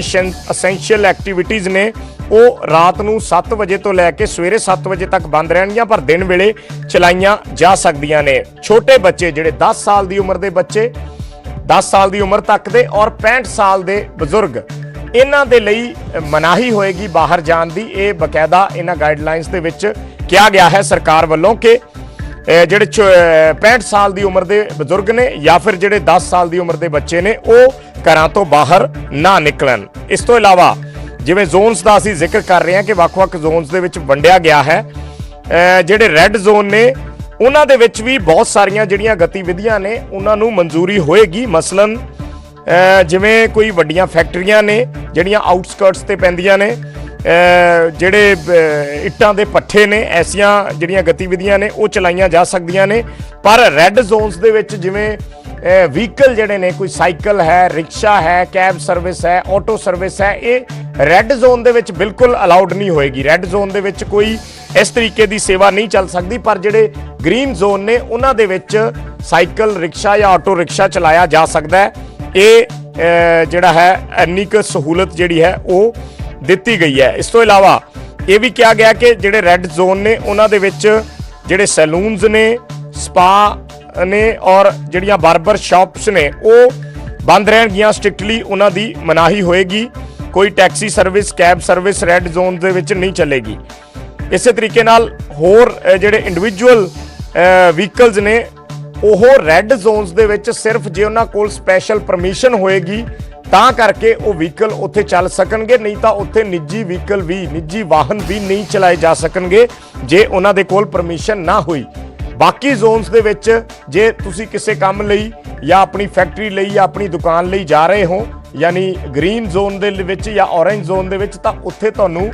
ਅਸੈਂਸ਼ੀਅਲ ਐਕਟੀਵਿਟੀਜ਼ ਨੇ ਉਹ ਰਾਤ ਨੂੰ 7 ਵਜੇ ਤੋਂ ਲੈ ਕੇ ਸਵੇਰੇ 7 ਵਜੇ ਤੱਕ ਬੰਦ ਰਹਿਣਗੀਆਂ, ਪਰ ਦਿਨ ਵੇਲੇ ਚਲਾਈਆਂ ਜਾ ਸਕਦੀਆਂ ਨੇ। ਛੋਟੇ ਬੱਚੇ ਜਿਹੜੇ 10 ਸਾਲ ਦੀ ਉਮਰ ਦੇ ਬੱਚੇ, 10 ਸਾਲ ਦੀ ਉਮਰ ਤੱਕ ਦੇ ਔਰ 65 ਸਾਲ ਦੇ ਬਜ਼ੁਰਗ, ਇਹਨਾਂ ਦੇ ਲਈ ਮਨਾਹੀ ਹੋਏਗੀ ਬਾਹਰ ਜਾਣ ਦੀ। ਇਹ ਬਕਾਇਦਾ ਇਹਨਾਂ ਗਾਈਡਲਾਈਨਸ ਦੇ ਵਿੱਚ ਕਿਹਾ ਗਿਆ ਹੈ ਸਰਕਾਰ ਵੱਲੋਂ ਕਿ ਜਿਹੜੇ 65 ਸਾਲ ਦੀ ਉਮਰ ਦੇ ਬਜ਼ੁਰਗ ਨੇ ਜਾਂ ਫਿਰ ਜਿਹੜੇ 10 ਸਾਲ ਦੀ ਉਮਰ ਦੇ ਬੱਚੇ ਨੇ ਉਹ ਘਰਾਂ ਤੋਂ ਬਾਹਰ ਨਾ ਨਿਕਲਣ। ਇਸ ਤੋਂ ਇਲਾਵਾ ਜਿਵੇਂ ਜ਼ੋਨਸ ਦਾ ਅਸੀਂ ਜ਼ਿਕਰ ਕਰ ਰਹੇ ਹਾਂ ਕਿ ਵੱਖ-ਵੱਖ ਜ਼ੋਨਸ ਦੇ ਵਿੱਚ ਵੰਡਿਆ ਗਿਆ ਹੈ। ਜਿਹੜੇ ਰੈੱਡ ਜ਼ੋਨ ਨੇ ਉਹਨਾਂ ਦੇ ਵਿੱਚ ਵੀ ਬਹੁਤ ਸਾਰੀਆਂ ਜਿਹੜੀਆਂ ਗਤੀਵਿਧੀਆਂ ਨੇ ਉਹਨਾਂ ਨੂੰ ਮਨਜ਼ੂਰੀ ਹੋਏਗੀ। ਮਸਲਨ ਜਿਵੇਂ ਕੋਈ ਵੱਡੀਆਂ ਫੈਕਟਰੀਆਂ ਨੇ ਜਿਹੜੀਆਂ ਆਊਟਸਕਰਟਸ ਤੇ ਪੈਂਦੀਆਂ ਨੇ, ਜਿਹੜੇ ਇੱਟਾਂ ਦੇ ਪੱਠੇ ਨੇ, ਐਸੀਆਂ ਜਿਹੜੀਆਂ ਗਤੀਵਿਧੀਆਂ ਨੇ ਉਹ ਚਲਾਈਆਂ ਜਾ ਸਕਦੀਆਂ ਨੇ। ਪਰ ਰੈੱਡ ਜ਼ੋਨਸ ਦੇ ਵਿੱਚ ਜਿਵੇਂ ਵਹੀਕਲ ਜਿਹੜੇ ਨੇ, ਕੋਈ ਸਾਈਕਲ ਹੈ, ਰਿਕਸ਼ਾ ਹੈ, ਕੈਬ ਸਰਵਿਸ ਹੈ, ਆਟੋ ਸਰਵਿਸ ਹੈ, ਇਹ ਰੈੱਡ ਜ਼ੋਨ ਦੇ ਵਿੱਚ ਬਿਲਕੁਲ ਅਲਾਉਡ ਨਹੀਂ ਹੋਏਗੀ। ਰੈੱਡ ਜ਼ੋਨ ਦੇ ਵਿੱਚ ਕੋਈ ਇਸ ਤਰੀਕੇ ਦੀ ਸੇਵਾ ਨਹੀਂ ਚੱਲ ਸਕਦੀ। ਪਰ ਜਿਹੜੇ ਗ੍ਰੀਨ ਜ਼ੋਨ ਨੇ ਉਹਨਾਂ ਦੇ ਵਿੱਚ ਸਾਈਕਲ, ਰਿਕਸ਼ਾ ਜਾਂ ਆਟੋ ਰਿਕਸ਼ਾ ਚਲਾਇਆ ਜਾ ਸਕਦਾ ਹੈ। ਇਹ ਜਿਹੜਾ ਹੈ ਇੰਨੀ ਕੁ ਸਹੂਲਤ ਜਿਹੜੀ ਹੈ ਉਹ ਦਿੱਤੀ ਗਈ ਹੈ। ਇਸ ਤੋਂ ਇਲਾਵਾ ਇਹ ਵੀ ਕਿਹਾ ਗਿਆ ਕਿ ਜਿਹੜੇ ਰੈੱਡ ਜ਼ੋਨ ਨੇ ਉਹਨਾਂ ਦੇ ਵਿੱਚ ਜਿਹੜੇ ਸੈਲੂਨਸ ਨੇ, ਸਪਾ ਨੇ ਔਰ ਜਿਹੜੀਆਂ ਬਾਰਬਰ ਸ਼ਾਪਸ ਨੇ ਉਹ ਬੰਦ ਰਹਿਣਗੀਆਂ। ਸਟ੍ਰਿਕਟਲੀ ਉਹਨਾਂ ਦੀ ਮਨਾਹੀ ਹੋਏਗੀ। ਕੋਈ taxi service, cab service red zone ਦੇ ਵਿੱਚ ਨਹੀਂ ਚੱਲੇਗੀ। ਇਸੇ ਤਰੀਕੇ ਨਾਲ ਹੋਰ ਜਿਹੜੇ ਇੰਡੀਵਿਜੂਅਲ ਵਹੀਕਲਸ ਨੇ ਉਹ ਰੈੱਡ ਜ਼ੋਨਸ ਦੇ ਵਿੱਚ ਸਿਰਫ ਜੇ ਉਹਨਾਂ ਕੋਲ ਸਪੈਸ਼ਲ ਪਰਮਿਸ਼ਨ ਹੋਏਗੀ ਤਾਂ ਕਰਕੇ ਉਹ ਵਹੀਕਲ ਉੱਥੇ ਚੱਲ ਸਕਣਗੇ, ਨਹੀਂ ਤਾਂ ਉੱਥੇ ਨਿੱਜੀ ਵਹੀਕਲ ਵੀ, ਨਿੱਜੀ ਵਾਹਨ ਵੀ ਨਹੀਂ ਚਲਾਏ ਜਾ ਸਕਣਗੇ ਜੇ ਉਹਨਾਂ ਦੇ ਕੋਲ ਪਰਮਿਸ਼ਨ ਨਾ ਹੋਈ। ਬਾਕੀ ਜ਼ੋਨਸ ਦੇ ਵਿੱਚ ਜੇ ਤੁਸੀਂ ਕਿਸੇ ਕੰਮ ਲਈ ਜਾਂ ਆਪਣੀ ਫੈਕਟਰੀ ਲਈ ਜਾਂ ਆਪਣੀ ਦੁਕਾਨ ਲਈ ਜਾ ਰਹੇ ਹੋ, ਯਾਨੀ ਗ੍ਰੀਨ ਜ਼ੋਨ ਦੇ ਵਿੱਚ ਜਾਂ ਔਰੇਂਜ ਜ਼ੋਨ ਦੇ ਵਿੱਚ, ਤਾਂ ਉੱਥੇ ਤੁਹਾਨੂੰ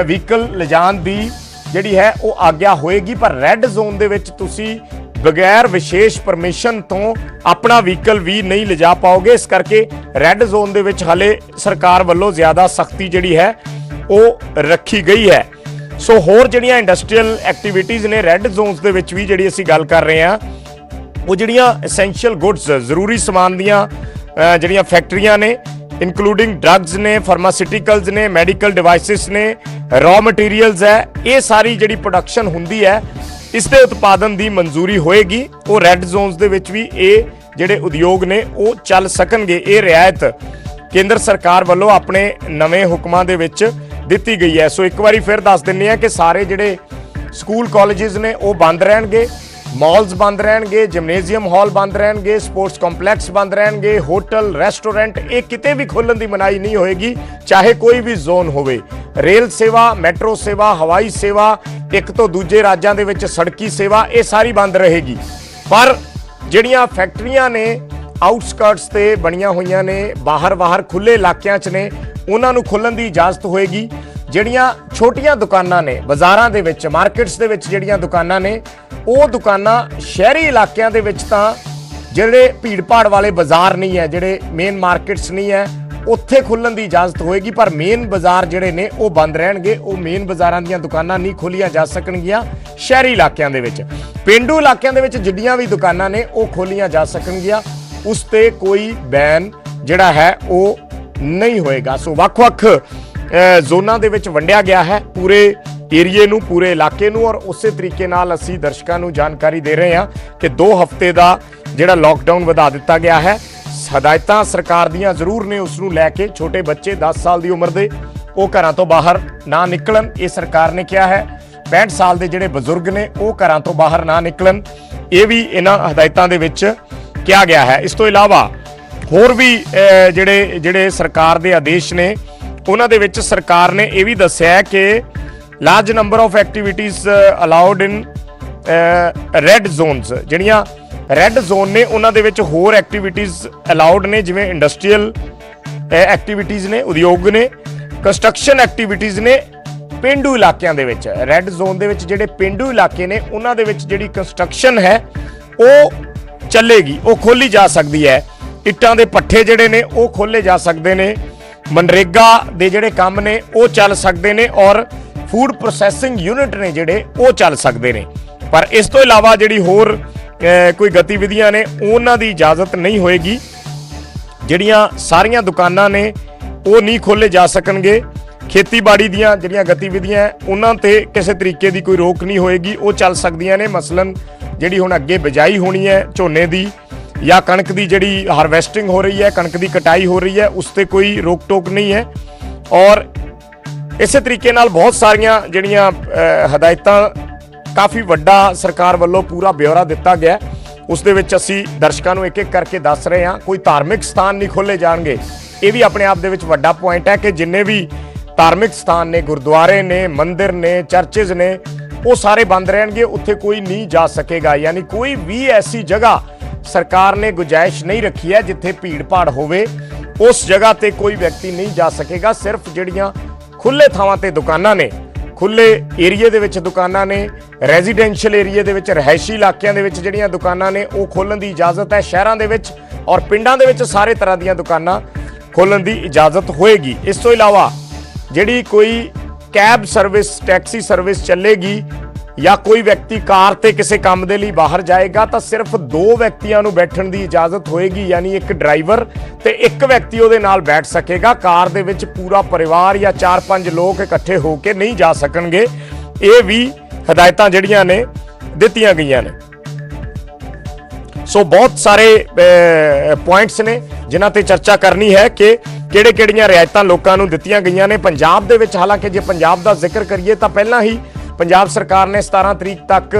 ਵਹੀਕਲ ਲਿਜਾਣ ਦੀ ਜਿਹੜੀ ਹੈ ਉਹ ਆਗਿਆ ਹੋਏਗੀ। ਪਰ ਰੈੱਡ ਜ਼ੋਨ ਦੇ ਵਿੱਚ ਤੁਸੀਂ ਬਗੈਰ ਵਿਸ਼ੇਸ਼ ਪਰਮਿਸ਼ਨ ਤੋਂ ਆਪਣਾ ਵਹੀਕਲ ਵੀ ਨਹੀਂ ਲਿਜਾ ਪਾਓਗੇ। ਇਸ ਕਰਕੇ ਰੈੱਡ ਜ਼ੋਨ ਦੇ ਵਿੱਚ ਹਾਲੇ ਸਰਕਾਰ ਵੱਲੋਂ ਜ਼ਿਆਦਾ ਸਖਤੀ ਜਿਹੜੀ ਹੈ ਉਹ ਰੱਖੀ ਗਈ ਹੈ। ਸੋ ਹੋਰ ਜਿਹੜੀਆਂ ਇੰਡਸਟਰੀਅਲ ਐਕਟੀਵਿਟੀਜ਼ ਨੇ ਰੈੱਡ ਜ਼ੋਨਸ ਦੇ ਵਿੱਚ ਵੀ ਜਿਹੜੀ ਅਸੀਂ ਗੱਲ ਕਰ ਰਹੇ ਹਾਂ, ਉਹ ਜਿਹੜੀਆਂ ਐਸੈਂਸ਼ੀਅਲ ਗੁੱਡਸ, ਜ਼ਰੂਰੀ ਸਮਾਨ ਦੀਆਂ ਜਿਹੜੀਆਂ ਫੈਕਟਰੀਆਂ ਨੇ, ਇਨਕਲੂਡਿੰਗ ਡਰੱਗਸ ਨੇ, ਫਾਰਮਾਸਿਊਟੀਕਲਸ ਨੇ, ਮੈਡੀਕਲ ਡਿਵਾਈਸਿਸ ਨੇ, ਰॉ ਮਟੀਰੀਅਲਸ ਹੈ, ਇਹ ਸਾਰੀ ਜਿਹੜੀ ਪ੍ਰੋਡਕਸ਼ਨ ਹੁੰਦੀ ਹੈ ਇਸ ਦੇ ਉਤਪਾਦਨ ਦੀ ਮਨਜ਼ੂਰੀ ਹੋਏਗੀ। ਉਹ ਰੈੱਡ ਜ਼ੋਨਸ ਦੇ ਵਿੱਚ ਵੀ ਇਹ ਜਿਹੜੇ ਉਦਯੋਗ ਨੇ ਉਹ ਚੱਲ ਸਕਣਗੇ। ਇਹ ਰਿਆਇਤ ਕੇਂਦਰ ਸਰਕਾਰ ਵੱਲੋਂ ਆਪਣੇ ਨਵੇਂ ਹੁਕਮਾਂ ਦੇ ਵਿੱਚ ਦਿੱਤੀ ਗਈ ਹੈ। ਸੋ ਇੱਕ ਵਾਰੀ ਫਿਰ ਦੱਸ ਦਿੰਦੇ ਹਾਂ ਕਿ ਸਾਰੇ ਜਿਹੜੇ ਸਕੂਲ ਕਾਲਜਿਸ ਨੇ ਉਹ ਬੰਦ ਰਹਿਣਗੇ, ਮਾਲਸ ਬੰਦ ਰਹਿਣਗੇ, ਜਿਮਨੇਜ਼ੀਅਮ ਹਾਲ ਬੰਦ ਰਹਿਣਗੇ, ਸਪੋਰਟਸ ਕੰਪਲੈਕਸ ਬੰਦ ਰਹਿਣਗੇ, ਹੋਟਲ, ਰੈਸਟੋਰੈਂਟ ਇਹ ਕਿਤੇ ਵੀ ਖੋਲ੍ਹਣ ਦੀ ਮਨਾਹੀ ਨਹੀਂ ਹੋਏਗੀ, ਚਾਹੇ ਕੋਈ ਵੀ ਜ਼ੋਨ ਹੋਵੇ। ਰੇਲ ਸੇਵਾ, ਮੈਟਰੋ ਸੇਵਾ, ਹਵਾਈ ਸੇਵਾ, ਇੱਕ ਤੋਂ ਦੂਜੇ ਰਾਜਾਂ ਦੇ ਵਿੱਚ ਸੜਕੀ ਸੇਵਾ, ਇਹ ਸਾਰੀ ਬੰਦ ਰਹੇਗੀ। ਪਰ ਜਿਹੜੀਆਂ ਫੈਕਟਰੀਆਂ ਨੇ ਆਊਟਸਕਰਟਸ ਤੇ ਬਣੀਆਂ ਹੋਈਆਂ ਨੇ, ਬਾਹਰ ਖੁੱਲੇ ਇਲਾਕਿਆਂ 'ਚ ਨੇ, ਉਹਨਾਂ ਨੂੰ ਖੁੱਲ੍ਹਣ ਦੀ ਇਜਾਜ਼ਤ ਹੋਏਗੀ। ਜਿਹੜੀਆਂ ਛੋਟੀਆਂ ਦੁਕਾਨਾਂ ਨੇ ਬਾਜ਼ਾਰਾਂ ਦੇ ਵਿੱਚ, ਮਾਰਕੀਟਸ ਦੇ ਵਿੱਚ ਜਿਹੜੀਆਂ ਦੁਕਾਨਾਂ ਨੇ, ਉਹ ਦੁਕਾਨਾਂ ਸ਼ਹਿਰੀ ਇਲਾਕਿਆਂ ਦੇ ਵਿੱਚ ਤਾਂ ਜਿਹੜੇ ਭੀੜ ਭਾੜ ਵਾਲੇ ਬਾਜ਼ਾਰ ਨਹੀਂ ਹੈ, ਜਿਹੜੇ ਮੇਨ ਮਾਰਕੀਟਸ ਨਹੀਂ ਹੈ, ਉੱਥੇ ਖੁੱਲ੍ਹਣ ਦੀ ਇਜਾਜ਼ਤ ਹੋਏਗੀ। ਪਰ ਮੇਨ ਬਾਜ਼ਾਰ ਜਿਹੜੇ ਨੇ ਉਹ ਬੰਦ ਰਹਿਣਗੇ। ਉਹ ਮੇਨ ਬਾਜ਼ਾਰਾਂ ਦੀਆਂ ਦੁਕਾਨਾਂ ਨਹੀਂ ਖੋਲ੍ਹੀਆਂ ਜਾ ਸਕਣਗੀਆਂ ਸ਼ਹਿਰੀ ਇਲਾਕਿਆਂ ਦੇ ਵਿੱਚ। ਪੇਂਡੂ ਇਲਾਕਿਆਂ ਦੇ ਵਿੱਚ ਜਿੰਨੀਆਂ ਵੀ ਦੁਕਾਨਾਂ ਨੇ ਉਹ ਖੋਲ੍ਹੀਆਂ ਜਾ ਸਕਣਗੀਆਂ, ਉਸ ਤੇ ਕੋਈ ਬੈਨ ਜਿਹੜਾ ਹੈ ਉਹ ਨਹੀਂ ਹੋਏਗਾ। ਸੋ ਵੱਖ-ਵੱਖ ਜ਼ੋਨਾਂ ਦੇ ਵਿੱਚ ਵੰਡਿਆ ਗਿਆ ਹੈ ਪੂਰੇ ਏਰੀਏ ਨੂੰ, ਪੂਰੇ ਇਲਾਕੇ ਨੂੰ, ਔਰ ਉਸੇ ਤਰੀਕੇ ਨਾਲ ਅਸੀਂ ਦਰਸ਼ਕਾਂ ਨੂੰ ਜਾਣਕਾਰੀ ਦੇ ਰਹੇ ਹਾਂ ਕਿ 2 ਹਫ਼ਤੇ ਦਾ ਜਿਹੜਾ ਲਾਕਡਾਊਨ ਵਧਾ ਦਿੱਤਾ ਗਿਆ ਹੈ। ਹਦਾਇਤਾਂ ਸਰਕਾਰ ਦੀਆਂ ਜ਼ਰੂਰ ਨੇ, ਉਸ ਨੂੰ ਲੈ ਕੇ ਛੋਟੇ ਬੱਚੇ 10 ਸਾਲ ਦੀ ਉਮਰ ਦੇ ਉਹ ਘਰਾਂ ਤੋਂ ਬਾਹਰ ਨਾ ਨਿਕਲਣ, ਇਹ ਸਰਕਾਰ ਨੇ ਕਿਹਾ ਹੈ। 65 ਸਾਲ ਦੇ ਜਿਹੜੇ ਬਜ਼ੁਰਗ ਨੇ ਉਹ ਘਰਾਂ ਤੋਂ ਬਾਹਰ ਨਾ ਨਿਕਲਣ, ਇਹ ਵੀ ਇਹਨਾਂ ਹਦਾਇਤਾਂ ਦੇ ਵਿੱਚ ਕਿਹਾ ਗਿਆ ਹੈ। ਇਸ ਤੋਂ ਇਲਾਵਾ ਹੋਰ ਵੀ ਜਿਹੜੇ ਸਰਕਾਰ ਦੇ ਆਦੇਸ਼ ਨੇ, ਉਹਨਾਂ ਦੇ ਵਿੱਚ ਸਰਕਾਰ ਨੇ ਇਹ ਵੀ ਦੱਸਿਆ ਹੈ ਕਿ large number of activities allowed in red zones, ਜਿਹੜੀਆਂ ਰੈੱਡ ਜ਼ੋਨ ਨੇ ਉਹਨਾਂ ਦੇ ਵਿੱਚ ਹੋਰ ਐਕਟੀਵਿਟੀਜ਼ ਅਲਾਉਡ ਨੇ, ਜਿਵੇਂ ਇੰਡਸਟਰੀਅਲ ਐਕਟੀਵਿਟੀਜ਼ ਨੇ, ਉਦਯੋਗ ਨੇ, ਕੰਸਟਰਕਸ਼ਨ ਐਕਟੀਵਿਟੀਜ਼ ਨੇ। ਪੇਂਡੂ ਇਲਾਕਿਆਂ ਦੇ ਵਿੱਚ, ਰੈੱਡ ਜ਼ੋਨ ਦੇ ਵਿੱਚ ਜਿਹੜੇ ਪੇਂਡੂ ਇਲਾਕੇ ਨੇ ਉਹਨਾਂ ਦੇ ਵਿੱਚ ਜਿਹੜੀ ਕੰਸਟਰਕਸ਼ਨ ਹੈ ਉਹ ਚੱਲੇਗੀ, ਉਹ ਖੋਲ੍ਹੀ ਜਾ ਸਕਦੀ ਹੈ। ਇੱਟਾਂ ਦੇ ਪੱਠੇ ਜਿਹੜੇ ਨੇ ਉਹ ਖੋਲ੍ਹੇ ਜਾ ਸਕਦੇ ਨੇ, ਮਨਰੇਗਾ ਦੇ ਜਿਹੜੇ ਕੰਮ ਨੇ ਉਹ ਚੱਲ ਸਕਦੇ ਨੇ, ਔਰ ਫੂਡ ਪ੍ਰੋਸੈਸਿੰਗ ਯੂਨਿਟ ਨੇ ਜਿਹੜੇ ਉਹ ਚੱਲ ਸਕਦੇ ਨੇ। ਪਰ ਇਸ ਤੋਂ ਇਲਾਵਾ ਜਿਹੜੀ ਹੋਰ ਕੋਈ ਗਤੀਵਿਧੀਆਂ ਨੇ ਉਹਨਾਂ ਦੀ ਇਜਾਜ਼ਤ ਨਹੀਂ ਹੋਏਗੀ। ਜਿਹੜੀਆਂ ਸਾਰੀਆਂ ਦੁਕਾਨਾਂ ਨੇ ਉਹ ਨਹੀਂ ਖੋਲ੍ਹੇ ਜਾ ਸਕਣਗੇ। ਖੇਤੀਬਾੜੀ ਦੀਆਂ ਜਿਹੜੀਆਂ ਗਤੀਵਿਧੀਆਂ ਉਹਨਾਂ ਤੇ ਕਿਸੇ ਤਰੀਕੇ ਦੀ ਕੋਈ ਰੋਕ ਨਹੀਂ ਹੋਏਗੀ, ਉਹ ਚੱਲ ਸਕਦੀਆਂ ਨੇ। ਮਸਲਨ ਜਿਹੜੀ ਹੁਣ ਅੱਗੇ ਬਿਜਾਈ ਹੋਣੀ ਹੈ ਝੋਨੇ ਦੀ ਜਾਂ ਕਣਕ ਦੀ, ਜਿਹੜੀ ਹਾਰਵੈਸਟਿੰਗ ਹੋ ਰਹੀ ਹੈ, ਕਣਕ ਦੀ ਕਟਾਈ ਹੋ ਰਹੀ ਹੈ, ਉਸ ਤੇ ਕੋਈ ਰੋਕ ਟੋਕ ਨਹੀਂ ਹੈ। ਔਰ ਇਸੇ ਤਰੀਕੇ ਨਾਲ ਬਹੁਤ ਸਾਰੀਆਂ ਜਿਹੜੀਆਂ ਹਦਾਇਤਾਂ, ਕਾਫੀ ਵੱਡਾ ਸਰਕਾਰ ਵੱਲੋਂ ਪੂਰਾ ਬਿਊਰਾ ਦਿੱਤਾ ਗਿਆ, ਉਸ ਦੇ ਵਿੱਚ ਅਸੀਂ ਦਰਸ਼ਕਾਂ ਨੂੰ ਇੱਕ ਇੱਕ ਕਰਕੇ ਦੱਸ ਰਹੇ ਹਾਂ। ਕੋਈ ਧਾਰਮਿਕ ਸਥਾਨ ਨਹੀਂ ਖੋਲ੍ਹੇ ਜਾਣਗੇ, ਇਹ ਵੀ ਆਪਣੇ ਆਪ ਦੇ ਵਿੱਚ ਵੱਡਾ ਪੁਆਇੰਟ ਹੈ ਕਿ ਜਿੰਨੇ ਵੀ ਧਾਰਮਿਕ ਸਥਾਨ ਨੇ, ਗੁਰਦੁਆਰੇ ਨੇ, ਮੰਦਿਰ ਨੇ, ਚਰਚਿਜ਼ ਨੇ, ਉਹ ਸਾਰੇ ਬੰਦ ਰਹਿਣਗੇ, ਉੱਥੇ ਕੋਈ ਨਹੀਂ ਜਾ ਸਕੇਗਾ। ਯਾਨੀ ਕੋਈ ਵੀ ਐਸੀ ਜਗ੍ਹਾ ਸਰਕਾਰ ਨੇ ਗੁੰਜਾਇਸ਼ ਨਹੀਂ ਰੱਖੀ ਹੈ ਜਿੱਥੇ ਭੀੜ ਭਾੜ ਹੋਵੇ, ਉਸ ਜਗ੍ਹਾ ਤੇ ਕੋਈ ਵਿਅਕਤੀ ਨਹੀਂ ਜਾ ਸਕੇਗਾ। ਸਿਰਫ ਜਿਹੜੀਆਂ ਖੁੱਲ੍ਹੇ ਥਾਵਾਂ ਤੇ ਦੁਕਾਨਾਂ ਨੇ, ਖੁੱਲ੍ਹੇ ਏਰੀਏ ਦੇ ਵਿੱਚ ਦੁਕਾਨਾਂ ਨੇ, ਰੈਜ਼ੀਡੈਂਸ਼ੀਅਲ ਏਰੀਏ ਦੇ ਵਿੱਚ, ਰਿਹਾਇਸ਼ੀ ਇਲਾਕਿਆਂ ਦੇ ਵਿੱਚ ਜਿਹੜੀਆਂ ਦੁਕਾਨਾਂ ਨੇ ਉਹ ਖੋਲ੍ਹਣ ਦੀ ਇਜਾਜ਼ਤ ਹੈ। ਸ਼ਹਿਰਾਂ ਦੇ ਵਿੱਚ ਔਰ ਪਿੰਡਾਂ ਦੇ ਵਿੱਚ ਸਾਰੇ ਤਰ੍ਹਾਂ ਦੀਆਂ ਦੁਕਾਨਾਂ ਖੋਲ੍ਹਣ ਦੀ ਇਜਾਜ਼ਤ ਹੋਏਗੀ। ਇਸ ਤੋਂ ਇਲਾਵਾ ਜਿਹੜੀ ਕੋਈ ਕੈਬ ਸਰਵਿਸ, ਟੈਕਸੀ ਸਰਵਿਸ ਚੱਲੇਗੀ, ਜਾਂ ਕੋਈ ਵਿਅਕਤੀ ਕਾਰ ਤੇ ਕਿਸੇ ਕੰਮ ਦੇ ਲਈ ਬਾਹਰ ਜਾਏਗਾ ਤਾਂ ਸਿਰਫ 2 ਵਿਅਕਤੀਆਂ ਨੂੰ ਬੈਠਣ ਦੀ ਇਜਾਜ਼ਤ ਹੋਏਗੀ। ਯਾਨੀ ਇੱਕ ਡਰਾਈਵਰ ਤੇ ਇੱਕ ਵਿਅਕਤੀ ਉਹਦੇ ਨਾਲ ਬੈਠ ਸਕੇਗਾ। ਕਾਰ ਦੇ ਵਿੱਚ ਪੂਰਾ ਪਰਿਵਾਰ ਜਾਂ 4-5 ਲੋਕ ਇਕੱਠੇ ਹੋ ਕੇ ਨਹੀਂ ਜਾ ਸਕਣਗੇ। ਇਹ ਵੀ ਹਦਾਇਤਾਂ ਜਿਹੜੀਆਂ ਨੇ ਦਿੱਤੀਆਂ ਗਈਆਂ ਨੇ। ਸੋ ਬਹੁਤ ਸਾਰੇ ਪੁਆਇੰਟਸ ਨੇ ਜਿਨ੍ਹਾਂ ਤੇ ਚਰਚਾ ਕਰਨੀ ਹੈ ਕਿ ਕਿਹੜੀਆਂ ਰਿਆਇਤਾਂ ਲੋਕਾਂ ਨੂੰ ਦਿੱਤੀਆਂ ਗਈਆਂ ਨੇ। ਪੰਜਾਬ ਦੇ ਵਿੱਚ, ਹਾਲਾਂਕਿ ਜੇ ਪੰਜਾਬ ਦਾ ਜ਼ਿਕਰ ਕਰੀਏ ਤਾਂ ਪਹਿਲਾਂ ਹੀ ਪੰਜਾਬ ਸਰਕਾਰ ਨੇ 17 ਤਰੀਕ ਤੱਕ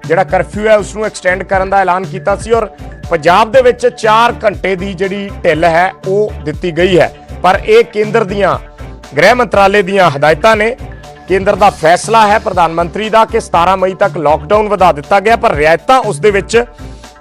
ਜਿਹੜਾ ਕਰਫਿਊ ਹੈ ਉਸ ਨੂੰ ਐਕਸਟੈਂਡ ਕਰਨ ਦਾ ਐਲਾਨ ਕੀਤਾ ਸੀ, ਔਰ ਪੰਜਾਬ ਦੇ ਵਿੱਚ 4 ਘੰਟੇ ਦੀ ਜਿਹੜੀ ਢਿੱਲ ਹੈ ਉਹ ਦਿੱਤੀ ਗਈ ਹੈ। ਪਰ ਇਹ ਕੇਂਦਰ ਦੀਆਂ ਗ੍ਰਹਿ ਮੰਤਰਾਲੇ ਦੀਆਂ ਹਦਾਇਤਾਂ ਨੇ, ਕੇਂਦਰ ਦਾ ਫੈਸਲਾ ਹੈ ਪ੍ਰਧਾਨ ਮੰਤਰੀ ਦਾ ਕਿ 17 ਮਈ ਤੱਕ ਲਾਕਡਾਊਨ ਵਧਾ ਦਿੱਤਾ ਗਿਆ, ਪਰ ਰਿਆਇਤਾਂ ਉਸ ਦੇ ਵਿੱਚ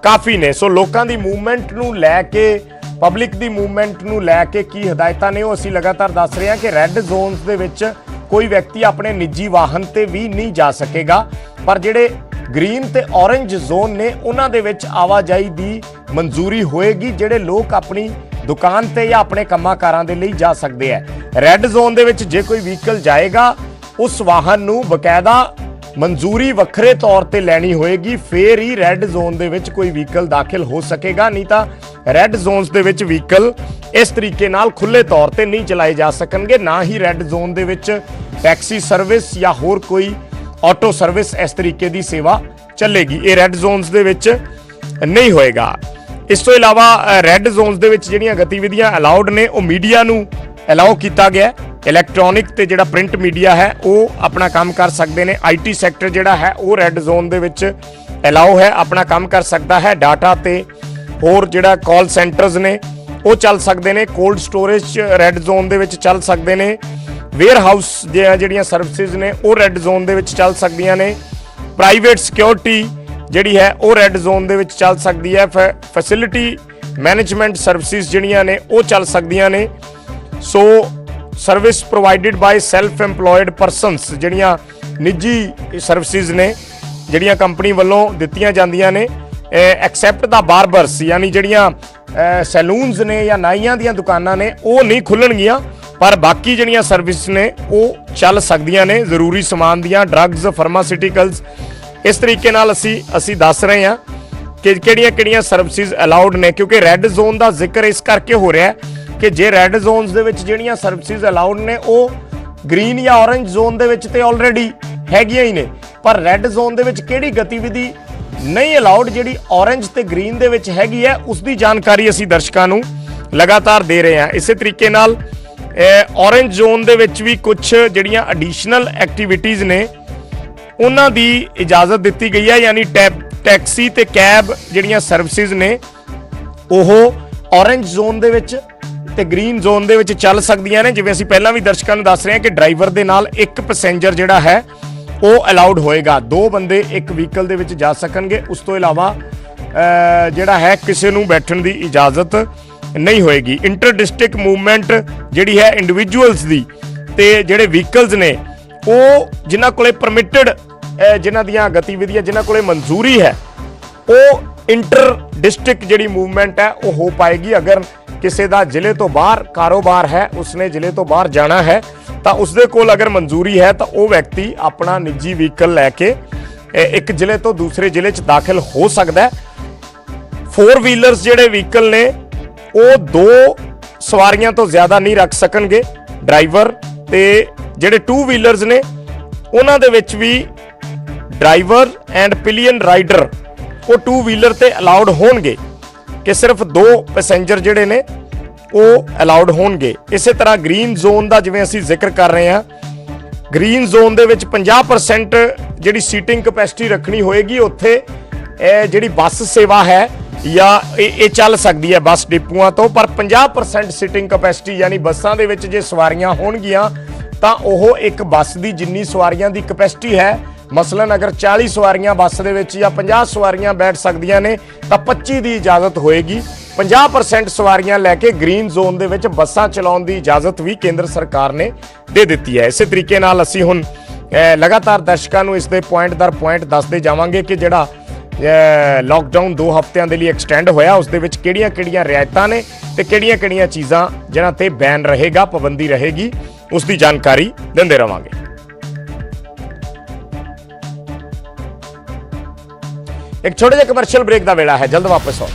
ਕਾਫੀ ਨੇ। ਸੋ ਲੋਕਾਂ ਦੀ ਮੂਵਮੈਂਟ ਨੂੰ ਲੈ ਕੇ, ਪਬਲਿਕ ਦੀ ਮੂਵਮੈਂਟ ਨੂੰ ਲੈ ਕੇ ਕੀ ਹਦਾਇਤਾਂ ਨੇ ਉਹ ਅਸੀਂ ਲਗਾਤਾਰ ਦੱਸ ਰਹੇ ਹਾਂ ਕਿ ਰੈੱਡ ਜ਼ੋਨਸ ਦੇ ਵਿੱਚ ਕੋਈ ਵਿਅਕਤੀ ਆਪਣੇ ਨਿੱਜੀ ਵਾਹਨ ਤੇ ਵੀ ਨਹੀਂ ਜਾ ਸਕੇਗਾ, ਪਰ ਜਿਹੜੇ ਗ੍ਰੀਨ ਤੇ ਔਰੰਜ ਜ਼ੋਨ ਨੇ ਉਹਨਾਂ ਦੇ ਵਿੱਚ ਆਵਾਜਾਈ ਦੀ ਮਨਜ਼ੂਰੀ ਹੋਏਗੀ। ਜਿਹੜੇ ਲੋਕ ਆਪਣੀ ਦੁਕਾਨ ਤੇ ਜਾਂ ਆਪਣੇ ਕੰਮਾਂ-ਕਾਰਾਂ ਦੇ ਲਈ ਜਾ ਸਕਦੇ ਹੈ। ਰੈੱਡ ਜ਼ੋਨ ਦੇ ਵਿੱਚ ਜੇ ਕੋਈ ਵਹੀਕਲ ਜਾਏਗਾ, ਉਸ ਵਾਹਨ ਨੂੰ ਬਕਾਇਦਾ ਮਨਜ਼ੂਰੀ ਵੱਖਰੇ ਤੌਰ ਤੇ ਲੈਣੀ ਹੋਏਗੀ, ਫੇਰ ਹੀ ਰੈੱਡ ਜ਼ੋਨ ਦੇ ਵਿੱਚ ਕੋਈ ਵਹੀਕਲ ਦਾਖਲ ਹੋ ਸਕੇਗਾ। ਨਹੀਂ ਤਾਂ ਰੈੱਡ ਜ਼ੋਨਸ ਦੇ ਵਿੱਚ ਵਹੀਕਲ ਇਸ ਤਰੀਕੇ ਨਾਲ ਖੁੱਲ੍ਹੇ ਤੌਰ ਤੇ ਨਹੀਂ ਚਲਾਏ ਜਾ ਸਕਣਗੇ। ਨਾ ਹੀ ਰੈੱਡ ਜ਼ੋਨ ਦੇ ਵਿੱਚ ਟੈਕਸੀ ਸਰਵਿਸ ਜਾਂ ਹੋਰ ਕੋਈ ਆਟੋ ਸਰਵਿਸ ਇਸ ਤਰੀਕੇ ਦੀ ਸੇਵਾ ਚੱਲੇਗੀ। ਇਹ ਰੈੱਡ ਜ਼ੋਨਸ ਦੇ ਵਿੱਚ ਨਹੀਂ ਹੋਏਗਾ। ਇਸ ਤੋਂ ਇਲਾਵਾ ਰੈੱਡ ਜ਼ੋਨਸ ਦੇ ਵਿੱਚ ਜਿਹੜੀਆਂ ਗਤੀਵਿਧੀਆਂ ਅਲਾਉਡ ਨੇ ਉਹ ਮੀਡੀਆ ਨੂੰ ਅਲਾਉ ਕੀਤਾ ਗਿਆ। ਇਲੈਕਟ੍ਰੋਨਿਕ ਤੇ ਜਿਹੜਾ ਪ੍ਰਿੰਟ ਮੀਡੀਆ ਹੈ ਉਹ ਆਪਣਾ ਕੰਮ ਕਰ ਸਕਦੇ ਨੇ। ਆਈਟੀ ਸੈਕਟਰ ਜਿਹੜਾ ਹੈ ਉਹ ਰੈੱਡ ਜ਼ੋਨ ਦੇ ਵਿੱਚ ਅਲਾਉ ਹੈ, ਆਪਣਾ ਕੰਮ ਕਰ ਸਕਦਾ ਹੈ। ਡਾਟਾ ਤੇ ਹੋਰ ਜਿਹੜਾ ਕਾਲ ਸੈਂਟਰਸ ਨੇ ਉਹ ਚੱਲ ਸਕਦੇ ਨੇ। ਕੋਲਡ ਸਟੋਰੇਜ ਰੈੱਡ ਜ਼ੋਨ ਦੇ ਵਿੱਚ ਚੱਲ ਸਕਦੇ ਨੇ। ਵੇਅਰ ਹਾਊਸ ਜਿਹੜੀਆਂ ਸਰਵਿਸਿਜ਼ ਨੇ ਉਹ ਰੈੱਡ ਜ਼ੋਨ ਦੇ ਵਿੱਚ ਚੱਲ ਸਕਦੀਆਂ ਨੇ। ਪ੍ਰਾਈਵੇਟ ਸਿਕਿਉਰਿਟੀ ਜਿਹੜੀ ਹੈ ਉਹ ਰੈੱਡ ਜ਼ੋਨ ਦੇ ਵਿੱਚ ਚੱਲ ਸਕਦੀ ਹੈ। ਫੈਸਿਲਿਟੀ ਮੈਨੇਜਮੈਂਟ ਸਰਵਿਸਿਜ਼ ਜਿਹੜੀਆਂ ਨੇ ਉਹ ਚੱਲ ਸਕਦੀਆਂ ਨੇ। ਸੋ ਸਰਵਿਸ ਪ੍ਰੋਵਾਈਡਡ ਬਾਈ ਸੈਲਫ ਐਮਪਲੋਇਡ ਪਰਸਨਸ, ਜਿਹੜੀਆਂ ਨਿੱਜੀ ਸਰਵਿਸਿਜ਼ ਨੇ ਜਿਹੜੀਆਂ ਕੰਪਨੀ ਵੱਲੋਂ ਦਿੱਤੀਆਂ ਜਾਂਦੀਆਂ ਨੇ, ਐਕਸੈਪਟ ਦਾ ਬਾਰਬਰਸ, ਯਾਨੀ ਜਿਹੜੀਆਂ ਸੈਲੂਨਸ ਨੇ ਜਾਂ ਨਾਈਆਂ ਦੀਆਂ ਦੁਕਾਨਾਂ ਨੇ ਉਹ ਨਹੀਂ ਖੁੱਲਣਗੀਆਂ, ਪਰ ਬਾਕੀ ਜਿਹੜੀਆਂ ਸਰਵਿਸ ਨੇ ਉਹ ਚੱਲ ਸਕਦੀਆਂ ਨੇ। ਜ਼ਰੂਰੀ ਸਮਾਨ ਦੀਆਂ, ਡਰੱਗਸ, ਫਾਰਮਾਸਿਊਟੀਕਲਸ, ਇਸ ਤਰੀਕੇ ਨਾਲ ਅਸੀਂ ਦੱਸ ਰਹੇ ਹਾਂ ਕਿ ਕਿਹੜੀਆਂ ਸਰਵਿਸਿਜ਼ ਅਲਾਉਡ ਨੇ, ਕਿਉਂਕਿ ਰੈੱਡ ਜ਼ੋਨ ਦਾ ਜ਼ਿਕਰ ਇਸ ਕਰਕੇ ਹੋ ਰਿਹਾ ਕਿ ਜੇ ਰੈੱਡ ਜ਼ੋਨਸ ਦੇ ਵਿੱਚ ਜਿਹੜੀਆਂ ਸਰਵਿਸਿਜ਼ ਅਲਾਉਡ ਨੇ ਉਹ ਗ੍ਰੀਨ ਜਾਂ ਔਰੰਜ ਜ਼ੋਨ ਦੇ ਵਿੱਚ ਤੇ ਆਲਰੇਡੀ ਹੈਗੀਆਂ ਹੀ ਨੇ, ਪਰ ਰੈੱਡ ਜ਼ੋਨ ਦੇ ਵਿੱਚ ਕਿਹੜੀ ਗਤੀਵਿਧੀ ਨਹੀਂ ਅਲਾਉਡ ਜਿਹੜੀ ਔਰੰਜ ਤੇ ਗ੍ਰੀਨ ਦੇ ਵਿੱਚ ਹੈਗੀ ਹੈ, ਉਸ ਦੀ ਜਾਣਕਾਰੀ ਅਸੀਂ ਦਰਸ਼ਕਾਂ ਨੂੰ ਲਗਾਤਾਰ ਦੇ ਰਹੇ ਹਾਂ। ਇਸੇ ਤਰੀਕੇ ਨਾਲ ਔਰੰਜ ਜ਼ੋਨ ਦੇ ਵਿੱਚ ਵੀ ਕੁਝ ਜਿਹੜੀਆਂ ਐਡੀਸ਼ਨਲ ਐਕਟੀਵਿਟੀਜ਼ ਨੇ ਉਹਨਾਂ ਦੀ ਇਜਾਜ਼ਤ ਦਿੱਤੀ ਗਈ ਹੈ, ਯਾਨੀ ਟੈਕਸੀ ਤੇ ਕੈਬ ਜਿਹੜੀਆਂ ਸਰਵਿਸਿਜ਼ ਨੇ ਉਹ ਔਰੰਜ ਜ਼ੋਨ ਦੇ ਵਿੱਚ ਤੇ ਗ੍ਰੀਨ ਜ਼ੋਨ ਦੇ ਵਿੱਚ ਚੱਲ ਸਕਦੀਆਂ ਨੇ। ਜਿਵੇਂ ਅਸੀਂ ਪਹਿਲਾਂ ਵੀ ਦਰਸ਼ਕਾਂ ਨੂੰ ਦੱਸ ਰਹੇ ਹਾਂ ਕਿ ਡਰਾਈਵਰ ਦੇ ਨਾਲ ਇੱਕ ਪੈਸੇਂਜਰ ਜਿਹੜਾ ਹੈ ਉਹ ਅਲਾਉਡ ਹੋਏਗਾ, 2 ਬੰਦੇ ਇੱਕ ਵਹੀਕਲ ਦੇ ਵਿੱਚ ਜਾ ਸਕਣਗੇ। ਉਸ ਤੋਂ ਇਲਾਵਾ ਜਿਹੜਾ ਹੈ ਕਿਸੇ ਨੂੰ ਬੈਠਣ ਦੀ ਇਜਾਜ਼ਤ ਨਹੀਂ ਹੋਏਗੀ। ਇੰਟਰ ਡਿਸਟ੍ਰਿਕਟ ਮੂਵਮੈਂਟ ਜਿਹੜੀ ਹੈ ਇੰਡੀਵਿਜੂਅਲਸ ਦੀ ਤੇ ਜਿਹੜੇ ਵਹੀਕਲਸ ਨੇ ਉਹ ਜਿਨ੍ਹਾਂ ਕੋਲੇ ਪਰਮਿਟਡ, ਜਿਨ੍ਹਾਂ ਦੀਆਂ ਗਤੀਵਿਧੀਆਂ ਜਿਨ੍ਹਾਂ ਕੋਲੇ ਮਨਜ਼ੂਰੀ ਹੈ, ਉਹ ਇੰਟਰ ਡਿਸਟ੍ਰਿਕਟ ਜਿਹੜੀ ਮੂਵਮੈਂਟ ਹੈ ਉਹ ਹੋ ਪਾਏਗੀ। ਅਗਰ ਕਿਸੇ ਦਾ ਜ਼ਿਲ੍ਹੇ ਤੋਂ ਬਾਹਰ ਕਾਰੋਬਾਰ ਹੈ, ਉਸਨੇ ਜ਼ਿਲ੍ਹੇ ਤੋਂ ਬਾਹਰ ਜਾਣਾ ਹੈ, ਤਾਂ ਉਸਦੇ ਕੋਲ ਅਗਰ ਮਨਜ਼ੂਰੀ ਹੈ ਤਾਂ ਉਹ ਵਿਅਕਤੀ ਆਪਣਾ ਨਿੱਜੀ ਵਹੀਕਲ ਲੈ ਕੇ ਇੱਕ ਜ਼ਿਲ੍ਹੇ ਤੋਂ ਦੂਸਰੇ ਜ਼ਿਲ੍ਹੇ 'ਚ ਦਾਖਲ ਹੋ ਸਕਦਾ ਹੈ। 4 ਵੀਲਰਸ ਜਿਹੜੇ ਵਹੀਕਲ ਨੇ ਉਹ 2 ਸਵਾਰੀਆਂ ਤੋਂ ਜ਼ਿਆਦਾ ਨਹੀਂ ਰੱਖ ਸਕਣਗੇ ਡਰਾਈਵਰ, ਤੇ ਜਿਹੜੇ 2 ਵੀਲਰਸ ਨੇ ਉਹਨਾਂ ਦੇ ਵਿੱਚ ਵੀ ਡਰਾਈਵਰ ਐਂਡ ਪਿਲੀਅਨ ਰਾਈਡਰ ਉਹ 2 ਵੀਲਰ ਤੇ ਅਲਾਉਡ ਹੋਣਗੇ ਕਿ ਸਿਰਫ 2 ਪੈਸੇਂਜਰ ਜਿਹੜੇ ਨੇ ਉਹ ਅਲਾਉਡ ਹੋਣਗੇ। ਇਸੇ ਤਰ੍ਹਾਂ ਗ੍ਰੀਨ ਜ਼ੋਨ ਦਾ ਜਿਵੇਂ ਅਸੀਂ ਜ਼ਿਕਰ ਕਰ ਰਹੇ ਹਾਂ, ਗ੍ਰੀਨ ਜ਼ੋਨ ਦੇ ਵਿੱਚ 50% ਜਿਹੜੀ ਸੀਟਿੰਗ ਕਪੈਸਿਟੀ ਰੱਖਣੀ ਹੋਏਗੀ। ਉੱਥੇ ਜਿਹੜੀ ਬੱਸ ਸੇਵਾ ਹੈ ਜਾਂ ਇਹ ਚੱਲ ਸਕਦੀ ਹੈ ਬੱਸ ਡਿਪੂਆਂ ਤੋਂ, ਪਰ 50% ਸੀਟਿੰਗ ਕਪੈਸਿਟੀ ਯਾਨੀ ਬੱਸਾਂ ਦੇ ਵਿੱਚ ਜੇ ਸਵਾਰੀਆਂ ਹੋਣਗੀਆਂ ਤਾਂ ਉਹ ਇੱਕ ਬੱਸ ਦੀ ਜਿੰਨੀ ਸਵਾਰੀਆਂ ਦੀ ਕਪੈਸਿਟੀ ਹੈ, ਮਸਲਨ ਅਗਰ 40 ਸਵਾਰੀਆਂ ਬੱਸ ਦੇ ਵਿੱਚ ਜਾਂ 50 ਸਵਾਰੀਆਂ ਬੈਠ ਸਕਦੀਆਂ ਨੇ ਤਾਂ 25 ਦੀ ਇਜਾਜ਼ਤ ਹੋਏਗੀ। 50% ਸਵਾਰੀਆਂ ਲੈ ਕੇ ਗ੍ਰੀਨ ਜ਼ੋਨ ਦੇ ਵਿੱਚ ਬੱਸਾਂ ਚਲਾਉਣ ਦੀ ਇਜਾਜ਼ਤ ਵੀ ਕੇਂਦਰ ਸਰਕਾਰ ਨੇ ਦੇ ਦਿੱਤੀ ਹੈ। ਇਸੇ ਤਰੀਕੇ ਨਾਲ ਅਸੀਂ ਹੁਣ ਲਗਾਤਾਰ ਦਰਸ਼ਕਾਂ ਨੂੰ ਇਸ ਦੇ ਪੁਆਇੰਟ ਦਰ ਪੁਆਇੰਟ ਦੱਸਦੇ ਜਾਵਾਂਗੇ ਕਿ ਜਿਹੜਾ ਲਾਕਡਾਊਨ 2 ਹਫ਼ਤਿਆਂ ਦੇ ਲਈ ਐਕਸਟੈਂਡ ਹੋਇਆ ਉਸ ਦੇ ਵਿੱਚ ਕਿਹੜੀਆਂ ਰਿਆਇਤਾਂ ਨੇ ਤੇ ਕਿਹੜੀਆਂ ਚੀਜ਼ਾਂ ਜਿਨ੍ਹਾਂ ਤੇ ਬੈਨ ਰਹੇਗਾ, ਪਾਬੰਦੀ ਰਹੇਗੀ, ਉਸ ਦੀ ਜਾਣਕਾਰੀ ਦਿੰਦੇ ਰਵਾਂਗੇ। ਇੱਕ ਛੋਟੇ ਜਿਹੇ ਕਮਰਸ਼ੀਅਲ ਬ੍ਰੇਕ ਦਾ ਵੇਲਾ ਹੈ, ਜਲਦ ਵਾਪਸ ਆਓ।